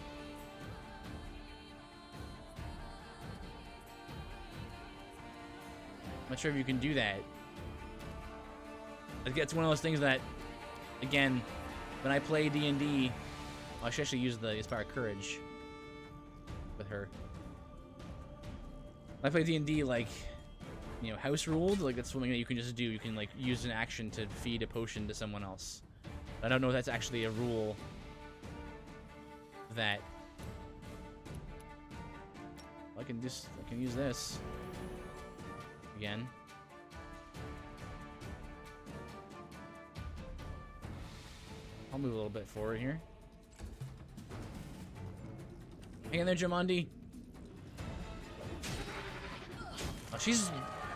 I'm not sure if you can do that. I think it's one of those things that, again, when I play D&D, I should actually use the Inspire Courage with her. When I play D&D, like, you know, house ruled, like that's something that you can just do. You can like use an action to feed a potion to someone else. I don't know if that's actually a rule that I can use this again. I'll move a little bit forward here. Hang in there, Jamandi. Oh, she's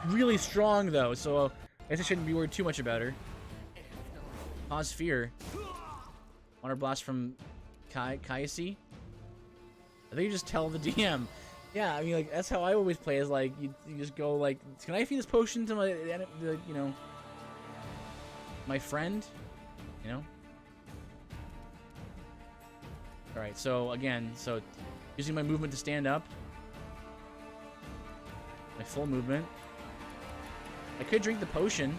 really strong though, so I guess I shouldn't be worried too much about her. Cause fear. Water blast from Kayasi. I think you just tell the DM. Yeah, I mean, like that's how I always play. Is like you just go like, can I feed this potion to my my friend? You know. All right. So again, using my movement to stand up. My full movement. I could drink the potion.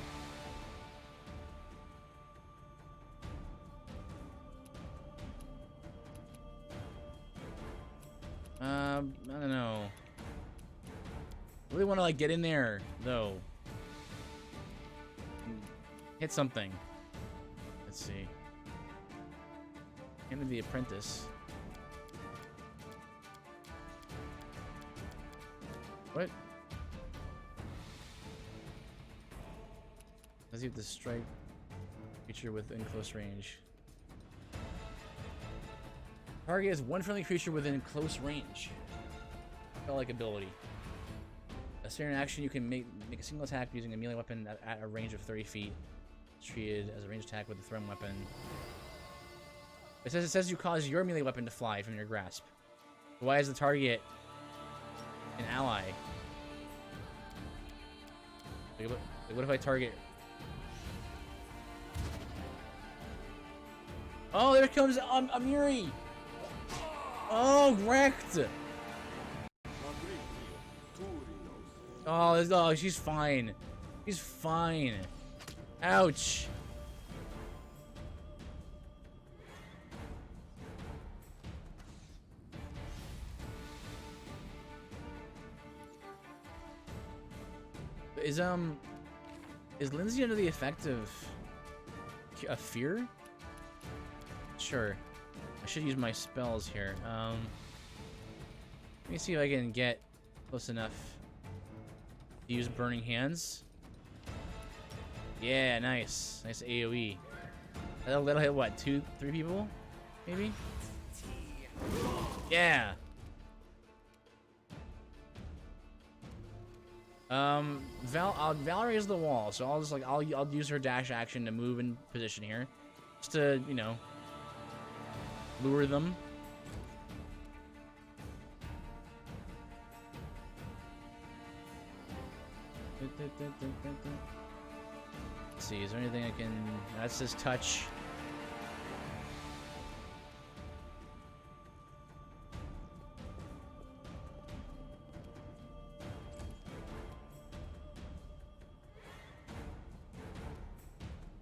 I don't know. I really want to like get in there though. Hit something. Let's see. Into the apprentice. What? Does he have to strike creature within close range? Target is one friendly creature within close range. Felt like ability. A standard action, you can make a single attack using a melee weapon at a range of 30 feet. It's treated as a ranged attack with a thrown weapon. It says you cause your melee weapon to fly from your grasp. Why is the target an ally? Like, what if I target? Oh, there comes Amiri! Oh, wrecked! Oh, she's fine. She's fine. Ouch. Is Lindsay under the effect of fear? Sure. I should use my spells here. Let me see if I can get close enough to use Burning Hands. Yeah, nice. Nice AoE. That'll hit what, 2, 3 people? Maybe? Yeah. Valerie is the wall, so I'll use her dash action to move in position here. Just to, you know, lure them. Let's see, is there anything I can... That says touch.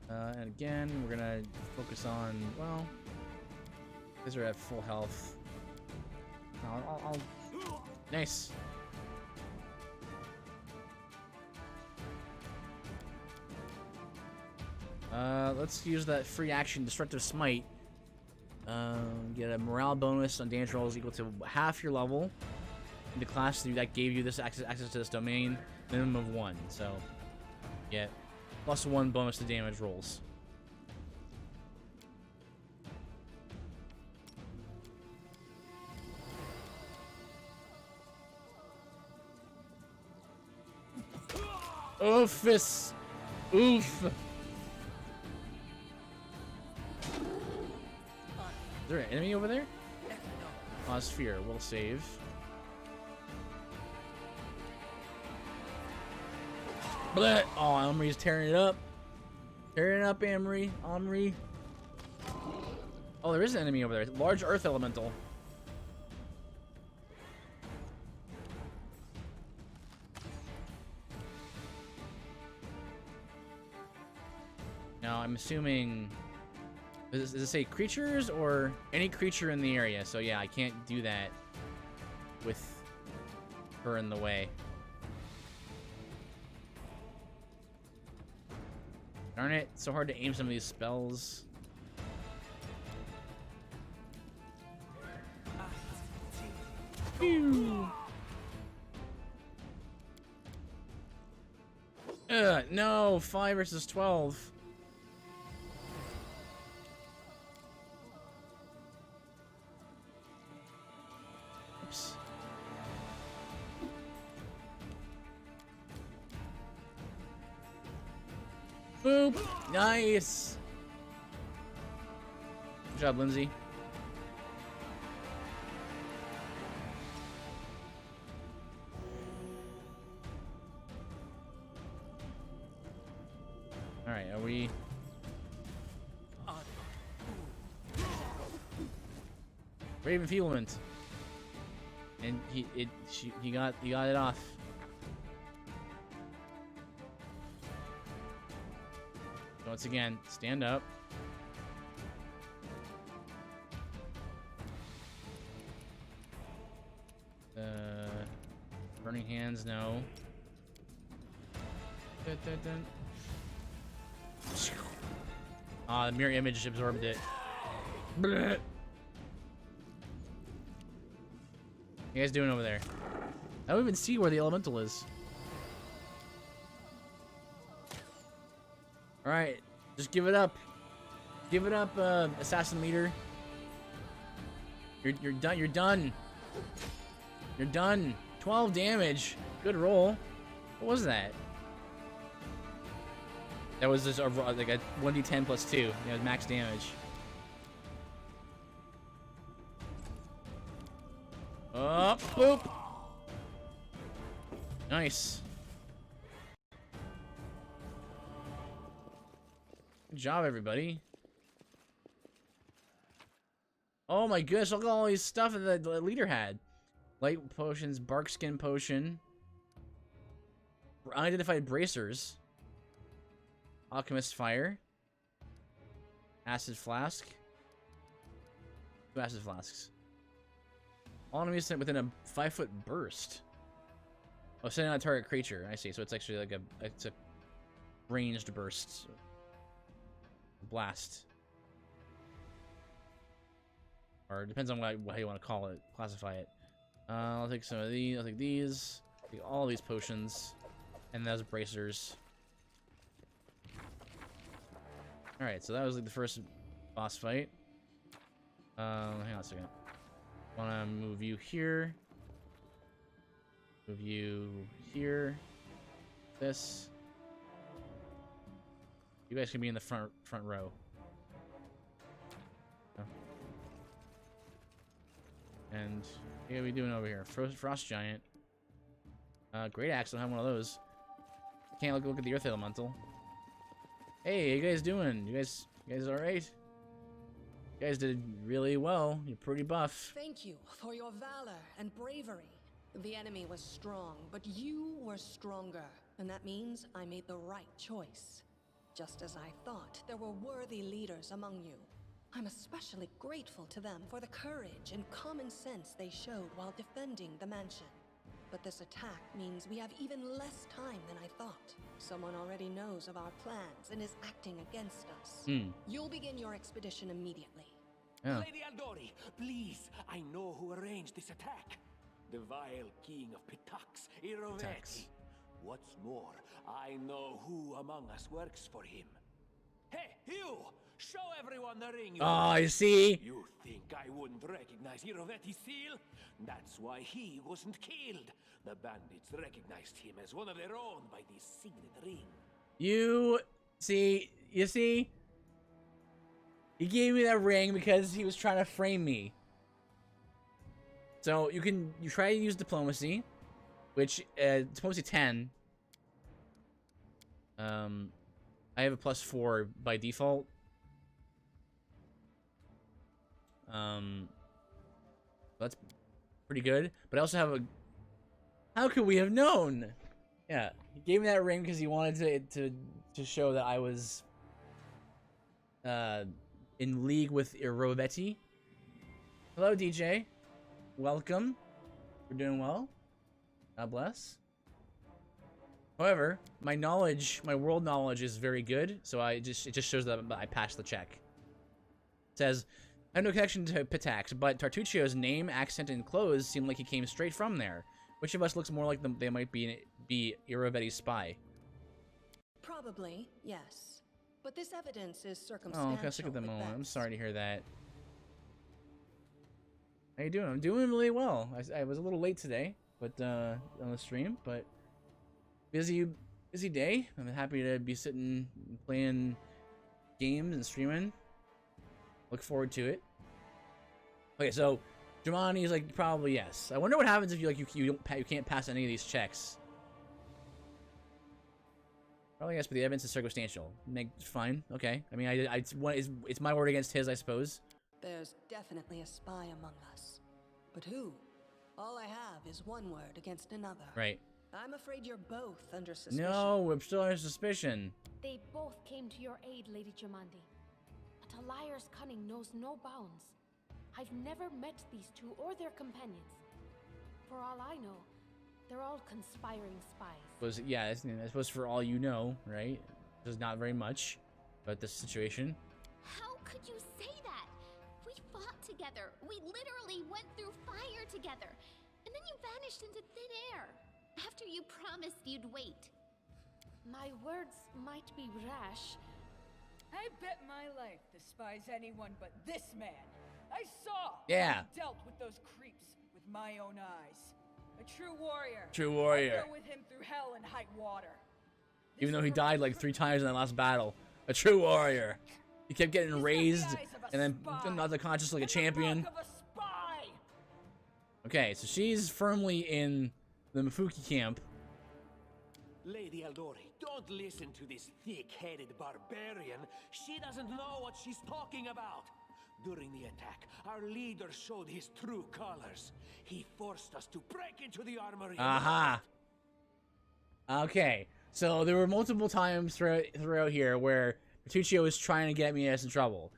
And again, we're gonna focus on, well, these are at full health. I'll nice. Let's use that free action, Destructive Smite. Get a morale bonus on damage rolls equal to half your level. In the class that gave you this access to this domain, minimum of 1. So, yeah, +1 bonus to damage rolls. Oofus! Oof! Is there an enemy over there? Oh, Sphere. We'll save. Bleh! Oh, Omri's tearing it up. Tearing it up, Omri. Oh, there is an enemy over there. Large Earth Elemental. Now, I'm assuming... Does it say creatures or any creature in the area? So yeah, I can't do that with her in the way. Darn it, it's so hard to aim some of these spells. Pew! No, 5 versus 12. Boop! Nice! Good job, Lindsay. Alright, are we... Brave Enfeeblement. And he got it off. Once again, stand up. Burning Hands, no. Dun, dun, dun. Ah, the mirror image absorbed it. Blech. You guys doing over there? I don't even see where the elemental is. Alright, just give it up. Give it up, assassin leader. You're done. You're done. You're done. 12 damage. Good roll. What was that? That was just like a 1d10 plus 2. Yeah, max damage. Oh, boop. Nice. Good job, everybody. Oh my goodness, look at all these stuff that the leader had. Light potions, bark skin potion. Unidentified bracers. Alchemist fire. Acid flask. 2 acid flasks. All enemies sent within a 5-foot burst. Oh, sending on a target creature. I see. So it's actually like it's a ranged burst. Blast. Or it depends on how you want to call it, classify it. I'll take some of these. I'll take these. I'll take all these potions. And those bracers. Alright, so that was like the first boss fight. Hang on a second. Wanna move you here. Move you here. This. You guys can be in the front row. And what are we doing over here? Frost Giant. Great Axe, don't have one of those. Can't look at the Earth Elemental. Hey, how you guys doing? You guys alright? You guys did really well. You're pretty buff. Thank you for your valor and bravery. The enemy was strong, but you were stronger. And that means I made the right choice. Just as I thought, there were worthy leaders among you. I'm especially grateful to them for the courage and common sense they showed while defending the mansion. But this attack means we have even less time than I thought. Someone already knows of our plans and is acting against us. You'll begin your expedition immediately. Oh. Lady Aldori, please, I know who arranged this attack. The vile king of Pitax, Irovetti. What's more, I know who among us works for him. Hey, you! Show everyone the ring. Oh, I see. You think I wouldn't recognize Irovetti's seal? That's why he wasn't killed. The bandits recognized him as one of their own by this signet ring. You see? He gave me that ring because he was trying to frame me. So you try to use diplomacy, which diplomacy 10. I have a +4 by default. That's pretty good. But I also have a. How could we have known? Yeah, he gave me that ring because he wanted to show that I was in league with Irovetti. Hello, DJ. Welcome. We're doing well. God bless. However, my knowledge, my world knowledge is very good, so it just shows that I passed the check. It says, I have no connection to Pitax, but Tartuccio's name, accent, and clothes seem like he came straight from there. Which of us looks more like they might be Irovetti's spy? Probably, yes. But this evidence is circumstantial. Oh, okay, let's look at the moment. I'm sorry to hear that. How you doing? I'm doing really well. I was a little late today, but on the stream, but busy day. I'm happy to be sitting playing games and streaming. Look forward to it. Okay, so Jumanji is like probably yes. I wonder what happens if you can't pass any of these checks. Probably yes, but the evidence is circumstantial. Fine, okay. I mean, it's my word against his, I suppose. There's definitely a spy among us. But who? All I have is one word against another. Right. I'm afraid you're both under suspicion. No, we're still under suspicion. They both came to your aid, Lady Jamandi. But a liar's cunning knows no bounds. I've never met these two or their companions. For all I know, they're all conspiring spies. I suppose for all you know, right? There's not very much about this situation. How could you say that? We fought together. We literally went through fire together. And then you vanished into thin air. After you promised you'd wait. My words might be rash. I bet my life despise anyone but this man. I saw Yeah. he dealt with those creeps with my own eyes. A true warrior. True warrior. I'd go with him through hell and high water. Even though he died like 3 times in that last battle. A true warrior. He kept getting raised and then not the conscious like a champion. Okay, so she's firmly in the Mafuki camp. Lady Aldori, don't listen to this thick-headed barbarian. She doesn't know what she's talking about. During the attack, our leader showed his true colors. He forced us to break into the armory. Aha. Okay, so there were multiple times throughout here where Bertuccio is trying to get me in some trouble.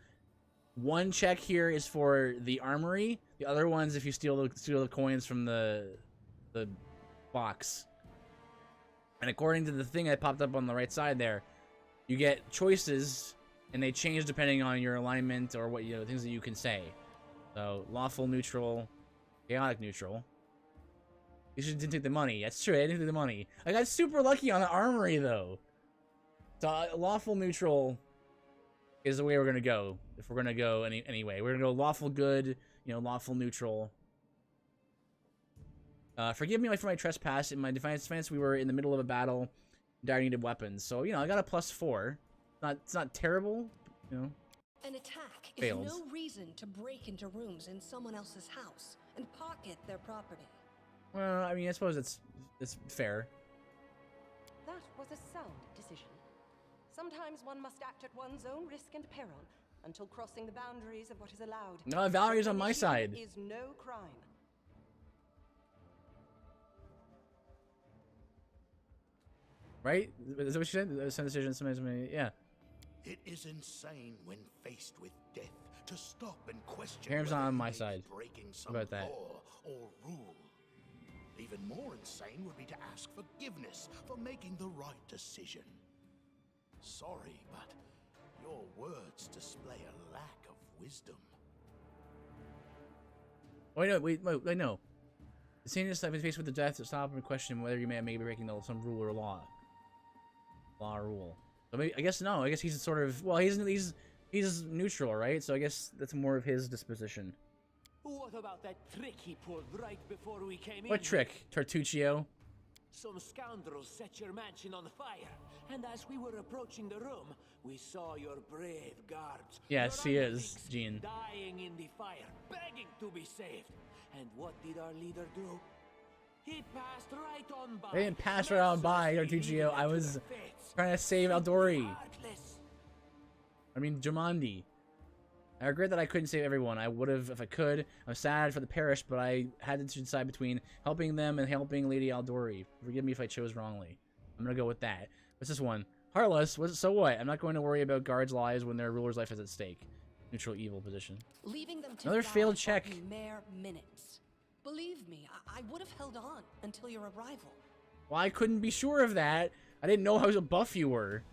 One check here is for the armory. The other one's if you steal the coins from the box. And according to the thing that popped up on the right side there, you get choices, and they change depending on your alignment or what things that you can say. So lawful, neutral, chaotic, neutral. You should didn't take the money. That's true. I didn't take the money. I got super lucky on the armory though. So lawful, neutral is the way we're gonna go. If we're gonna go anyway, we're gonna go lawful, good. Lawful, neutral. Forgive me for my trespass. In my defense, we were in the middle of a battle. Dire needed weapons, so I got a +4. It's not terrible, An attack fails. is no reason to break into rooms in someone else's house and pocket their property. Well, I mean, I suppose it's fair. That was a sound decision. Sometimes one must act at one's own risk and peril until crossing the boundaries of what is allowed. No, Valerie's on my side. Is no crime. Right? Is that what she said? Some decision, sometimes, yeah. It is insane when faced with death to stop and question Harem's whether not on you my may be side. breaking some About that. law or rule. Even more insane would be to ask forgiveness for making the right decision. Sorry, but your words display a lack of wisdom. Wait, no. The senior stuff is faced with the death to stop and question whether you may be breaking some rule or law. Law or rule. So maybe, I guess no. I guess he's sort of, well, he's neutral, right? So I guess that's more of his disposition. What about that trick he pulled right before we came in? What trick, Tartuccio? Some scoundrels set your mansion on fire, and as we were approaching the room, we saw your brave guards. Yes, he is, Jean. Dying in the fire, begging to be saved. And what did our leader do? He passed right on by. I didn't pass right on by, Tartuccio. I was trying to save Aldori. I mean, Jamandi. I regret that I couldn't save everyone. I would have if I could. I'm sad for the parish, but I had to decide between helping them and helping Lady Aldori. Forgive me if I chose wrongly. I'm gonna go with that. What's this one? Heartless. So what? I'm not going to worry about guards' lives when their ruler's life is at stake. Neutral evil position. Leaving them to Another die failed bought check. me mere minutes. Believe me, I would have held on until your arrival. Well, I couldn't be sure of that. I didn't know how buff you were.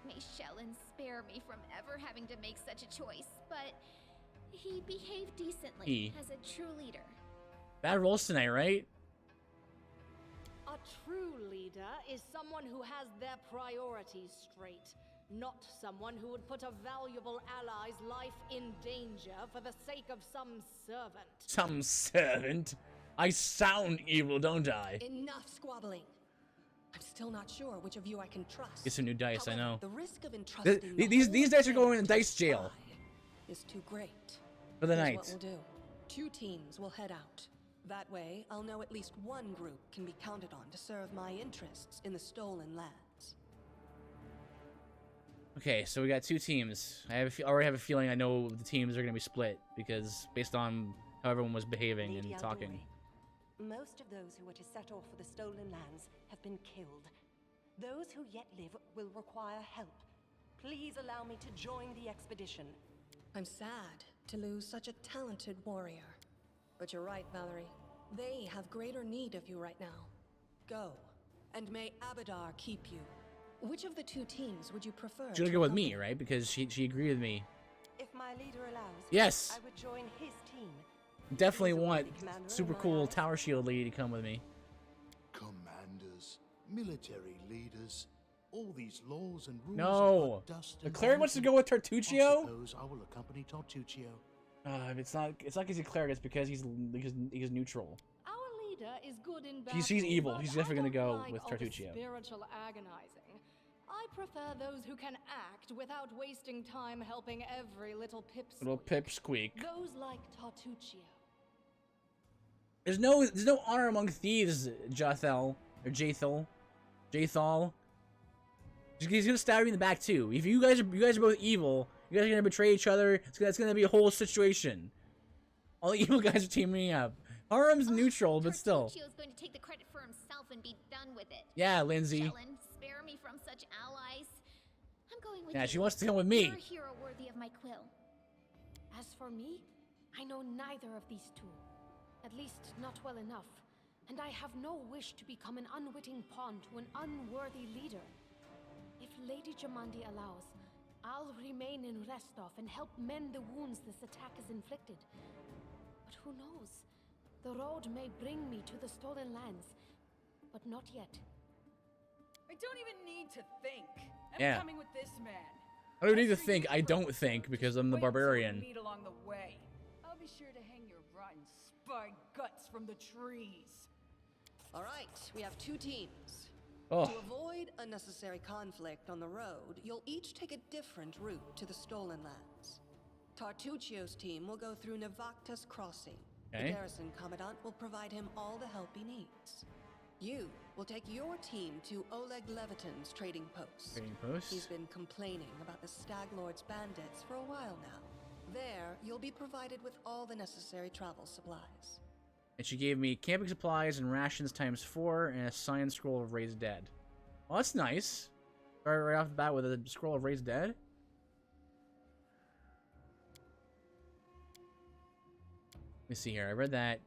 May Shellen spare me from ever having to make such a choice, but he behaved decently as a true leader. Bad rolls tonight, right? A true leader is someone who has their priorities straight, not someone who would put a valuable ally's life in danger for the sake of some servant. Some servant? I sound evil, don't I? Enough squabbling. I'm still not sure which of you I can trust. Get some new dice, However, I know. The risk of entrusting These dice are going in dice jail. Is too great. For the Here's night. what we'll do. 2 teams will head out. That way, I'll know at least one group can be counted on to serve my interests in the stolen lands. Okay, so we got 2 teams. I already have a feeling I know the teams are going to be split because based on how everyone was behaving Lady and talking. Aldori, most of those who were to set off for the stolen lands have been killed. Those who yet live will require help. Please allow me to join the expedition. I'm sad to lose such a talented warrior. But you're right, Valerie. They have greater need of you right now. Go, and may Abadar keep you. Which of the 2 teams would you prefer? She's going to go with me, right? Because she agreed with me If my leader allows, Yes. I would join his team. Definitely He's a want worthy commander super in my cool eyes. Tower Shield lady to come with me. Commanders, military leaders, all these laws and rules No. are dust The and cleric wants to vanity. go with I Tartuccio? suppose I will accompany Tartuccio. It's not because he's a cleric, it's because he's neutral. Our leader is good in battle. She's evil. But He's definitely I gonna don't go like with all the Tartuccio. Spiritual agonizing. I prefer those who can act without wasting time helping every little pipsqueak. Little pipsqueak. Those like Tartuccio. There's no honor among thieves, Jathel or Jathal. He's gonna stab you in the back too. If you guys are both evil, you guys are gonna betray each other. It's gonna be a whole situation. All the evil guys are teaming up. Harem's neutral, but still. Tartuccio's going to take the credit for himself and be done with it. Yeah, Lindsay. Shellen, spare me from such allies. I'm going with you. Yeah, she wants to come with me. You're a hero worthy of my quill. As for me, I know neither of these two. At least not well enough. And I have no wish to become an unwitting pawn to an unworthy leader. If Lady Jamandi allows, I'll remain in Restov and help mend the wounds this attack has inflicted. But who knows? The road may bring me to the Stolen Lands, but not yet. I don't even need to think. I'm Yeah. coming with this man. I don't need to As for think. you, I don't think because I'm the wait until we barbarian. meet along the way. I'll be sure to hang your rotten spy guts from the trees. All right, we have two teams. Oh. To avoid unnecessary conflict on the road, you'll each take a different route to the Stolen Lands. Tartuccio's team will go through Navakta's crossing. Okay. The garrison commandant will provide him all the help he needs. You will take your team to Oleg Leviton's trading post. Trading post? He's been complaining about the Stag Lord's bandits for a while now. There, you'll be provided with all the necessary travel supplies. And she gave me camping supplies and rations ×4 and a science scroll of Raised Dead. Well, that's nice. Start right off the bat with a scroll of Raised Dead. Let me see here. I read that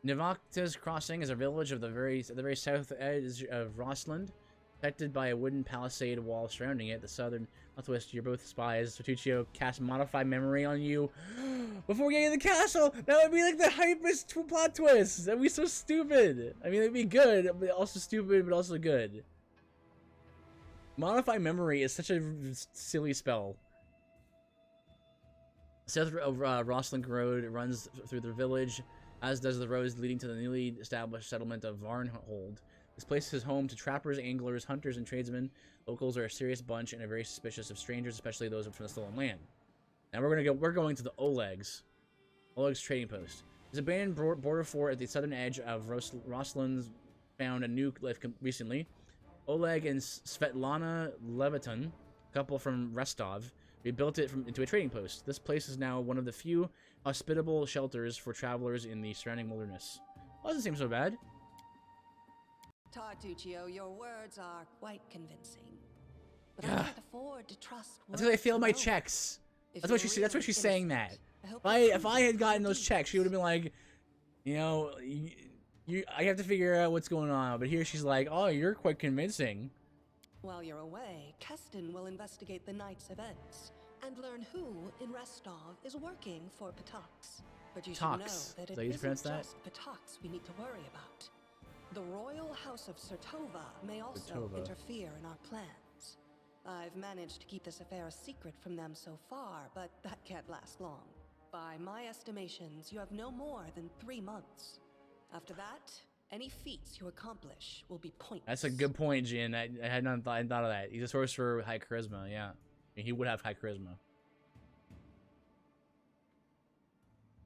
Navakta's Crossing is a village of the very south edge of Rossland, protected by a wooden palisade wall surrounding it. The southern northwest. You're both spies. Tartuccio cast Modify Memory on you before getting to the castle. That would be like the hypest plot twist. That'd be so stupid. I mean, it'd be good, but also stupid, but also good. Modify Memory is such a silly spell. South of Rossland Road runs through the village, as does the road leading to the newly established settlement of Varnhold. This place is home to trappers, anglers, hunters, and tradesmen. Locals are a serious bunch and are very suspicious of strangers, especially those from the stolen land. Now we're going to the Oleg's trading post. There's a abandoned border fort at the southern edge of Rossland's found a new life recently. Oleg and Svetlana Leviton, a couple from Restov, rebuilt it into a trading post. This place is now one of the few hospitable shelters for travelers in the surrounding wilderness. Well, doesn't seem so bad. Tartuccio, your words are quite convincing. But Yeah. I can't afford to trust That's because I words failed my alone. checks. If That's what you're she said. That's what really she's saying. That innocent, I hope if I had gotten those checks, she would have been like, you know, I have to figure out what's going on. But here she's like, oh, you're quite convincing. While you're away, Keston will investigate the night's events and learn who in Restov is working for Patox. But you should know Tox. that Is it that how you pronounce isn't that? just Patox we need to worry about. The royal house of Sertova may also Sertova. interfere in our plans. I've managed to keep this affair a secret from them so far, but that can't last long. By my estimations, you have no more than 3 months. After that, any feats you accomplish will be pointless. That's a good point, Jin. I had not thought of that. He's a sorcerer with high charisma. Yeah, I mean, he would have high charisma.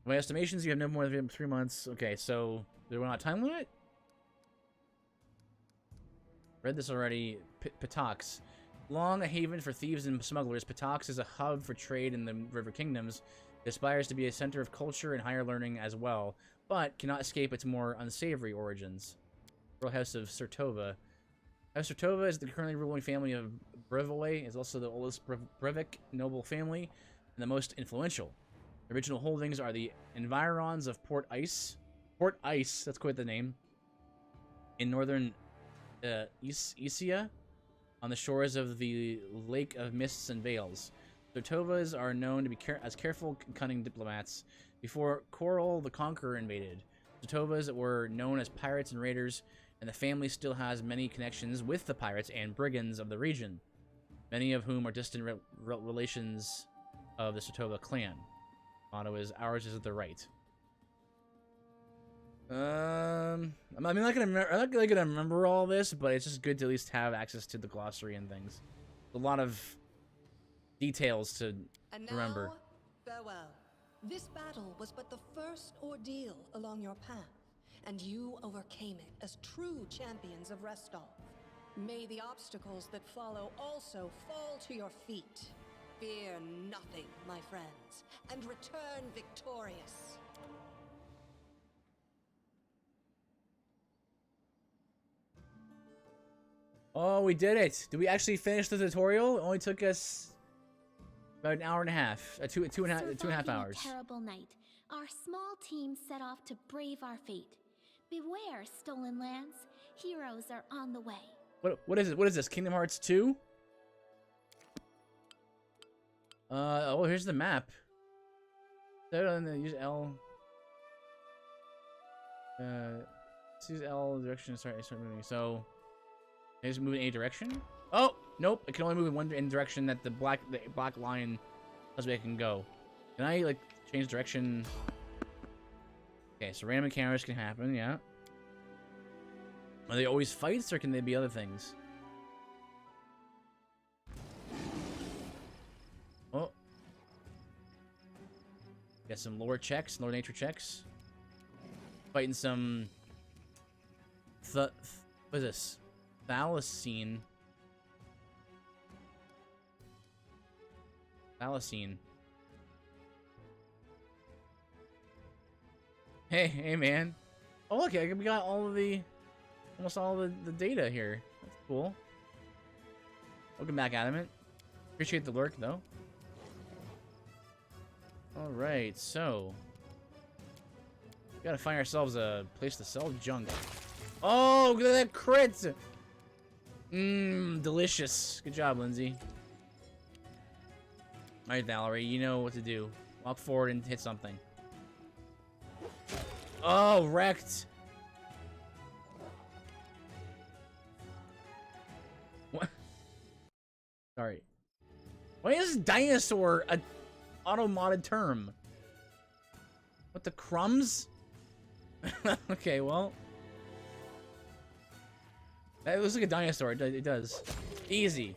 My estimations, you have no more than 3 months. Okay, so there were not time limit. Read this already. Patox. Long a haven for thieves and smugglers, Patox is a hub for trade in the River Kingdoms. It aspires to be a center of culture and higher learning as well, but cannot escape its more unsavory origins. Royal House of Sertova. House Sertova is the currently ruling family of Brevoy. It's also the oldest Brevic noble family and the most influential. The original holdings are the environs of Port Ice. Port Ice, that's quite the name. In northern Isia, on the shores of the Lake of Mists and Veils. Sotovas are known to be as careful and cunning diplomats. Before Coral the Conqueror invaded, Sotovas were known as pirates and raiders, and the family still has many connections with the pirates and brigands of the region, many of whom are distant relations of the Sotova clan. Motto is, ours is the right. I'm not really gonna remember all this, but it's just good to at least have access to the glossary and things. A lot of details to remember. And now, farewell. This battle was but the first ordeal along your path, and you overcame it as true champions of Restov. May the obstacles that follow also fall to your feet. Fear nothing, my friends, and return victorious. Oh, we did it! Did we actually finish the tutorial? It only took us about an hour and a half, two and a half hours. A terrible night, our small team set off to brave our fate. Beware, stolen lands. Heroes are on the way. What is it? What is this? Kingdom Hearts 2? Oh, here's the map. Use L. Use L direction to start moving. So, can I just move in any direction? Oh, nope. I can only move in one direction that the black line tells me I can go. Can I like change direction? Okay, so random encounters can happen. Yeah. Are they always fights, or can they be other things? Oh. Got some lore checks, lore nature checks. Fighting some... what is this? Thylacine. Thylacine. Hey, man. Oh, look, we got all of the... almost all the data here. That's cool. Welcome back, Adamant. Appreciate the lurk, though. Alright, so... we gotta find ourselves a place to sell junk. Oh, look at that crit! Mmm, delicious. Good job, Lindsay. Alright, Valerie, you know what to do. Walk forward and hit something. Oh, wrecked! What? Sorry. Why is dinosaur a auto-modded term? What, the crumbs? Okay, well. That looks like a dinosaur. It does. Easy.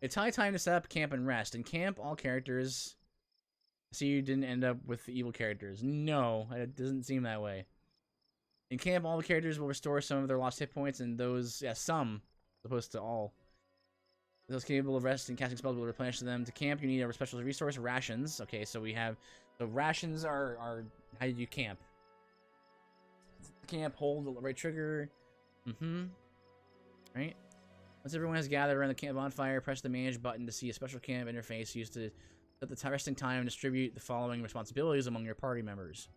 It's high time to set up camp and rest. In camp, all characters... See, you didn't end up with the evil characters. No, it doesn't seem that way. In camp, all the characters will restore some of their lost hit points, and those... yeah, some. As opposed to all. Those capable of rest and casting spells will replenish them. To camp, you need a special resource, rations. Okay, so we have... so rations are how you camp. Camp, hold the right trigger. Right? Once everyone has gathered around the camp bonfire, press the manage button to see a special camp interface used to set the resting time and distribute the following responsibilities among your party members.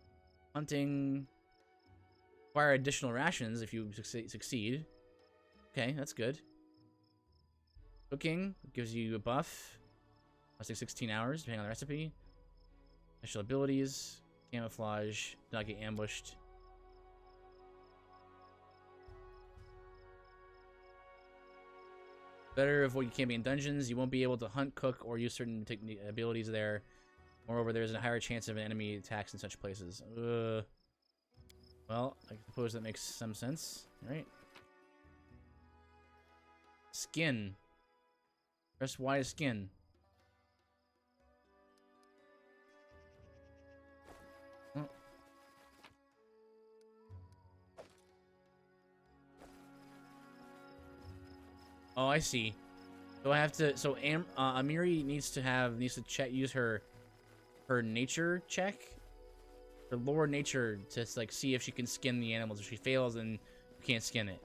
Hunting. Acquire additional rations if you succeed. Okay, that's good. Cooking gives you a buff. Lasting 16 hours, depending on the recipe. Special abilities. Camouflage. Do not get ambushed. Better avoid camping in dungeons. You won't be able to hunt, cook, or use certain abilities there. Moreover, there's a higher chance of enemy attacks in such places. Well, I suppose that makes some sense, right? Skin. Press Y to skin. Oh, I see. So I have to. So Amiri needs to check, use her nature check, her lore nature to like see if she can skin the animals. If she fails, then you can't skin it.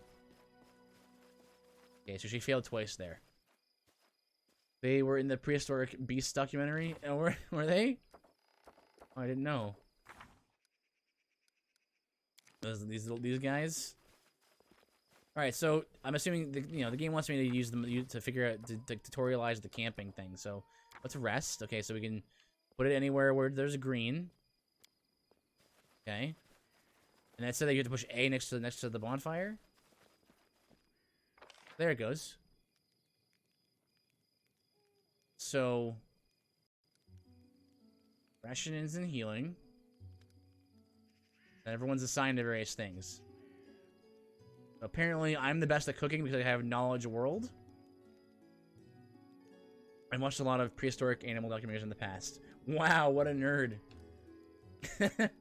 Okay, so she failed twice there. They were in the prehistoric beast documentary. Were they? Oh, I didn't know. These guys. All right, so I'm assuming the game wants me to use them to figure out to tutorialize the camping thing. So let's rest. Okay, so we can put it anywhere where there's green. Okay, and that said that you have to push A next to the bonfire. There it goes. So rations and healing. And everyone's assigned to various things. Apparently, I'm the best at cooking because I have knowledge world. I watched a lot of prehistoric animal documentaries in the past. Wow, what a nerd. That's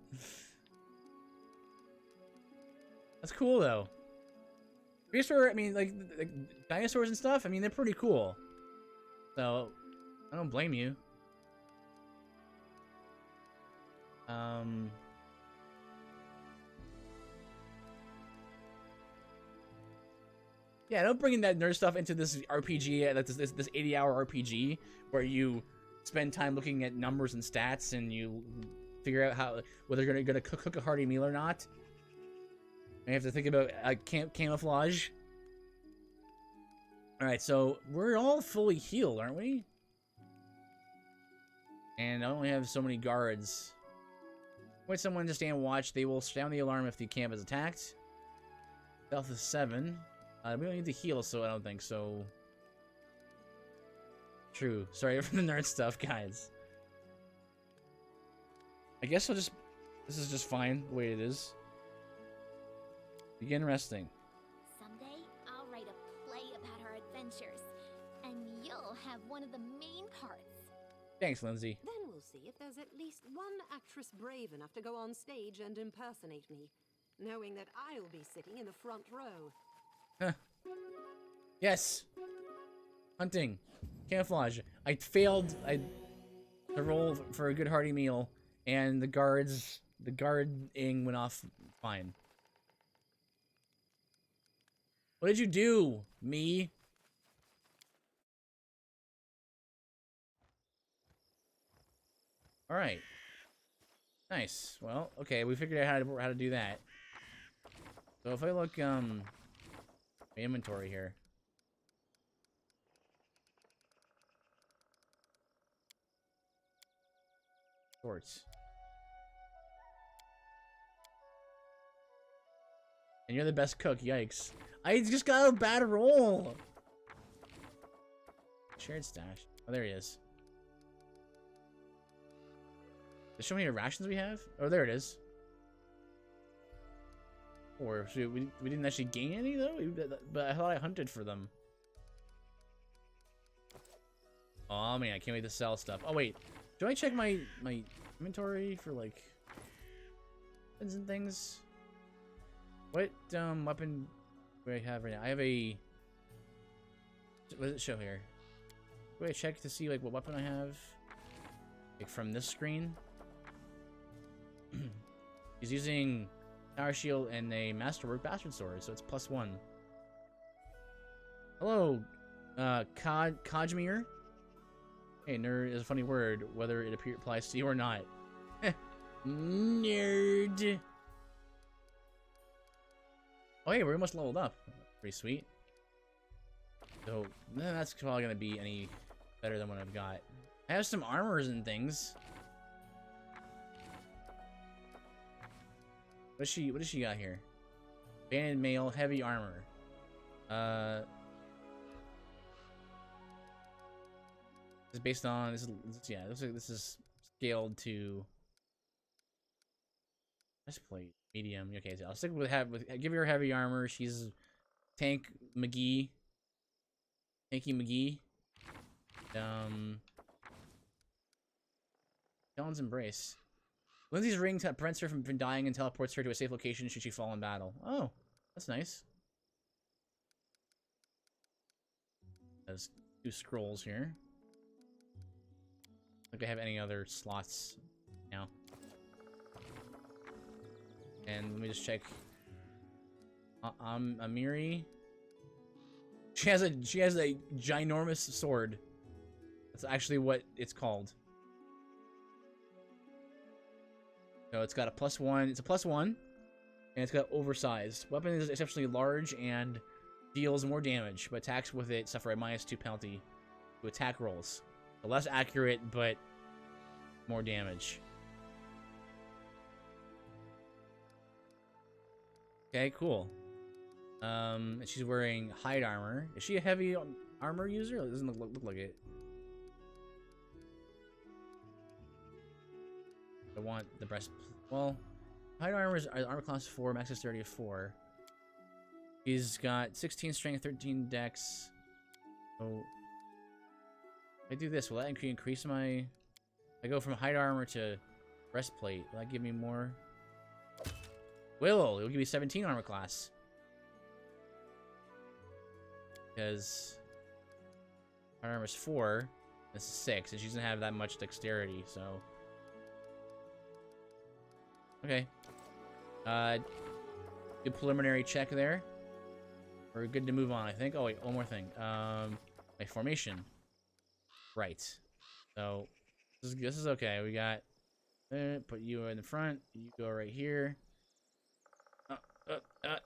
cool, though. Prehistoric, I mean, like dinosaurs and stuff, I mean, they're pretty cool. So, I don't blame you. Yeah, don't bring in that nerd stuff into this RPG, this 80-hour RPG, where you spend time looking at numbers and stats, and you figure out whether you're gonna cook a hearty meal or not. And you have to think about camouflage. All right, so we're all fully healed, aren't we? And I only have so many guards. Wait, someone to stand watch. They will sound the alarm if the camp is attacked. Stealth is 7. We don't need to heal, so I don't think so. True. Sorry for the nerd stuff, guys. I guess this is just fine the way it is. Begin resting. Someday, I'll write a play about our adventures, and you'll have one of the main parts. Thanks, Lindsay. Then we'll see if there's at least one actress brave enough to go on stage and impersonate me, knowing that I'll be sitting in the front row. Huh. Yes. Hunting. Camouflage. I failed to roll for a good hearty meal, and the guarding went off fine. What did you do, me? All right. Nice. Well, okay, we figured out how to do that. So if I look my inventory here. Shorts. And you're the best cook, yikes. I just got a bad roll. Shared stash. Oh, there he is. Does it show me the rations we have? Oh, there it is. Or we didn't actually gain any though, but I thought I hunted for them. Oh man, I can't wait to sell stuff. Oh wait, do I check my inventory for like weapons and things? What weapon do I have right now? I have a. What does it show here? Do I check to see like what weapon I have? Like from this screen. He's using Power Shield and a Masterwork Bastard Sword, so it's +1. Hello, Kajmir. Hey, nerd is a funny word, whether it applies to you or not. Nerd. Oh, hey, we're almost leveled up. Pretty sweet. So, that's probably gonna be any better than what I've got. I have some armors and things. What does she got here? Banded mail, heavy armor. This is based on this is scaled to breastplate medium. Okay, so I'll stick with give her heavy armor. She's Tanky McGee. Dawn's Embrace. Lindsay's ring prevents her from dying and teleports her to a safe location should she fall in battle. Oh, that's nice. There's 2 scrolls here. I don't think I have any other slots now. And let me just check. Amiri. She has a ginormous sword. That's actually what it's called. So it's got a +1. It's a +1. And it's got oversized. Weapon is exceptionally large and deals more damage, but attacks with it suffer a -2 penalty to attack rolls. So less accurate, but more damage. Okay, cool. She's wearing hide armor. Is she a heavy armor user? It doesn't look like it. I want the breast. Well, hide armor is armor class 4, max dexterity of 4. He's got 16 strength, 13 dex. Oh, if I do this, will that increase my? I go from hide armor to breastplate. Will that give me more? It'll give me 17 armor class. Because hide armor is 4, this is 6, and she doesn't have that much dexterity, so. Okay. Good preliminary check there. We're good to move on, I think. Oh wait, one more thing. My formation. Right. So this is okay. We got put you in the front. You go right here. I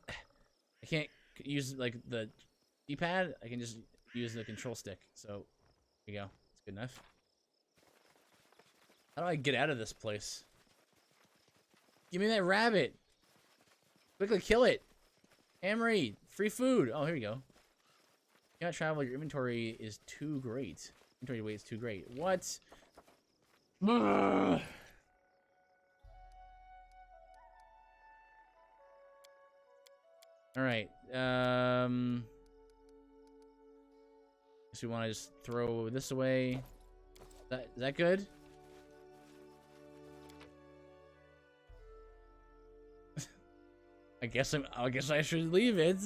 can't use like the D-pad. I can just use the control stick. So there you go. That's good enough. How do I get out of this place? Give me that rabbit. Quickly kill it. Amory, free food. Oh, here we go. You cannot travel. Your inventory is too great. Inventory weight is too great. What? Ugh. All right. Guess we want to just throw this away. Is that good? I guess I should leave it.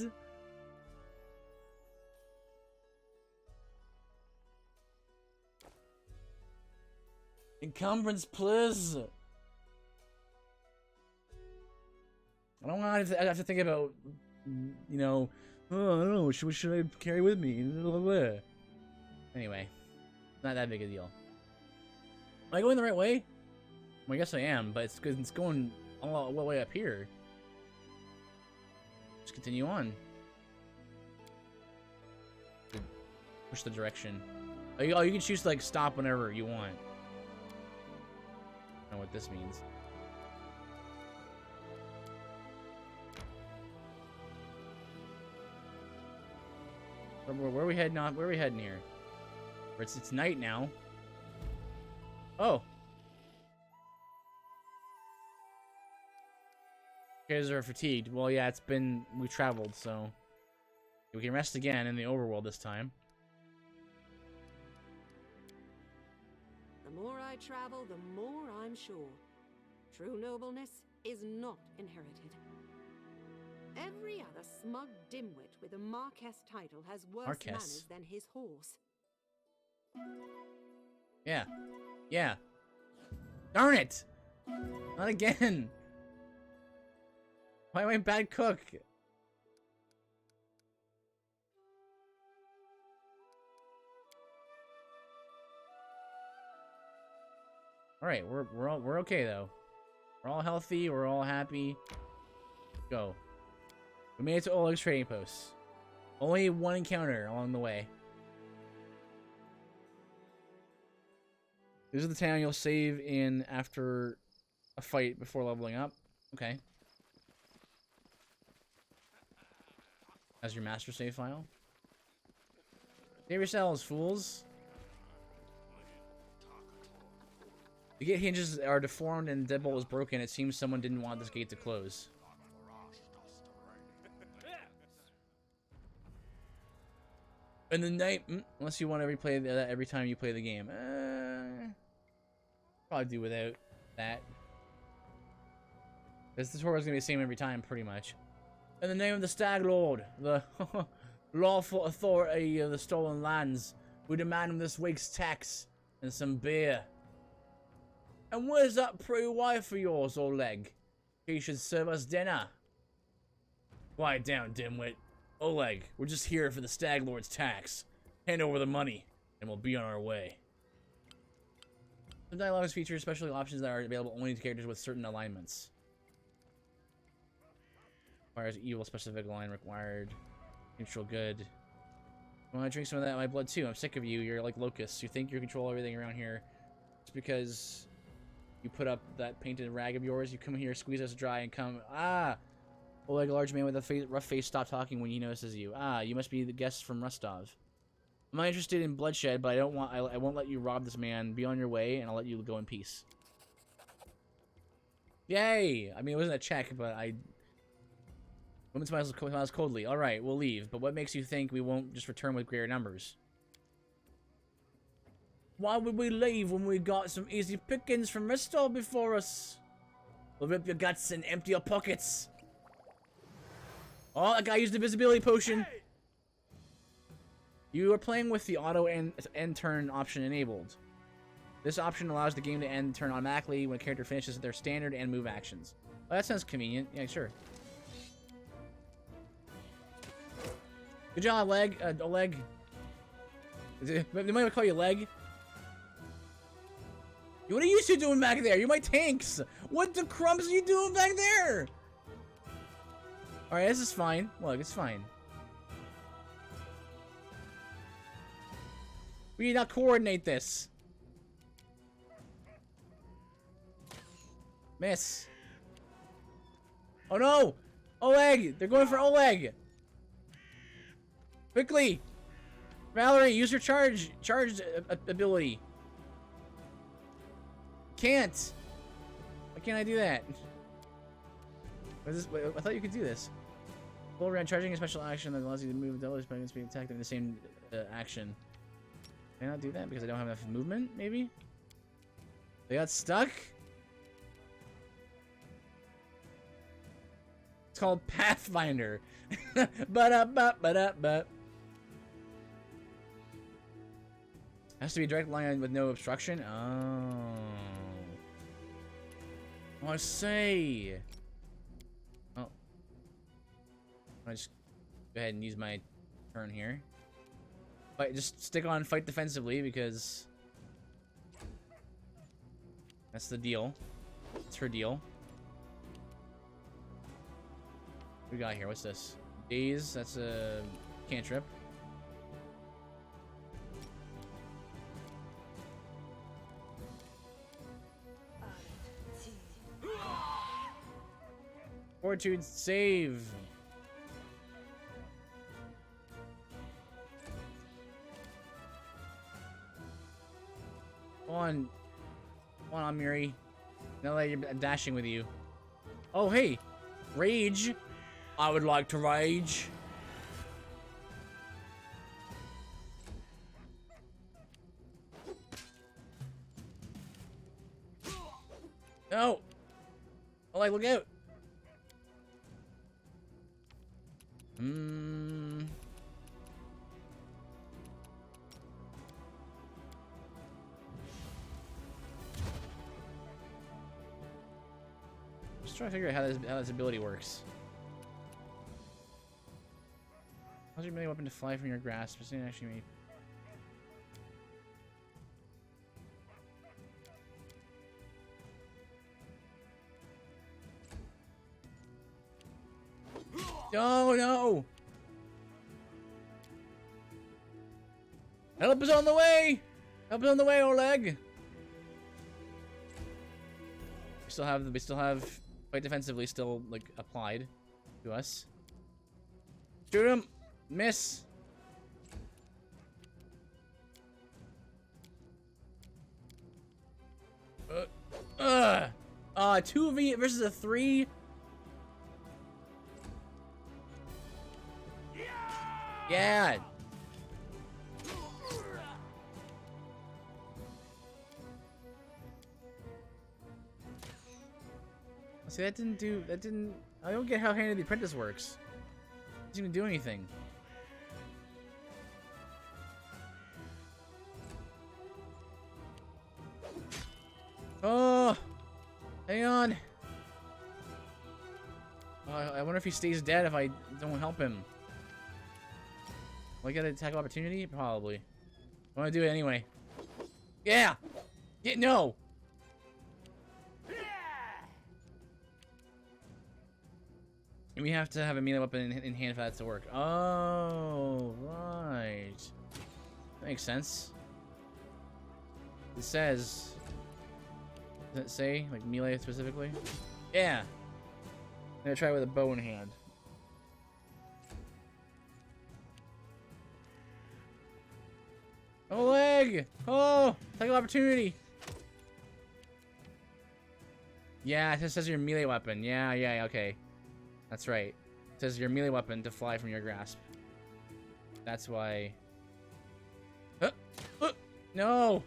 Encumbrance, please. I don't want to have to think about, you know, oh, I don't know, what should I carry with me? Anyway, not that big a deal. Am I going the right way? Well, I guess I am, but it's going all the way up here. Just continue on. Push the direction. Oh, you can choose to like stop whenever you want. I don't know what this means. Where are we heading on? Where are we heading here? It's night now. Oh. You guys are fatigued. Well, yeah, we traveled, so we can rest again in the overworld this time. The more I travel, the more I'm sure. True nobleness is not inherited. Every other smug dimwit with a Marquess title has worse manners than his horse. Yeah. Yeah. Darn it! Not again! Why am I a bad cook? Alright, we're okay though. We're all healthy, we're all happy. Go. We made it to Oleg's trading post. Only one encounter along the way. This is the town you'll save in after a fight before leveling up. Okay. As your master save file. Save yourselves, fools. The gate hinges are deformed and the deadbolt was broken. It seems someone didn't want this gate to close. In the night, unless you want to replay that every time you play the game. Probably do without that. This tutorial is going to be the same every time, pretty much. In the name of the Stag Lord, the lawful authority of the stolen lands, we demand this week's tax and some beer. And where's that pretty wife of yours, Oleg? She should serve us dinner. Quiet down, dimwit. Oleg, we're just here for the Stag Lord's tax. Hand over the money, and we'll be on our way. Some dialogues feature special options that are available only to characters with certain alignments. Requires evil specific line required. Neutral good. I want to drink some of that in my blood too. I'm sick of you. You're like locusts. You think you control everything around here. It's because you put up that painted rag of yours. You come here, squeeze us dry, and come. Ah! Oleg, a large man with a rough face, stop talking when he notices you. Ah, you must be the guest from Rostov. I'm not interested in bloodshed, but I won't let you rob this man. Be on your way, and I'll let you go in peace. Yay! I mean, it wasn't a check, but I... Woman smiles coldly. Alright, we'll leave, but what makes you think we won't just return with greater numbers? Why would we leave when we got some easy pickings from Rostov before us? We'll rip your guts and empty your pockets. Oh, that guy used the invisibility potion. Hey! You are playing with the auto end turn option enabled. This option allows the game to end turn automatically when a character finishes their standard and move actions. Well, that sounds convenient. Yeah, sure. Good job, Oleg. Oleg. They might call you Leg. What are you two doing back there? You're my tanks. What the crumbs are you doing back there? Alright, this is fine. Look, it's fine. We need to coordinate this. Miss. Oh no! Oleg! They're going for Oleg! Quickly! Valerie, use your charge ability. Can't! Why can't I do that? What is this? Wait, I thought you could do this. Full round charging a special action that allows you to move double opponents being attacked in the same action. Can I not do that because I don't have enough movement, maybe? They got stuck? It's called Pathfinder. But. Has to be a direct line with no obstruction? Oh. I say. Oh. I'll just go ahead and use my turn here. But just stick on fight defensively because that's the deal. It's her deal. What we got here? What's this? Daze. That's a cantrip. Fortitude save. Come on, Miri. Now that you're dashing with you. Oh, hey, rage. I would like to rage. No. Oh, like, look out. Just trying to figure out how this ability works. How's your melee weapon to fly from your grasp? It's actually me. Oh no! Help is on the way! Help is on the way, Oleg! We still have fight defensively still like applied to us. Shoot him! Miss! A 2v versus a 3? Yeah! See, that didn't... I don't get how Hand of the Apprentice works. It doesn't even do anything. Oh! Hang on! Oh, I wonder if he stays dead if I don't help him. Will I get an attack of opportunity? Probably. I want to do it anyway. Yeah! No! And we have to have a melee weapon in hand for that to work. Oh, right. That makes sense. It says... Does it say, like, melee specifically? Yeah! I'm gonna try it with a bow in hand. Oh, leg! Oh! Take an opportunity! Yeah, it just says your melee weapon. Yeah, okay. That's right. It says your melee weapon to fly from your grasp. That's why... no!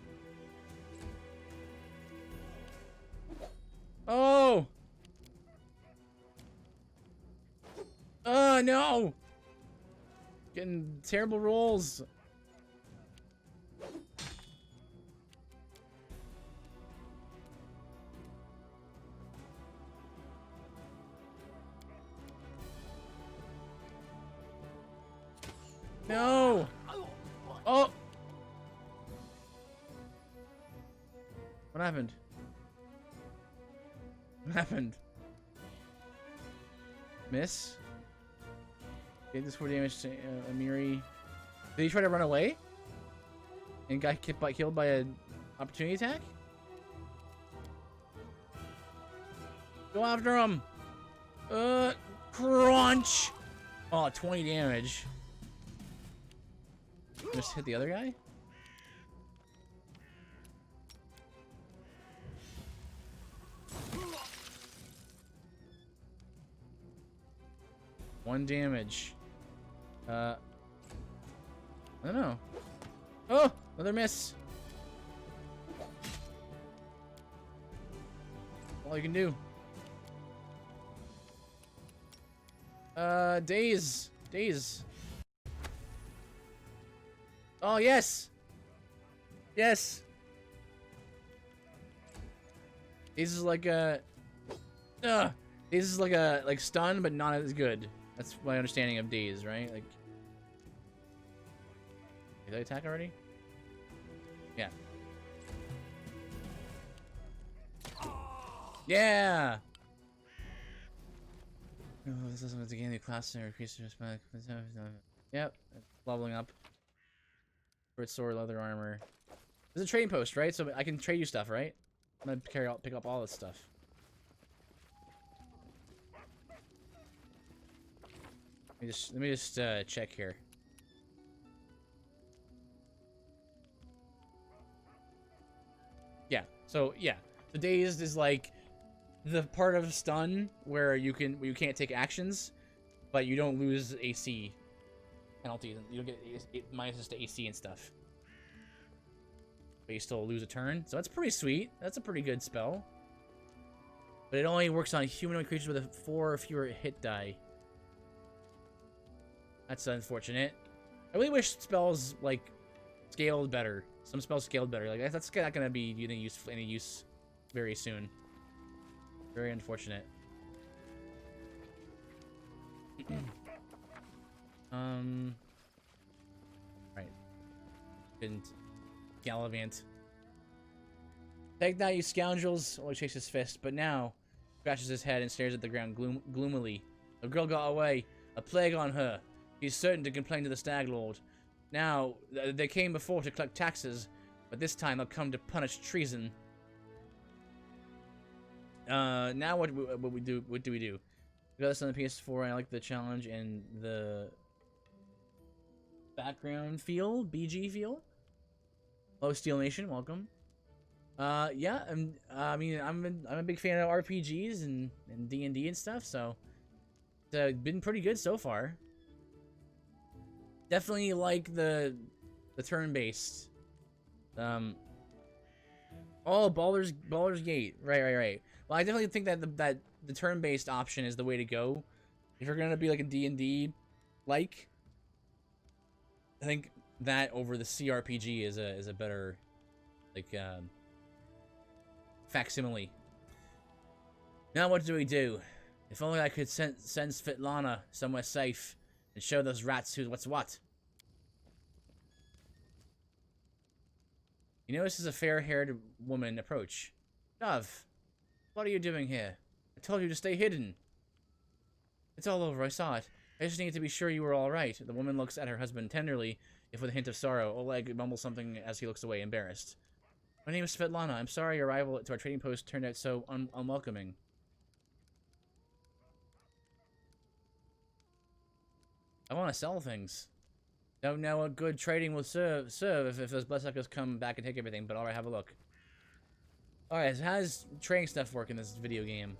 Oh! Oh, no! Getting terrible rolls. No! Oh! What happened? What happened? Miss? Gave this 4 damage to Amiri. Did he try to run away? And got killed by an opportunity attack? Go after him! Crunch! Oh, 20 damage. Just hit the other guy? One damage. I don't know. Oh! Another miss! All you can do. Daze. Daze. Oh, yes! Yes! Daze is like a... Daze is like a... like stun, but not as good. That's my understanding of Daze, right? Like... Did I attack already? Yeah. Yeah! Oh, this is to gain the class and increase your respect. Yep, leveling up. Sword, sword, leather armor. There's a trading post, right? So I can trade you stuff, right? I'm gonna pick up all this stuff. Let me just check here. Yeah. So yeah, the dazed is like the part of stun where you can't take actions, but you don't lose AC penalties. You don't get minuses to AC and stuff, but you still lose a turn. So that's pretty sweet. That's a pretty good spell. But it only works on humanoid creatures with a 4 or fewer hit die. That's unfortunate. I really wish spells like scaled better. Some spells scaled better. Like that's not gonna be any use very soon. Very unfortunate. Right. Didn't gallivant. Take that, you scoundrels! Only shakes his fist, but now scratches his head and stares at the ground gloomily. The girl got away. A plague on her. He's certain to complain to the Stag Lord. Now, they came before to collect taxes, but this time they'll come to punish treason. Now what do we do? We got this on the PS4. I like the challenge and the background feel, BG feel. Hello, Steel Nation, welcome. Yeah, I mean, I'm a big fan of RPGs and D&D and stuff, so it's been pretty good so far. Definitely like the turn-based. Oh, Baldur's Gate. Right. Well, I definitely think that the turn-based option is the way to go. If you're gonna be like a D&D like, I think that over the CRPG is a better like facsimile. Now what do we do? If only I could send Svetlana somewhere safe and show those rats what's what. You notice a fair-haired woman approach. Dove, what are you doing here? I told you to stay hidden. It's all over. I saw it. I just needed to be sure you were all right. The woman looks at her husband tenderly, if with a hint of sorrow. Oleg mumbles something as he looks away, embarrassed. My name is Svetlana. I'm sorry your arrival to our trading post turned out so unwelcoming. I want to sell things. Don't know what good trading will serve if those bloodsuckers come back and take everything, but alright, have a look. Alright, so how does trading stuff work in this video game?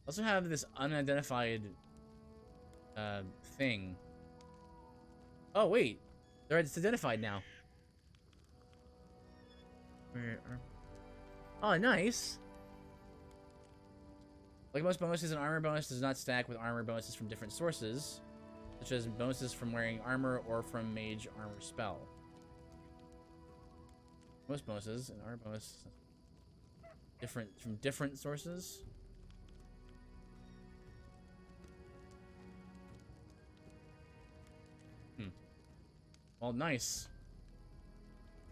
Also have this unidentified thing. Oh wait, it's identified now. Oh, nice. Like most bonuses, an armor bonus does not stack with armor bonuses from different sources, such as bonuses from wearing armor or from mage armor spell. Most bonuses, an armor bonus from different sources. Well, nice.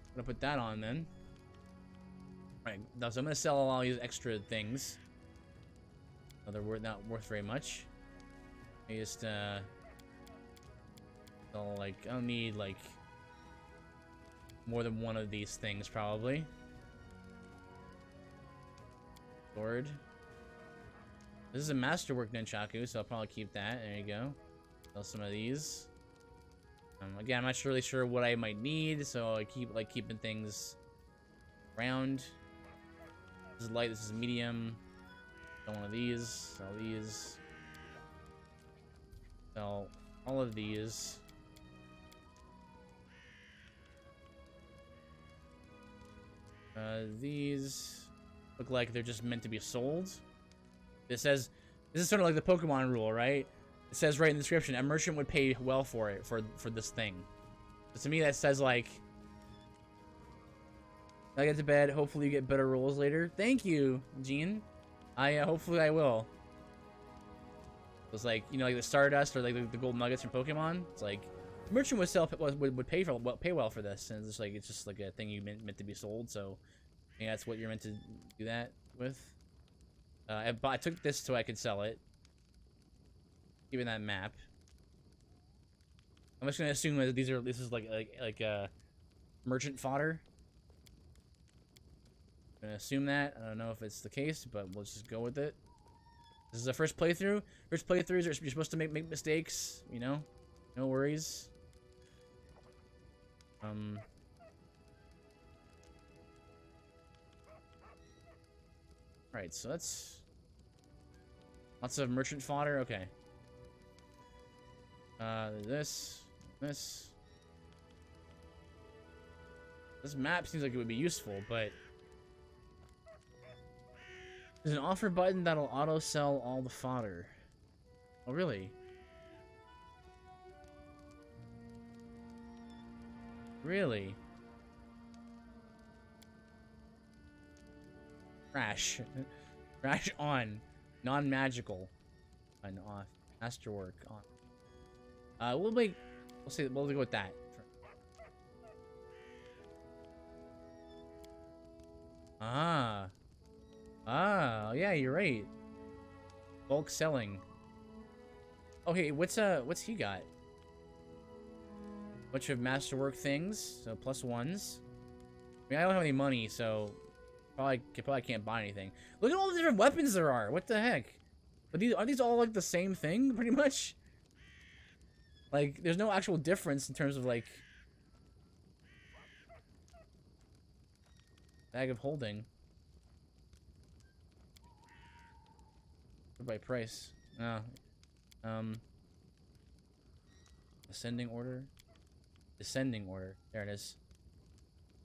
I'm gonna put that on then. Right, so I'm gonna sell all these extra things. Oh, they're not worth very much. I just sell, like, I don't need like more than one of these things probably. Sword. This is a masterwork nunchaku, so I'll probably keep that. There you go. Sell some of these. Again, I'm not really sure what I might need, so I keep like keeping things around. This is light. This is medium. Sell one of these. Sell these. Sell all of these. These look like they're just meant to be sold. This is sort of like the Pokemon rule, right? It says right in the description, a merchant would pay well for it, for this thing. So to me, that says, like, I get to bed. Hopefully you get better rolls later. Thank you, Gene. Hopefully I will. It's like, you know, like the Stardust or like the gold nuggets from Pokemon. It's like, merchant would pay well for this. And it's just like a thing you meant to be sold. So I think that's what you're meant to do that with. I took this so I could sell it. Given that map, I'm just gonna assume that this is like merchant fodder. I'm gonna assume that. I don't know if it's the case, but we'll just go with it. This is the first playthrough. First playthroughs you're supposed to make mistakes, you know. No worries. Right, so that's lots of merchant fodder. Okay. This map seems like it would be useful, but there's an offer button that'll auto sell all the fodder. Oh, really? Really? Crash. Crash on. Non-magical. And off. Masterwork on. We'll go with that. Yeah, you're right. Bulk selling. Oh, hey, what's he got? Bunch of masterwork things, so +1s. I mean, I don't have any money, so probably can't buy anything. Look at all the different weapons there are. What the heck? But are these all like the same thing, pretty much? Like, there's no actual difference in terms of, like, bag of holding. By price. Oh. Ascending order. Descending order. There it is.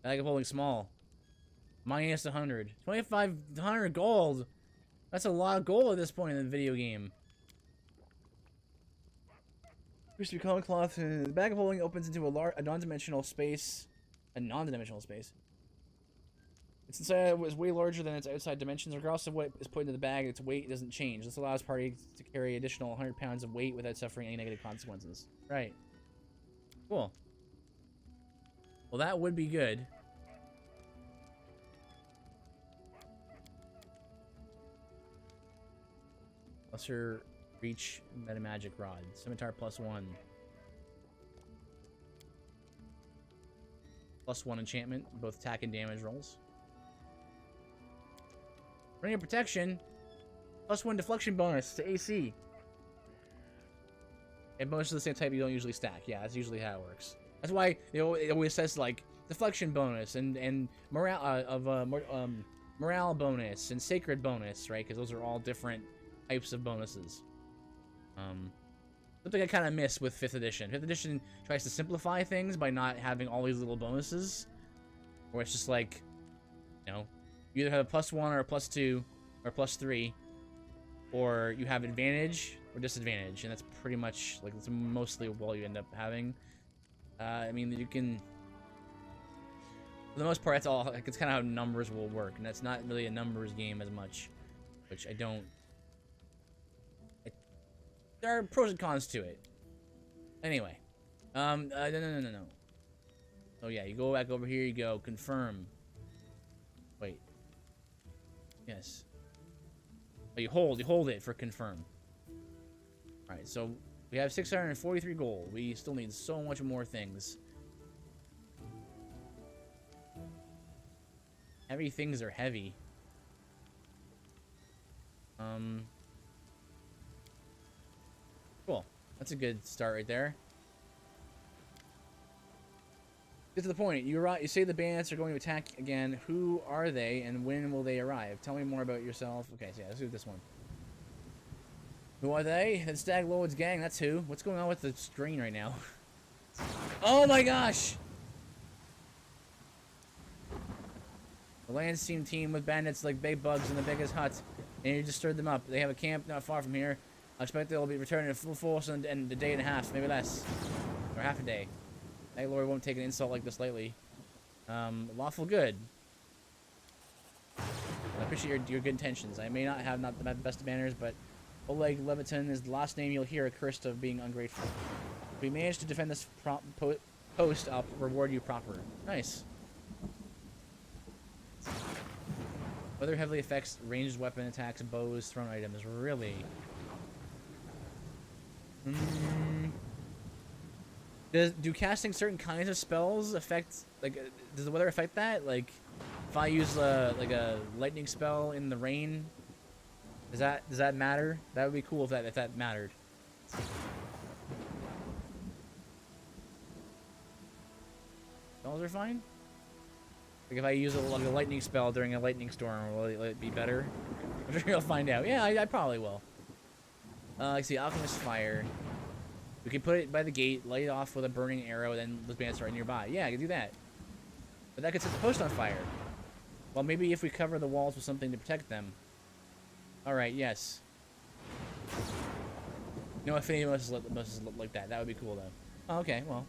Bag of holding small. Minus 100. 2,500 gold! That's a lot of gold at this point in the video game. Used to be common cloth. The bag of holding opens into a non-dimensional space. A non-dimensional space. Its inside was way larger than its outside dimensions. Regardless of what is put into the bag, its weight doesn't change. This allows parties to carry additional 100 pounds of weight without suffering any negative consequences. Right. Cool. Well, that would be good. Lesser reach meta magic rod. Scimitar +1. +1 enchantment, both attack and damage rolls. Ring of protection. +1 deflection bonus to AC. And bonus of the same type you don't usually stack. Yeah, that's usually how it works. That's why it always says like deflection bonus and morale bonus and sacred bonus, right? Because those are all different types of bonuses. Something I kind of miss with 5th edition. 5th edition tries to simplify things by not having all these little bonuses, where it's just like, you know, you either have a +1 or a +2 or +3, or you have advantage or disadvantage, and that's pretty much like that's mostly what you end up having. I mean, you can, for the most part, that's all. Like, it's kind of how numbers will work, and that's not really a numbers game as much, which I don't. There are pros and cons to it. Anyway, no. Oh yeah, you go back over here. You go confirm. Wait. Yes. Oh, you hold it for confirm. All right, so we have 643 gold. We still need so much more things. Heavy things are heavy. Cool. That's a good start right there. Get to the point. You say the bandits are going to attack again. Who are they, and when will they arrive? Tell me more about yourself. Okay, so yeah, let's do this one. Who are they? That's Stag Lord's gang. That's who. What's going on with the screen right now? Oh my gosh! The land seem team with bandits like big bugs in the biggest hut, and you just stirred them up. They have a camp not far from here. I expect they'll be returning in full force in a day and a half, maybe less, or half a day. Stag Lord won't take an insult like this lightly. Lawful good. I appreciate your good intentions. I may not have the best of manners, but Oleg Leviton is the last name you'll hear accursed of being ungrateful. If we manage to defend this post, I'll reward you proper. Nice. Weather heavily affects ranged weapon attacks, bows, thrown items. Really? Do casting certain kinds of spells affect, like, does the weather affect that? Like, if I use like a lightning spell in the rain, does that matter? That would be cool if that mattered. Spells are fine. Like if I use a lightning spell during a lightning storm, will it be better? I'm sure you'll find out. Yeah, I probably will. Let's see, Alchemist Fire. We can put it by the gate, light it off with a burning arrow, then the bandits are nearby. Yeah, I can do that. But that could set the post on fire. Well, maybe if we cover the walls with something to protect them. Alright, yes. No affinity must look like that. That would be cool, though. Oh, okay, well.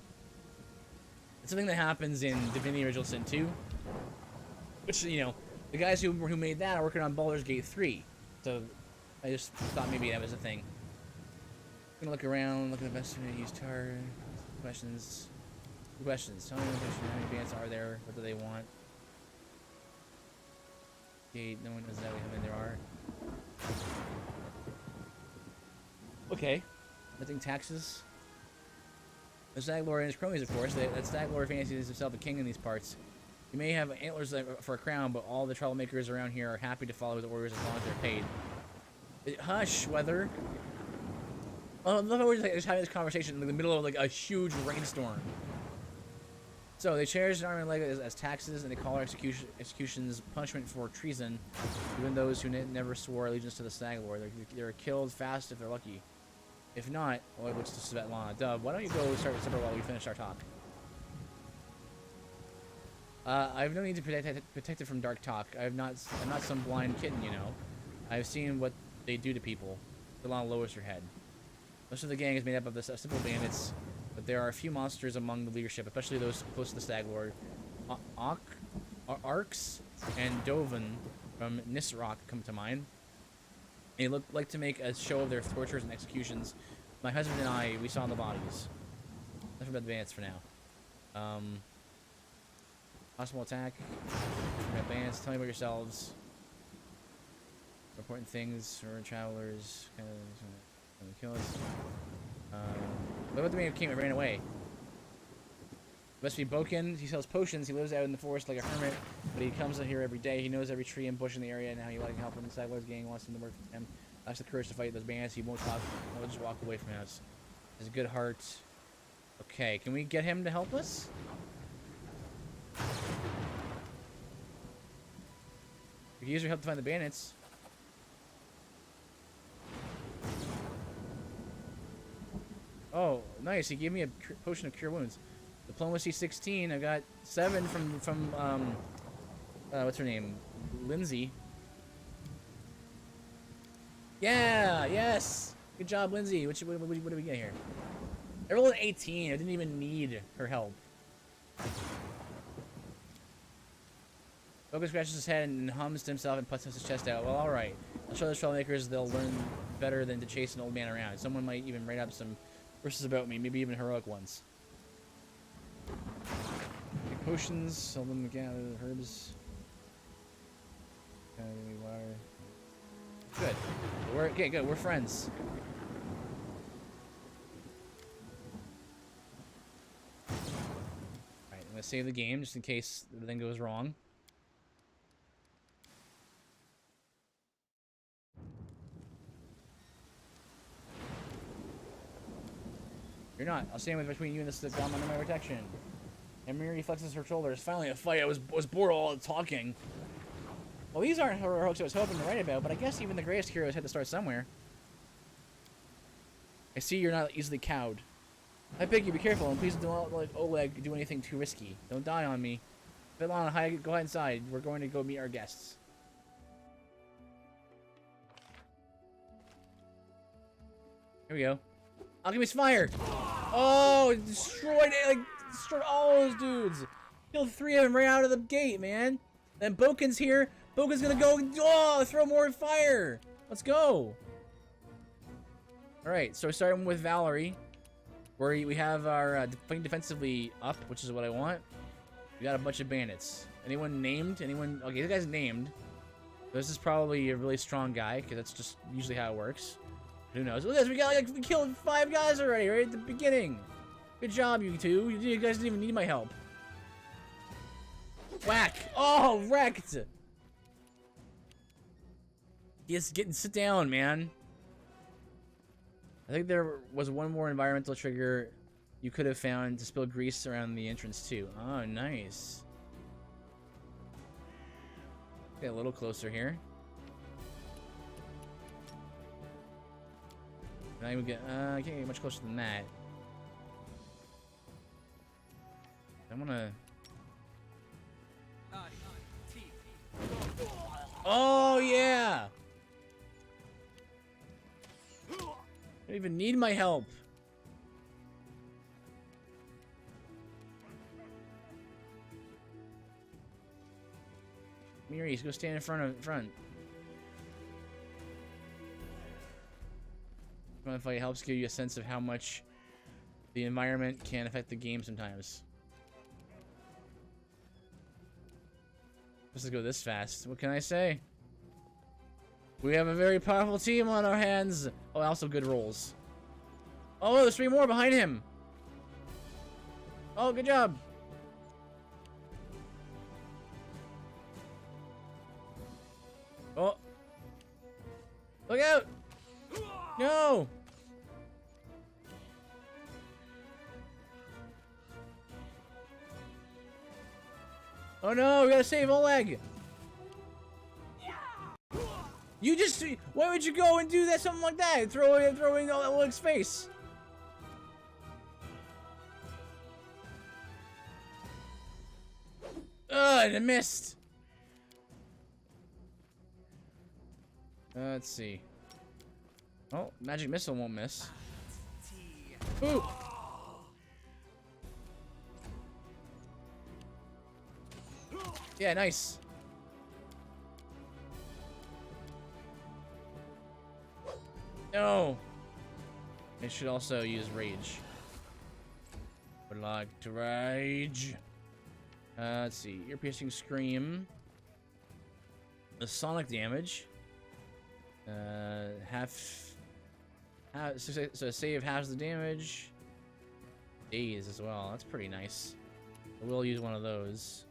It's something that happens in Divinity Original Sin 2. Which, you know, the guys who made that are working on Baldur's Gate 3. So, I just thought maybe that was a thing. I'm gonna look around, look at the best way to use tar. Questions. Questions. Tell me how many bands are there? What do they want? Gate, no one knows that. How many there are. Okay. Nothing taxes. The Stag Lord and his cronies, of course. That Stag Lord fancies himself a king in these parts. You may have antlers for a crown, but all the troublemakers around here are happy to follow his orders as long as they're paid. Hush, Weather. I love how we're just having this conversation in the middle of like a huge rainstorm. So they cherish an arm and leg as taxes, and they call our executions punishment for treason. Even those who never swore allegiance to the Stag Lord, they're killed fast if they're lucky. If not, well, it looks to Svetlana. Dub, why don't you go start with supper while we finish our talk? I have no need to protect it from dark talk. I'm not some blind kitten, you know. I've seen what they do to people. Svetlana lowers her head. Most of the gang is made up of simple bandits, but there are a few monsters among the leadership, especially those close to the Stag Lord. Arx and Dovin from Nisrock come to mind. They look like to make a show of their tortures and executions. My husband and I, we saw the bodies. Enough about the bandits for now. Possible attack. Bandits, tell me about yourselves. Important things for travelers. Gonna kill us. What about the man who came and ran away? Must be Boken. He sells potions. He lives out in the forest like a hermit, but he comes in here every day. He knows every tree and bush in the area, and how you like help him. The Saddler's gang wants him to work with him. That's the courage to fight those bandits. He won't talk. He'll just walk away from us. He has a good heart. Okay, can we get him to help us? We can use your help to find the bandits. Oh, nice. He gave me a potion of cure wounds. Diplomacy 16. I got 7 from what's her name? Lindsay. Yeah, yes. Good job, Lindsay. What do we get here? I rolled an 18. I didn't even need her help. Bogus scratches his head and hums to himself and puts his chest out. Well, alright. I'll show those troublemakers they'll learn better than to chase an old man around. Someone might even write up some verses about me, maybe even heroic ones. Make potions, sell them again, herbs. Water. Good. Okay, good. We're friends. Alright, I'm gonna save the game just in case everything goes wrong. You're not. I'll stand with between you and this bomb under my protection. And Miri flexes her shoulders. Finally a fight. I was bored of all the talking. Well, these aren't heroics I was hoping to write about, but I guess even the greatest heroes had to start somewhere. I see you're not easily cowed. I beg you, be careful, and please don't let Oleg do anything too risky. Don't die on me. Villan, go inside. We're going to go meet our guests. Here we go. Alchemist fire! Oh, it destroyed it, like, destroyed all those dudes. Killed 3 of them right out of the gate, man. Then Boken's here. Boken's gonna go, oh, throw more fire. Let's go. Alright, so starting with Valerie, where we have our fighting defensively up, which is what I want. We got a bunch of bandits. Anyone named? Anyone? Okay, this guy's named. This is probably a really strong guy, because that's just usually how it works. Who knows? Look at this, we killed 5 guys already, right at the beginning. Good job, you two. You guys didn't even need my help. Whack! Oh, wrecked! Yes, sit down, man. I think there was one more environmental trigger you could have found to spill grease around the entrance, too. Oh, nice. Get a little closer here. Not even get, I can't get much closer than that. I'm gonna... Oh, yeah! I don't even need my help. Miri's, go stand in front. If it helps give you a sense of how much the environment can affect the game sometimes. Just to go this fast. What can I say? We have a very powerful team on our hands. Oh, also good rolls. Oh, there's 3 more behind him. Oh, good job. Oh. Look out. No. Oh no, we gotta save Oleg! You just... Why would you go and do that, something like that? Throwing Oleg's face. Ugh, and it missed. Let's see. Oh, magic missile won't miss. Ooh! Yeah, nice. No. It should also use rage. Would like to rage. Let's see. Ear piercing scream. The sonic damage. So save halves the damage. Daze as well. That's pretty nice. I will use one of those.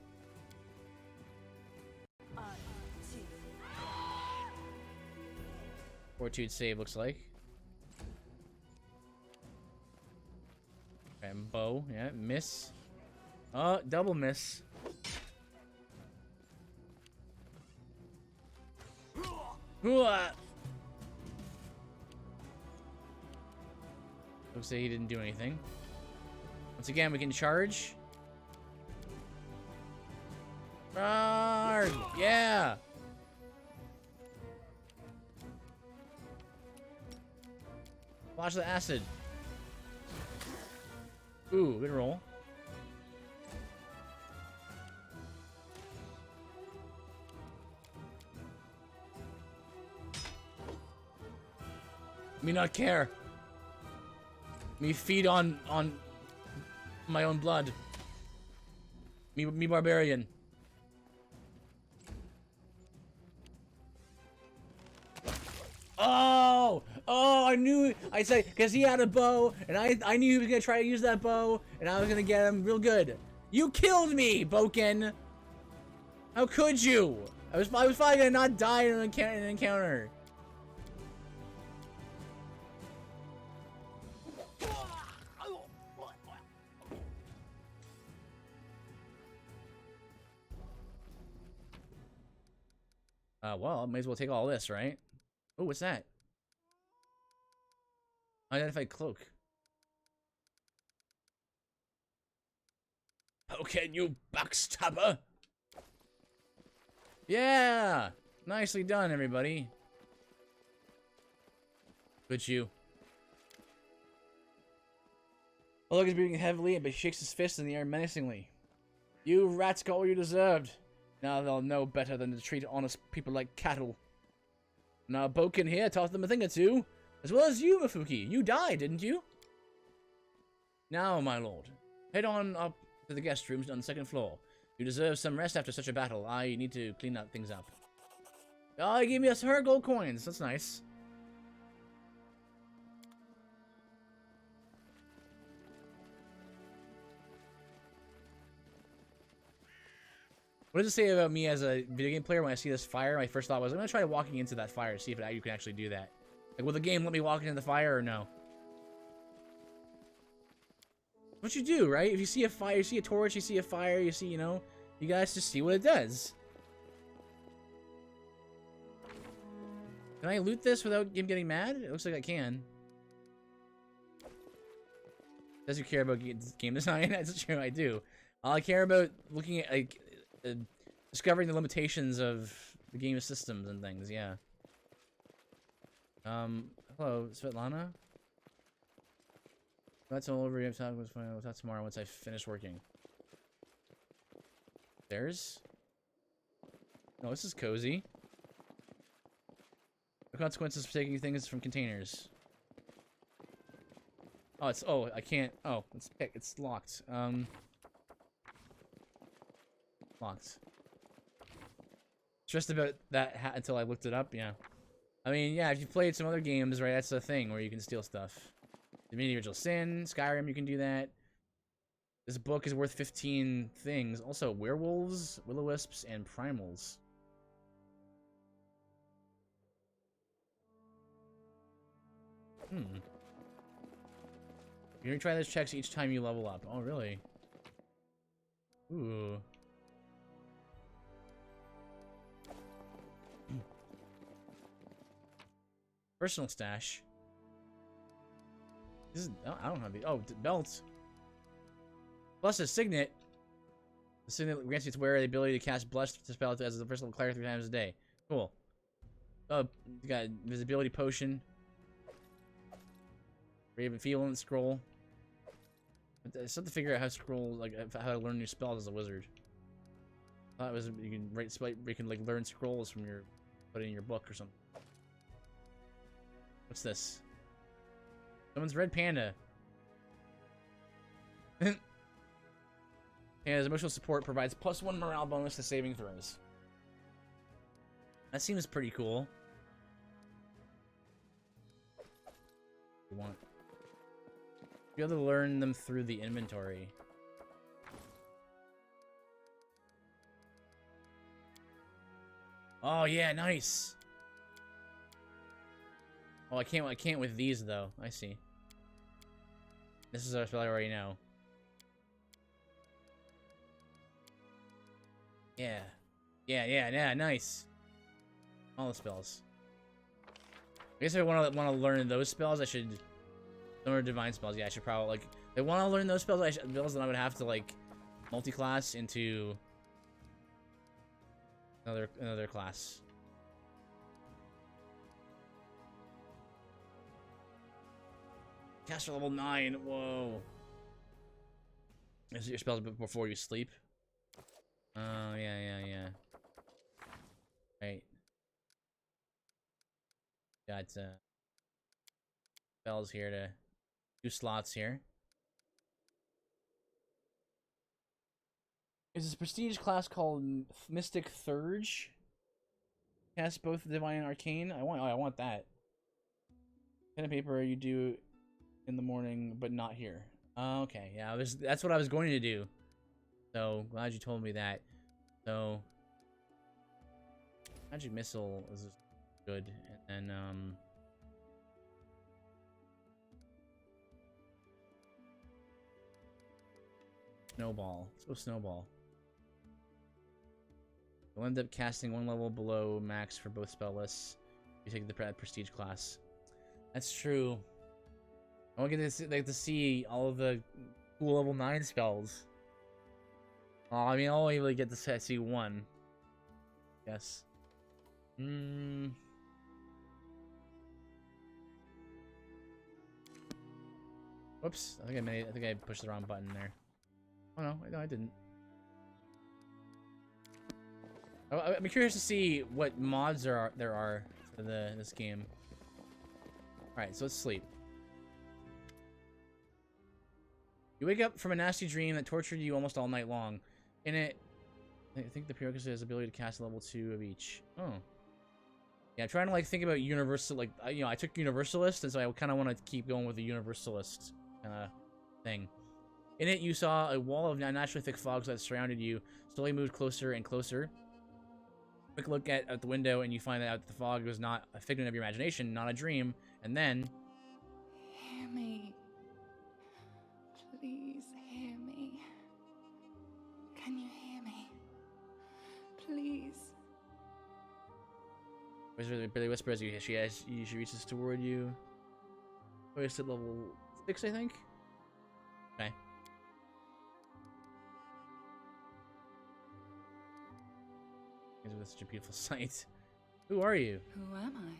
Fortitude save looks like. And bow, yeah, miss. Oh, double miss. Looks like he didn't do anything. Once again, we can charge. Charge! Yeah! Watch the acid. Ooh, good roll. Me not care. Me feed on my own blood. Me barbarian. Oh! Oh, I knew. I said, because he had a bow, and I knew he was going to try to use that bow, and I was going to get him real good. You killed me, Boken! How could you? I was probably going to not die in an encounter. Well, I might as well take all this, right? Oh, what's that? Identified cloak. How can you backstabber? Yeah! Nicely done, everybody. Good you. Logan is breathing heavily, but he shakes his fist in the air menacingly. You rats got what you deserved. Now they'll know better than to treat honest people like cattle. Now Boken here taught them a thing or two. As well as you, Mafuki. You died, didn't you? Now, my lord, head on up to the guest rooms on the second floor. You deserve some rest after such a battle. I need to clean that things up. Oh, he gave me her gold coins. That's nice. What does it say about me as a video game player when I see this fire? My first thought was, I'm going to try walking into that fire to see if you can actually do that. Like, will the game let me walk into the fire or no? What you do, right? If you see a fire, you see a torch, you see a fire, you see, you know, you guys just see what it does. Can I loot this without him getting mad? It looks like I can. Does you care about game design? That's true, I do. I care about looking at, like, discovering the limitations of the game systems and things, yeah. Hello, Svetlana? That's all over. You have to talk with fine. We'll talk tomorrow once I finish working. There's? No, this is cozy. The consequences for taking things from containers. Oh, it's, oh, I can't, oh, it's locked. Locked. Stressed about that until I looked it up, yeah. I mean, yeah, if you've played some other games, right, that's the thing where you can steal stuff. Divinity Original Sin, Skyrim, you can do that. This book is worth 15 things. Also, werewolves, will-o-wisps, and primals. You're gonna try those checks each time you level up. Oh, really? Ooh. Personal stash. This is, I don't have the, oh, belt. Plus a signet. The signet grants you to wear the ability to cast Bless to spell as a personal cleric 3 times a day. Cool. Oh, you got visibility potion. Raven Feeling scroll. It's something to figure out how to scroll, like how to learn new spells as a wizard. I thought it was you can write, you can like learn scrolls from your, put it in your book or something. What's this? Someone's red panda. Panda's emotional support provides +1 morale bonus to saving throws. That seems pretty cool. You want? You have to learn them through the inventory. Oh yeah, nice. Oh, I can't with these though. I see. This is a spell I already know. Yeah. Yeah, nice. All the spells. I guess if I want to learn those spells, I should learn divine spells. Yeah, I should probably like. If I want to learn those spells, then I would have to like multi-class into another class. Caster level 9. Whoa. Is it your spells before you sleep? Oh yeah. Right. Got spells here to 2 slots here. Is this prestige class called Mystic Thurge? Cast both Divine and Arcane. I want that. Pen and paper you do in the morning, but not here. Okay, yeah, that's what I was going to do. So glad you told me that. So magic missile is good, and then snowball. Let's go snowball. You'll end up casting 1 level below max for both spell lists. You take the prestige class. That's true. I won't get to see all of the cool level 9 spells. I mean, I'll only really get to see 1. Yes. Whoops! I think I pushed the wrong button there. Oh no, I didn't. I'm curious to see what mods there are for this game. All right, so let's sleep. You wake up from a nasty dream that tortured you almost all night long. In it, I think the prerequisite is the ability to cast level 2 of each. Oh. Yeah, I'm trying to like think about universal, like you know, I took Universalist, and so I kind of want to keep going with the Universalist thing. In it, you saw a wall of unnaturally thick fogs that surrounded you, slowly moved closer and closer. Quick look at the window, and you find out that the fog was not a figment of your imagination, not a dream. And then, hear me. Please hear me. Can you hear me? Please. Billy whispers as she reaches toward you. Oh, it's at level 6, I think. Okay. It's such a beautiful sight. Who are you? Who am I?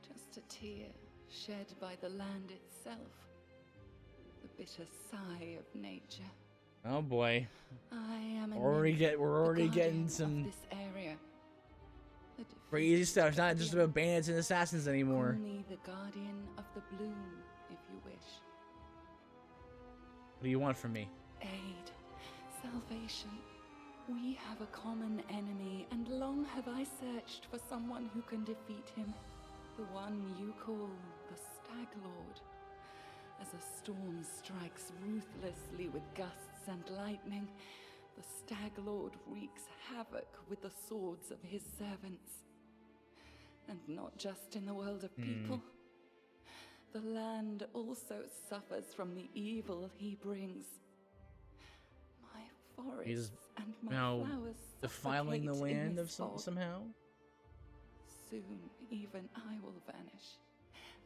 Just a tear shed by the land itself. The bitter sigh of nature. Oh boy. I am a we're already getting some this area. crazy stuff. It's not just about bandits and assassins anymore. Call me the guardian of the bloom, if you wish. What do you want from me? Aid, salvation. We have a common enemy, and long have I searched for someone who can defeat him. The one you call the Stag Lord. As a storm strikes ruthlessly with gusts and lightning, the Stag Lord wreaks havoc with the swords of his servants. And not just in the world of people. The land also suffers from the evil he brings. My forests and my flowers defiling the land of somehow? Soon even I will vanish,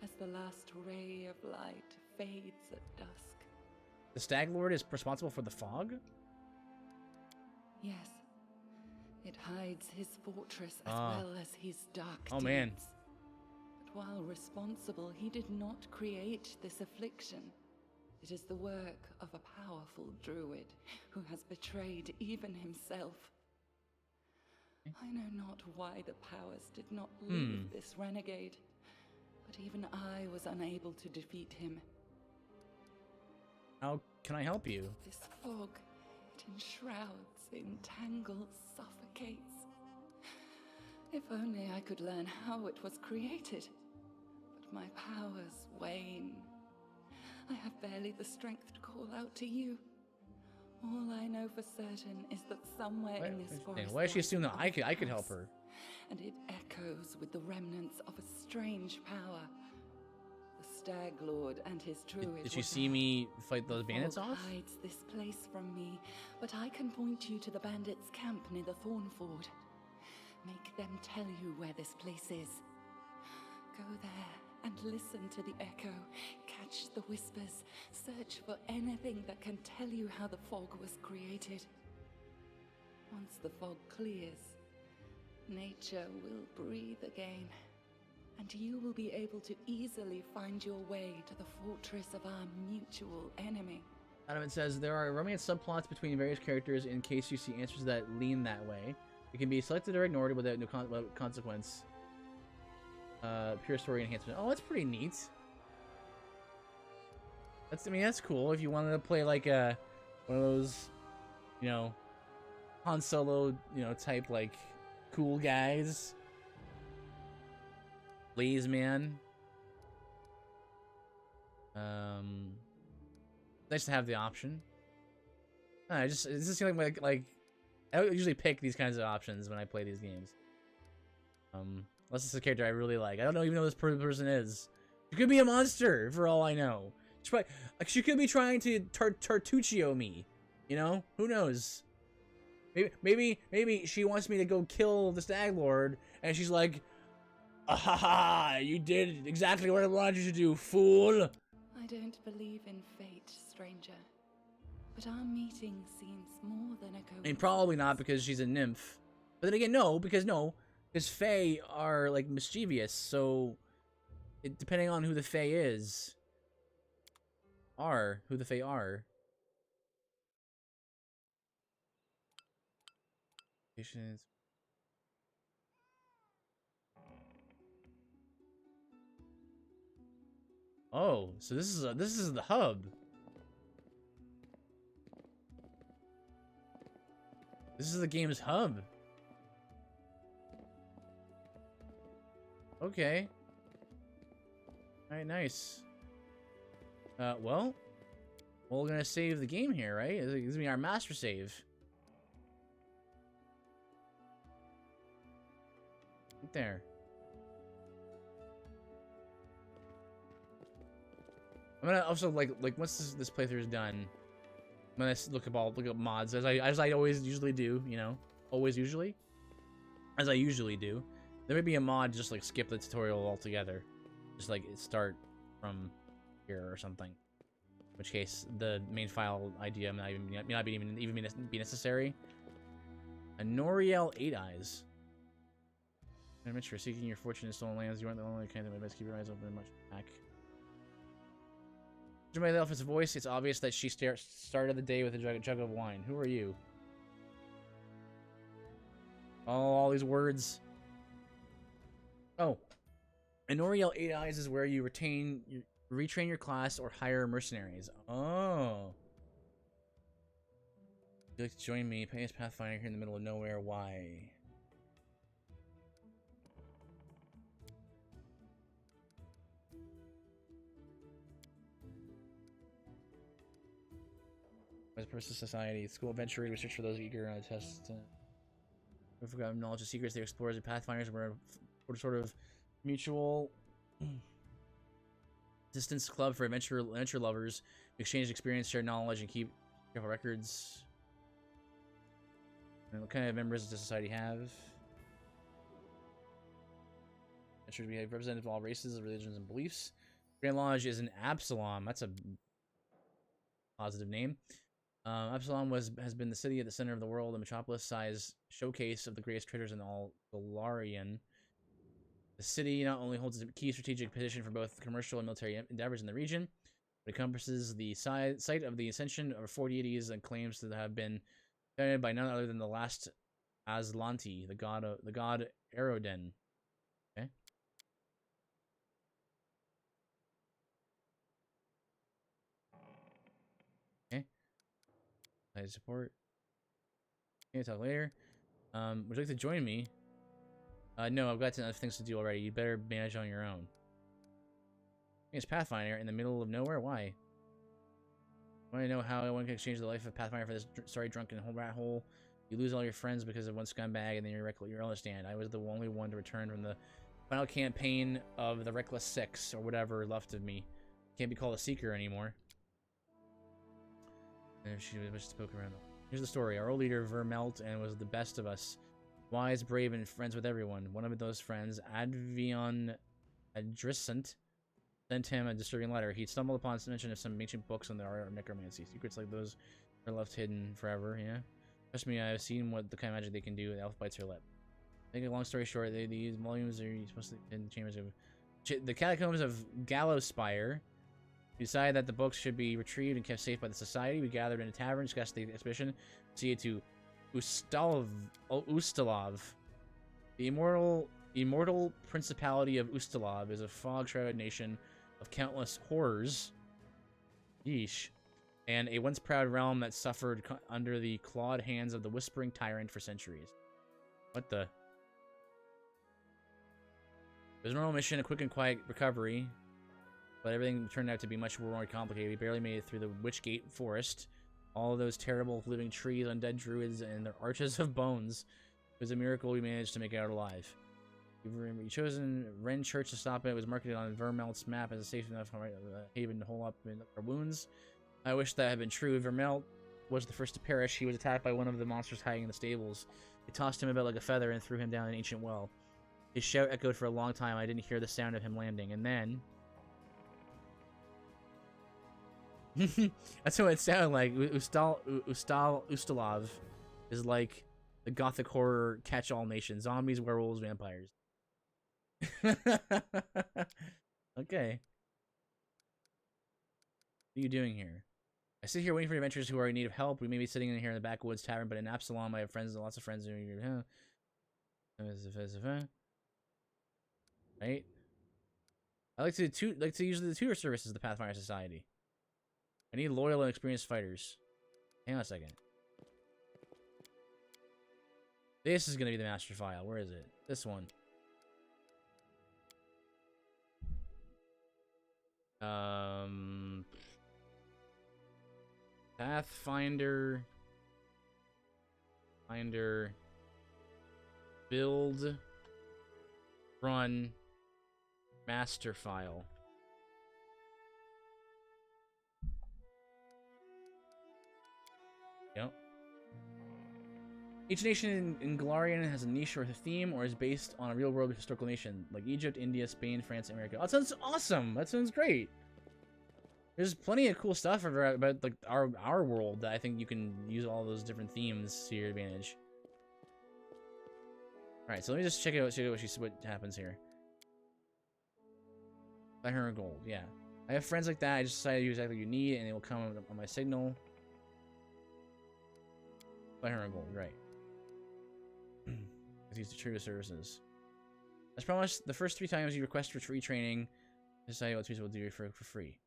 as the last ray of light fades at dusk. The Stag Lord is responsible for the fog? Yes. It hides his fortress as well as his dark deeds. Oh man. But while responsible, he did not create this affliction. It is the work of a powerful druid who has betrayed even himself. I know not why the powers did not leave this renegade, but even I was unable to defeat him. How can I help you? This fog, it enshrouds, entangles, suffocates. If only I could learn how it was created. my powers wane. I have barely the strength to call out to you. All I know for certain is that somewhere in this forest, why does she assume that I could help her? And it echoes with the remnants of a strange power. The Stag Lord and his druid. Did you see me fight those bandits fog off? hides this place from me, but I can point you to the bandits' camp near the Thornford. Make them tell you where this place is. Go there and listen to the echo. Catch the whispers. Search for anything that can tell you how the fog was created. Once the fog clears, nature will breathe again, and you will be able to easily find your way to the fortress of our mutual enemy. Adam says there are romance subplots between various characters in case you see answers that lean that way. It can be selected or ignored without consequence. Pure story enhancement. Oh, that's pretty neat. I mean, that's cool. If you wanted to play like one of those, you know, Han Solo, you know, type like cool guys. Blaze man. Nice to have the option. It just seems like I usually pick these kinds of options when I play these games. Unless it's a character I really like. I don't even know who this person is. She could be a monster, for all I know. She could be trying to Tartuccio me. You know? Who knows? Maybe she wants me to go kill the Stag Lord, and she's like, "Ah, you did exactly what I wanted you to do, fool!" I don't believe in fate, stranger. But our meeting seems more than a coincidence. I mean, probably not because she's a nymph. But then again, no, because Fae are, like, mischievous, so depending on who the Fae is, who the Fae are. Patience. Oh, so this is the hub. This is the game's hub. Okay. Alright, nice. Well, we're gonna save the game here, right? This is gonna be our master save. Right there. I'm gonna also like once this playthrough is done, I'm gonna look up mods as I always usually do, you know, as I usually do. There may be a mod just like skip the tutorial altogether, just like start from here or something. In which case the main file idea may not even be necessary. A Noriel 8 Eyes. Adventure seeking your fortune in stolen lands. You aren't the only kind that must keep your eyes open much back. Judging by the elephant's voice, it's obvious that she started the day with a jug of wine. Who are you? Oh, all these words. Oh. Noriel 8 Eyes is where you retrain your class or hire mercenaries. Oh. You'd like to join me? Pay as Pathfinder here in the middle of nowhere. Why? As Person Society, school adventure research for those eager on a test. We've got knowledge of secrets. The explorers and pathfinders were sort of mutual assistance club for adventure lovers. Exchange experience, share knowledge, and keep careful records. And what kind of members does society have? Adventurers, we have representatives of all races, religions, and beliefs. Grand Lodge is in Absalom. That's a positive name. Absalom has been the city at the center of the world, a metropolis-sized showcase of the greatest traders in all Galarian. The city not only holds a key strategic position for both commercial and military endeavors in the region, but encompasses the site of the ascension of 4 deities and claims to have been founded by none other than the last Aslanti, the god Aroden. Okay. Okay. I support. Okay, talk later. Would you like to join me? No, I've got enough things to do already. You better manage on your own. It's Pathfinder in the middle of nowhere? Why? I want to know how one can exchange the life of Pathfinder for this sorry drunken rat hole. You lose all your friends because of one scumbag, and then you're reckless. You understand. I was the only one to return from the final campaign of the Reckless Six, or whatever left of me. Can't be called a seeker anymore. And she was just poke around. Here's the story. Our old leader, Vermelt, and was the best of us. Wise, brave, and friends with everyone. One of those friends, Advion Adrissant, sent him a disturbing letter. He stumbled upon some mention of some ancient books on the art of necromancy. Secrets like those are left hidden forever, yeah? Trust me, I've seen what the kind of magic they can do with elf bites or lip. Make a long story short, these volumes are supposed to be in the chambers of... The catacombs of Gallowspire. We decided that the books should be retrieved and kept safe by the society. We gathered in a tavern, discussed the expedition, proceeded to Ustalov, the immortal principality of Ustalov is a fog-shrouded nation of countless horrors. Yeesh. And a once proud realm that suffered under the clawed hands of the Whispering Tyrant for centuries. What the? It was a normal mission, a quick and quiet recovery, but everything turned out to be much more complicated. We barely made it through the Witchgate Forest. All of those terrible living trees, undead druids, and their arches of bones. It was a miracle we managed to make it out alive. We chosen Ren Church to stop it. It was marketed on Vermelt's map as a safe enough haven to hold up in our wounds. I wish that had been true. Vermelt was the first to perish. He was attacked by one of the monsters hiding in the stables. It tossed him about like a feather and threw him down an ancient well. His shout echoed for a long time. I didn't hear the sound of him landing. And then... That's what it sounded like. Ustalov is like the gothic horror catch-all nation. Zombies, werewolves, vampires. Okay. What are you doing here? I sit here waiting for adventurers who are in need of help. We may be sitting in here in the backwoods tavern, but in Absalom, I have friends, lots of friends. Right? I like to use the tutor services of the Pathfinder Society. I need loyal and experienced fighters. Hang on a second. This is gonna be the master file. Where is it? This one. Pathfinder. Build. Run. Master file. Yep. Each nation in Galarian has a niche or a theme, or is based on a real-world historical nation, like Egypt, India, Spain, France, America. Oh, that sounds awesome! That sounds great! There's plenty of cool stuff about like our world that I think you can use all those different themes to your advantage. Alright, so let me just check out what happens here. 500 gold, yeah. I have friends like that. I just decided to use exactly what you need, and they will come on my signal. 500 gold, right. Let's use the true services. As promised, the first 3 times you request for free training, decide what tools will do for free.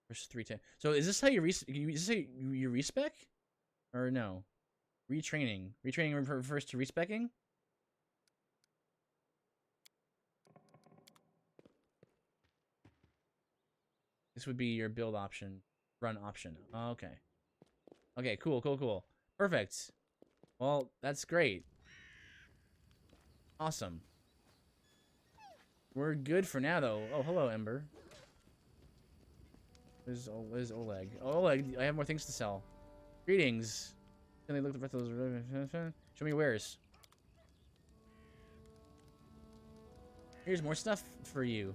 First 3 times. So is this how you you respec? Or no? Retraining. Retraining refers to respecing? This would be your build option. Run option. Okay. Okay, cool. Perfect. Well, that's great. Awesome. We're good for now, though. Oh, hello, Ember. Where's Oleg? Oh, Oleg, I have more things to sell. Greetings. Can they look at the rest of those? Show me wares. Here's more stuff for you.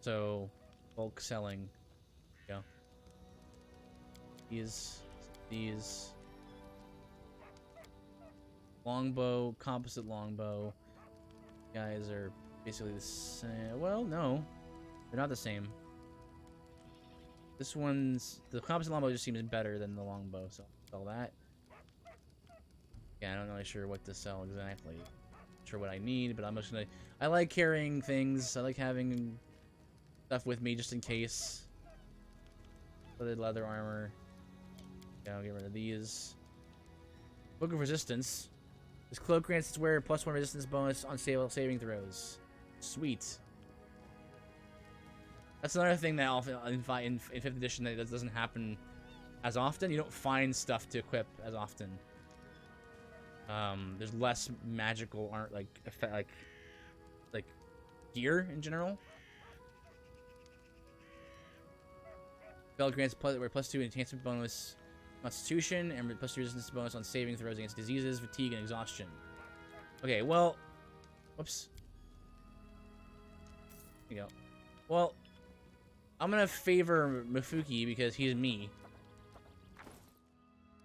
So, bulk selling. Go. These longbow, composite longbow. Guys are basically the same. Well, no, they're not the same. This one's the composite longbow just seems better than the longbow, so I'll sell that. Yeah, I'm not really sure what to sell exactly. Not sure what I need, but I'm just gonna. I like carrying things. I like having stuff with me just in case. Hooded leather armor. Yeah, I'll get rid of these. Book of Resistance. This cloak grants its wearer +1 resistance bonus on saving throws. Sweet. That's another thing that often in 5th edition that doesn't happen as often. You don't find stuff to equip as often. There's less magical art like gear in general. Spell grants +2 enhancement bonus Constitution and +2 resistance bonus on saving throws against diseases, fatigue, and exhaustion. Okay, well, whoops. There you go. Well, I'm gonna favor Mifuki because he's me.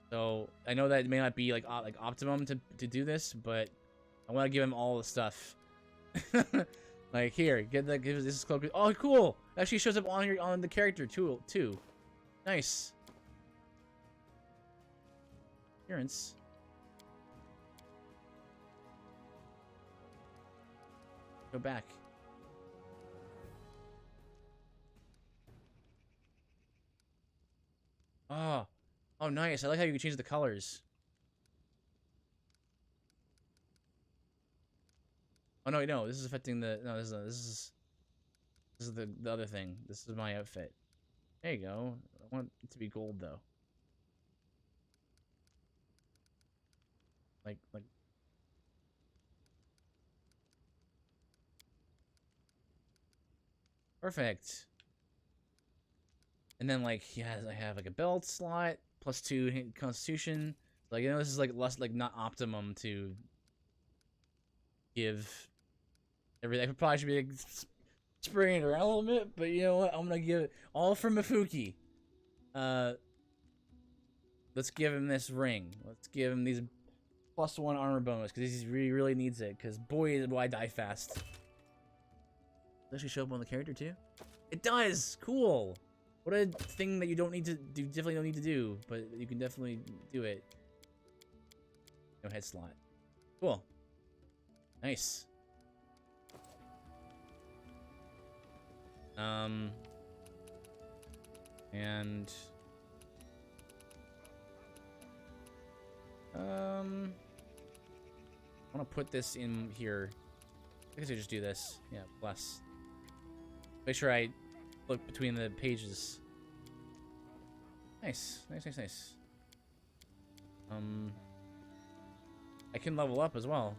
So I know that it may not be like optimum to do this, but I want to give him all the stuff. Like here, give this cloak. Oh, cool! It actually shows up on the character too. Nice. Appearance. Go back. Oh, nice. I like how you can change the colors. Oh no, no, this is affecting the this is the other thing. This is my outfit. There you go. I want it to be gold though. Like perfect. And then like I have like a belt slot, +2 Constitution. Like this is like less not optimum to give everything. I probably should be like spraying it around a little bit, but you know what? I'm gonna give it all for Mifuki. Let's give him this ring. Let's give him these +1 armor bonus because he really needs it. Because boy, do I die fast. Does it actually show up on the character too? It does. Cool. What a thing that you don't need to do. Definitely don't need to do, but you can definitely do it. No head slot. Cool. Nice. And I want to put this in here. I guess I just do this. Yeah, plus. Make sure I look between the pages. Nice. I can level up as well.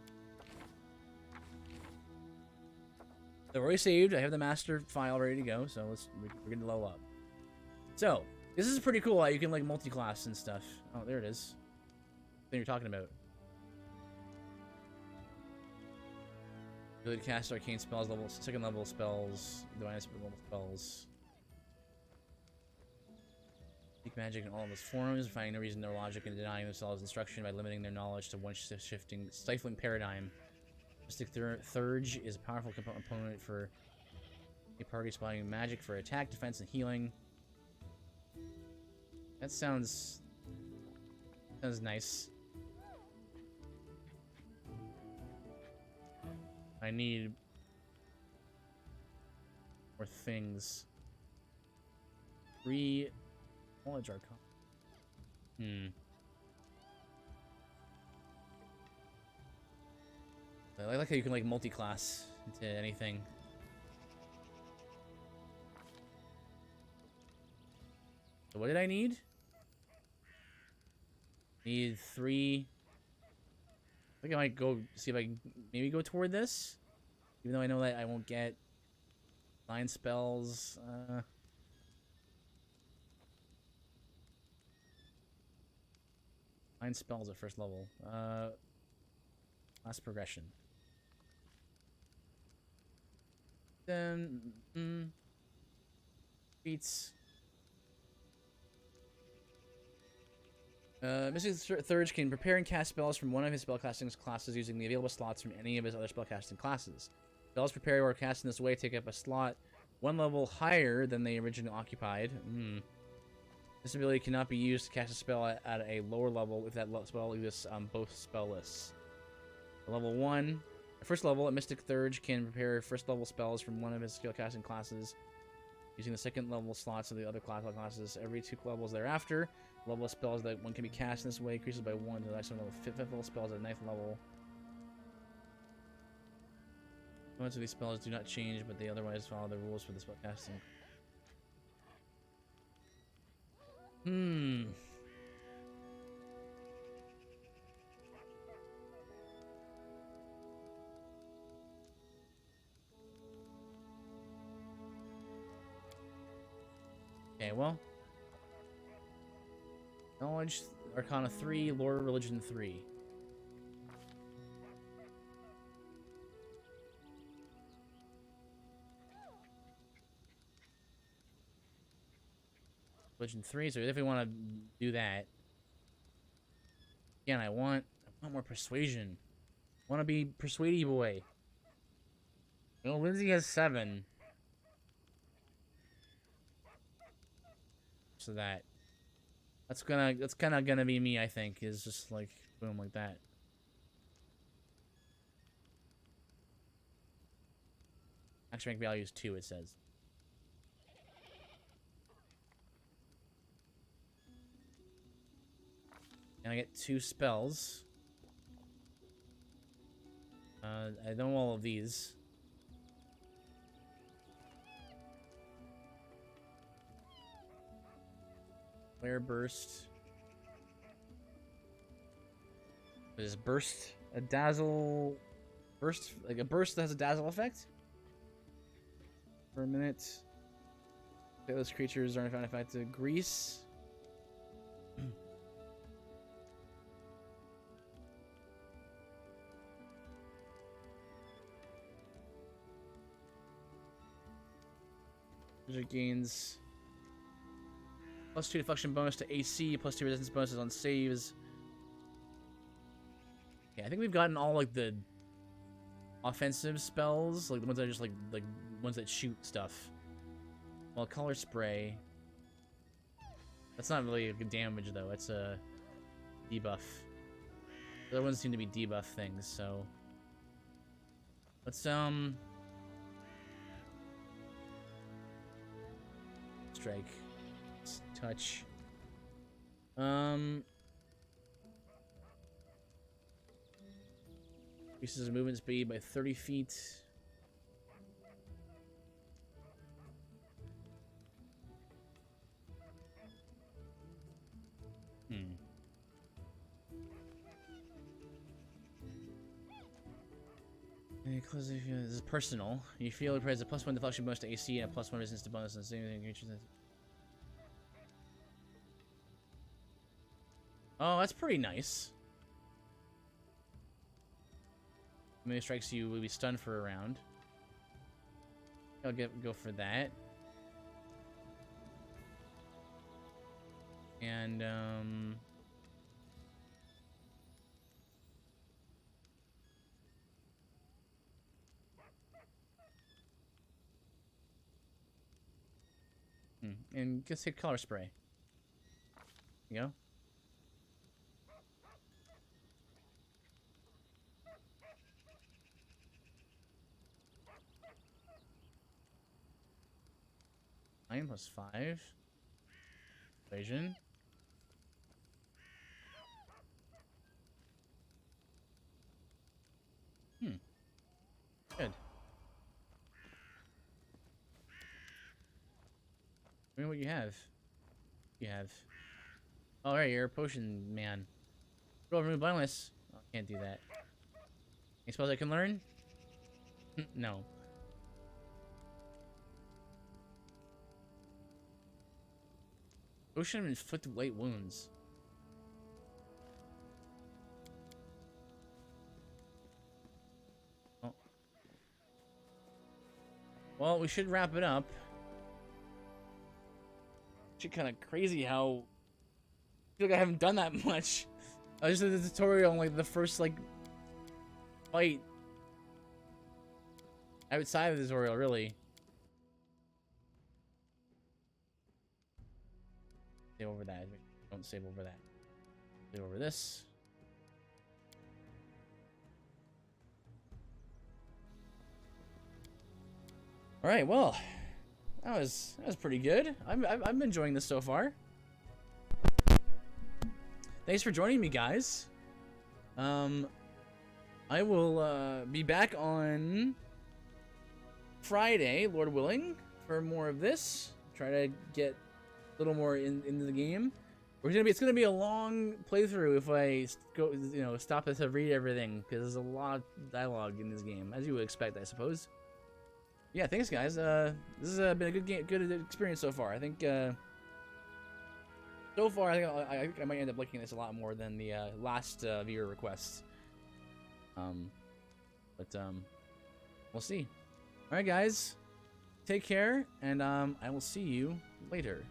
So I've already saved. I have the master file ready to go, so we're gonna level up. So this is pretty cool. How you can like multi-class and stuff. Oh, there it is. Thing you're talking about. Ability to cast arcane spells, second level spells, divine level spells. Speak magic in all of its forms, finding no reason, no logic, and denying themselves instruction by limiting their knowledge to one shifting, stifling paradigm. Mystic Thurge is a powerful opponent for a party spotting magic for attack, defense, and healing. That sounds nice. I need more things. 3 knowledge arcana. I like how you can like multi-class into anything. So what did I need? Need 3. I think I might go see if I can maybe go toward this. Even though I know that I won't get 9 spells. 9 spells at first level. Last progression. Then beats. Mystic Thurge can prepare and cast spells from one of his spellcasting classes using the available slots from any of his other spellcasting classes. Spells prepared or cast in this way take up a slot 1 level higher than they originally occupied. This ability cannot be used to cast a spell at a lower level if that spell exists on both spell lists. Level 1. At first level, a Mystic Thurge can prepare first level spells from one of his spellcasting classes using the second level slots of the other classes. Every 2 levels thereafter, the level of spells that one can be cast in this way increases by 1 to the next level. 5th level spells at 9th level Most of these spells do not change, but they otherwise follow the rules for the spell casting. Okay, well. Knowledge, Arcana 3, Lore, Religion 3. Religion 3, so if we want to do that. Again, I want more persuasion. I want to be persuady boy. You know, Lindsay has 7. So that's kind of gonna be me, I think, is just like boom like that. Max rank value is 2, it says. And I get 2 spells. I know all of these. Flare burst. Is burst a dazzle? Burst, like a burst that has a dazzle effect? For a minute. Those creatures aren't found effective. Grease. It gains +2 deflection bonus to AC, +2 resistance bonuses on saves. Okay, I think we've gotten all like the offensive spells, like the ones that are just like ones that shoot stuff. Well, color spray. That's not really a good damage though. It's a debuff. The other ones seem to be debuff things, so let's strike. Let's touch. Increases movement speed by 30 feet. This is personal. You feel it provides a +1 deflection bonus to AC and a +1 resistance to bonus on saving creatures. Oh, that's pretty nice. Many strikes you will be stunned for a round. I'll go for that. And and just hit color spray. You go. Nine +5. Equation. Good. I mean, what you have? You have. Oh, right, you're a potion man. Roll remove blindness. Oh, can't do that. Any spells I can learn? No. Potion of inflict light wounds. Oh. Well, we should wrap it up. Actually, kind of crazy how I feel like I haven't done that much. I just did the tutorial on like the first like fight outside of the tutorial, really. Save over that. Don't save over that. Save over this. All right. Well, that was pretty good. I'm enjoying this so far. Thanks for joining me, guys. I will be back on Friday, Lord willing, for more of this. Try to get a little more into the game. It's gonna be a long playthrough if I go, stop to read everything, because there's a lot of dialogue in this game, as you would expect, I suppose. Yeah, thanks, guys. This has been a good experience so far. I think so far, I think I might end up liking this a lot more than the last viewer requests. We'll see. All right, guys, take care, and I will see you later.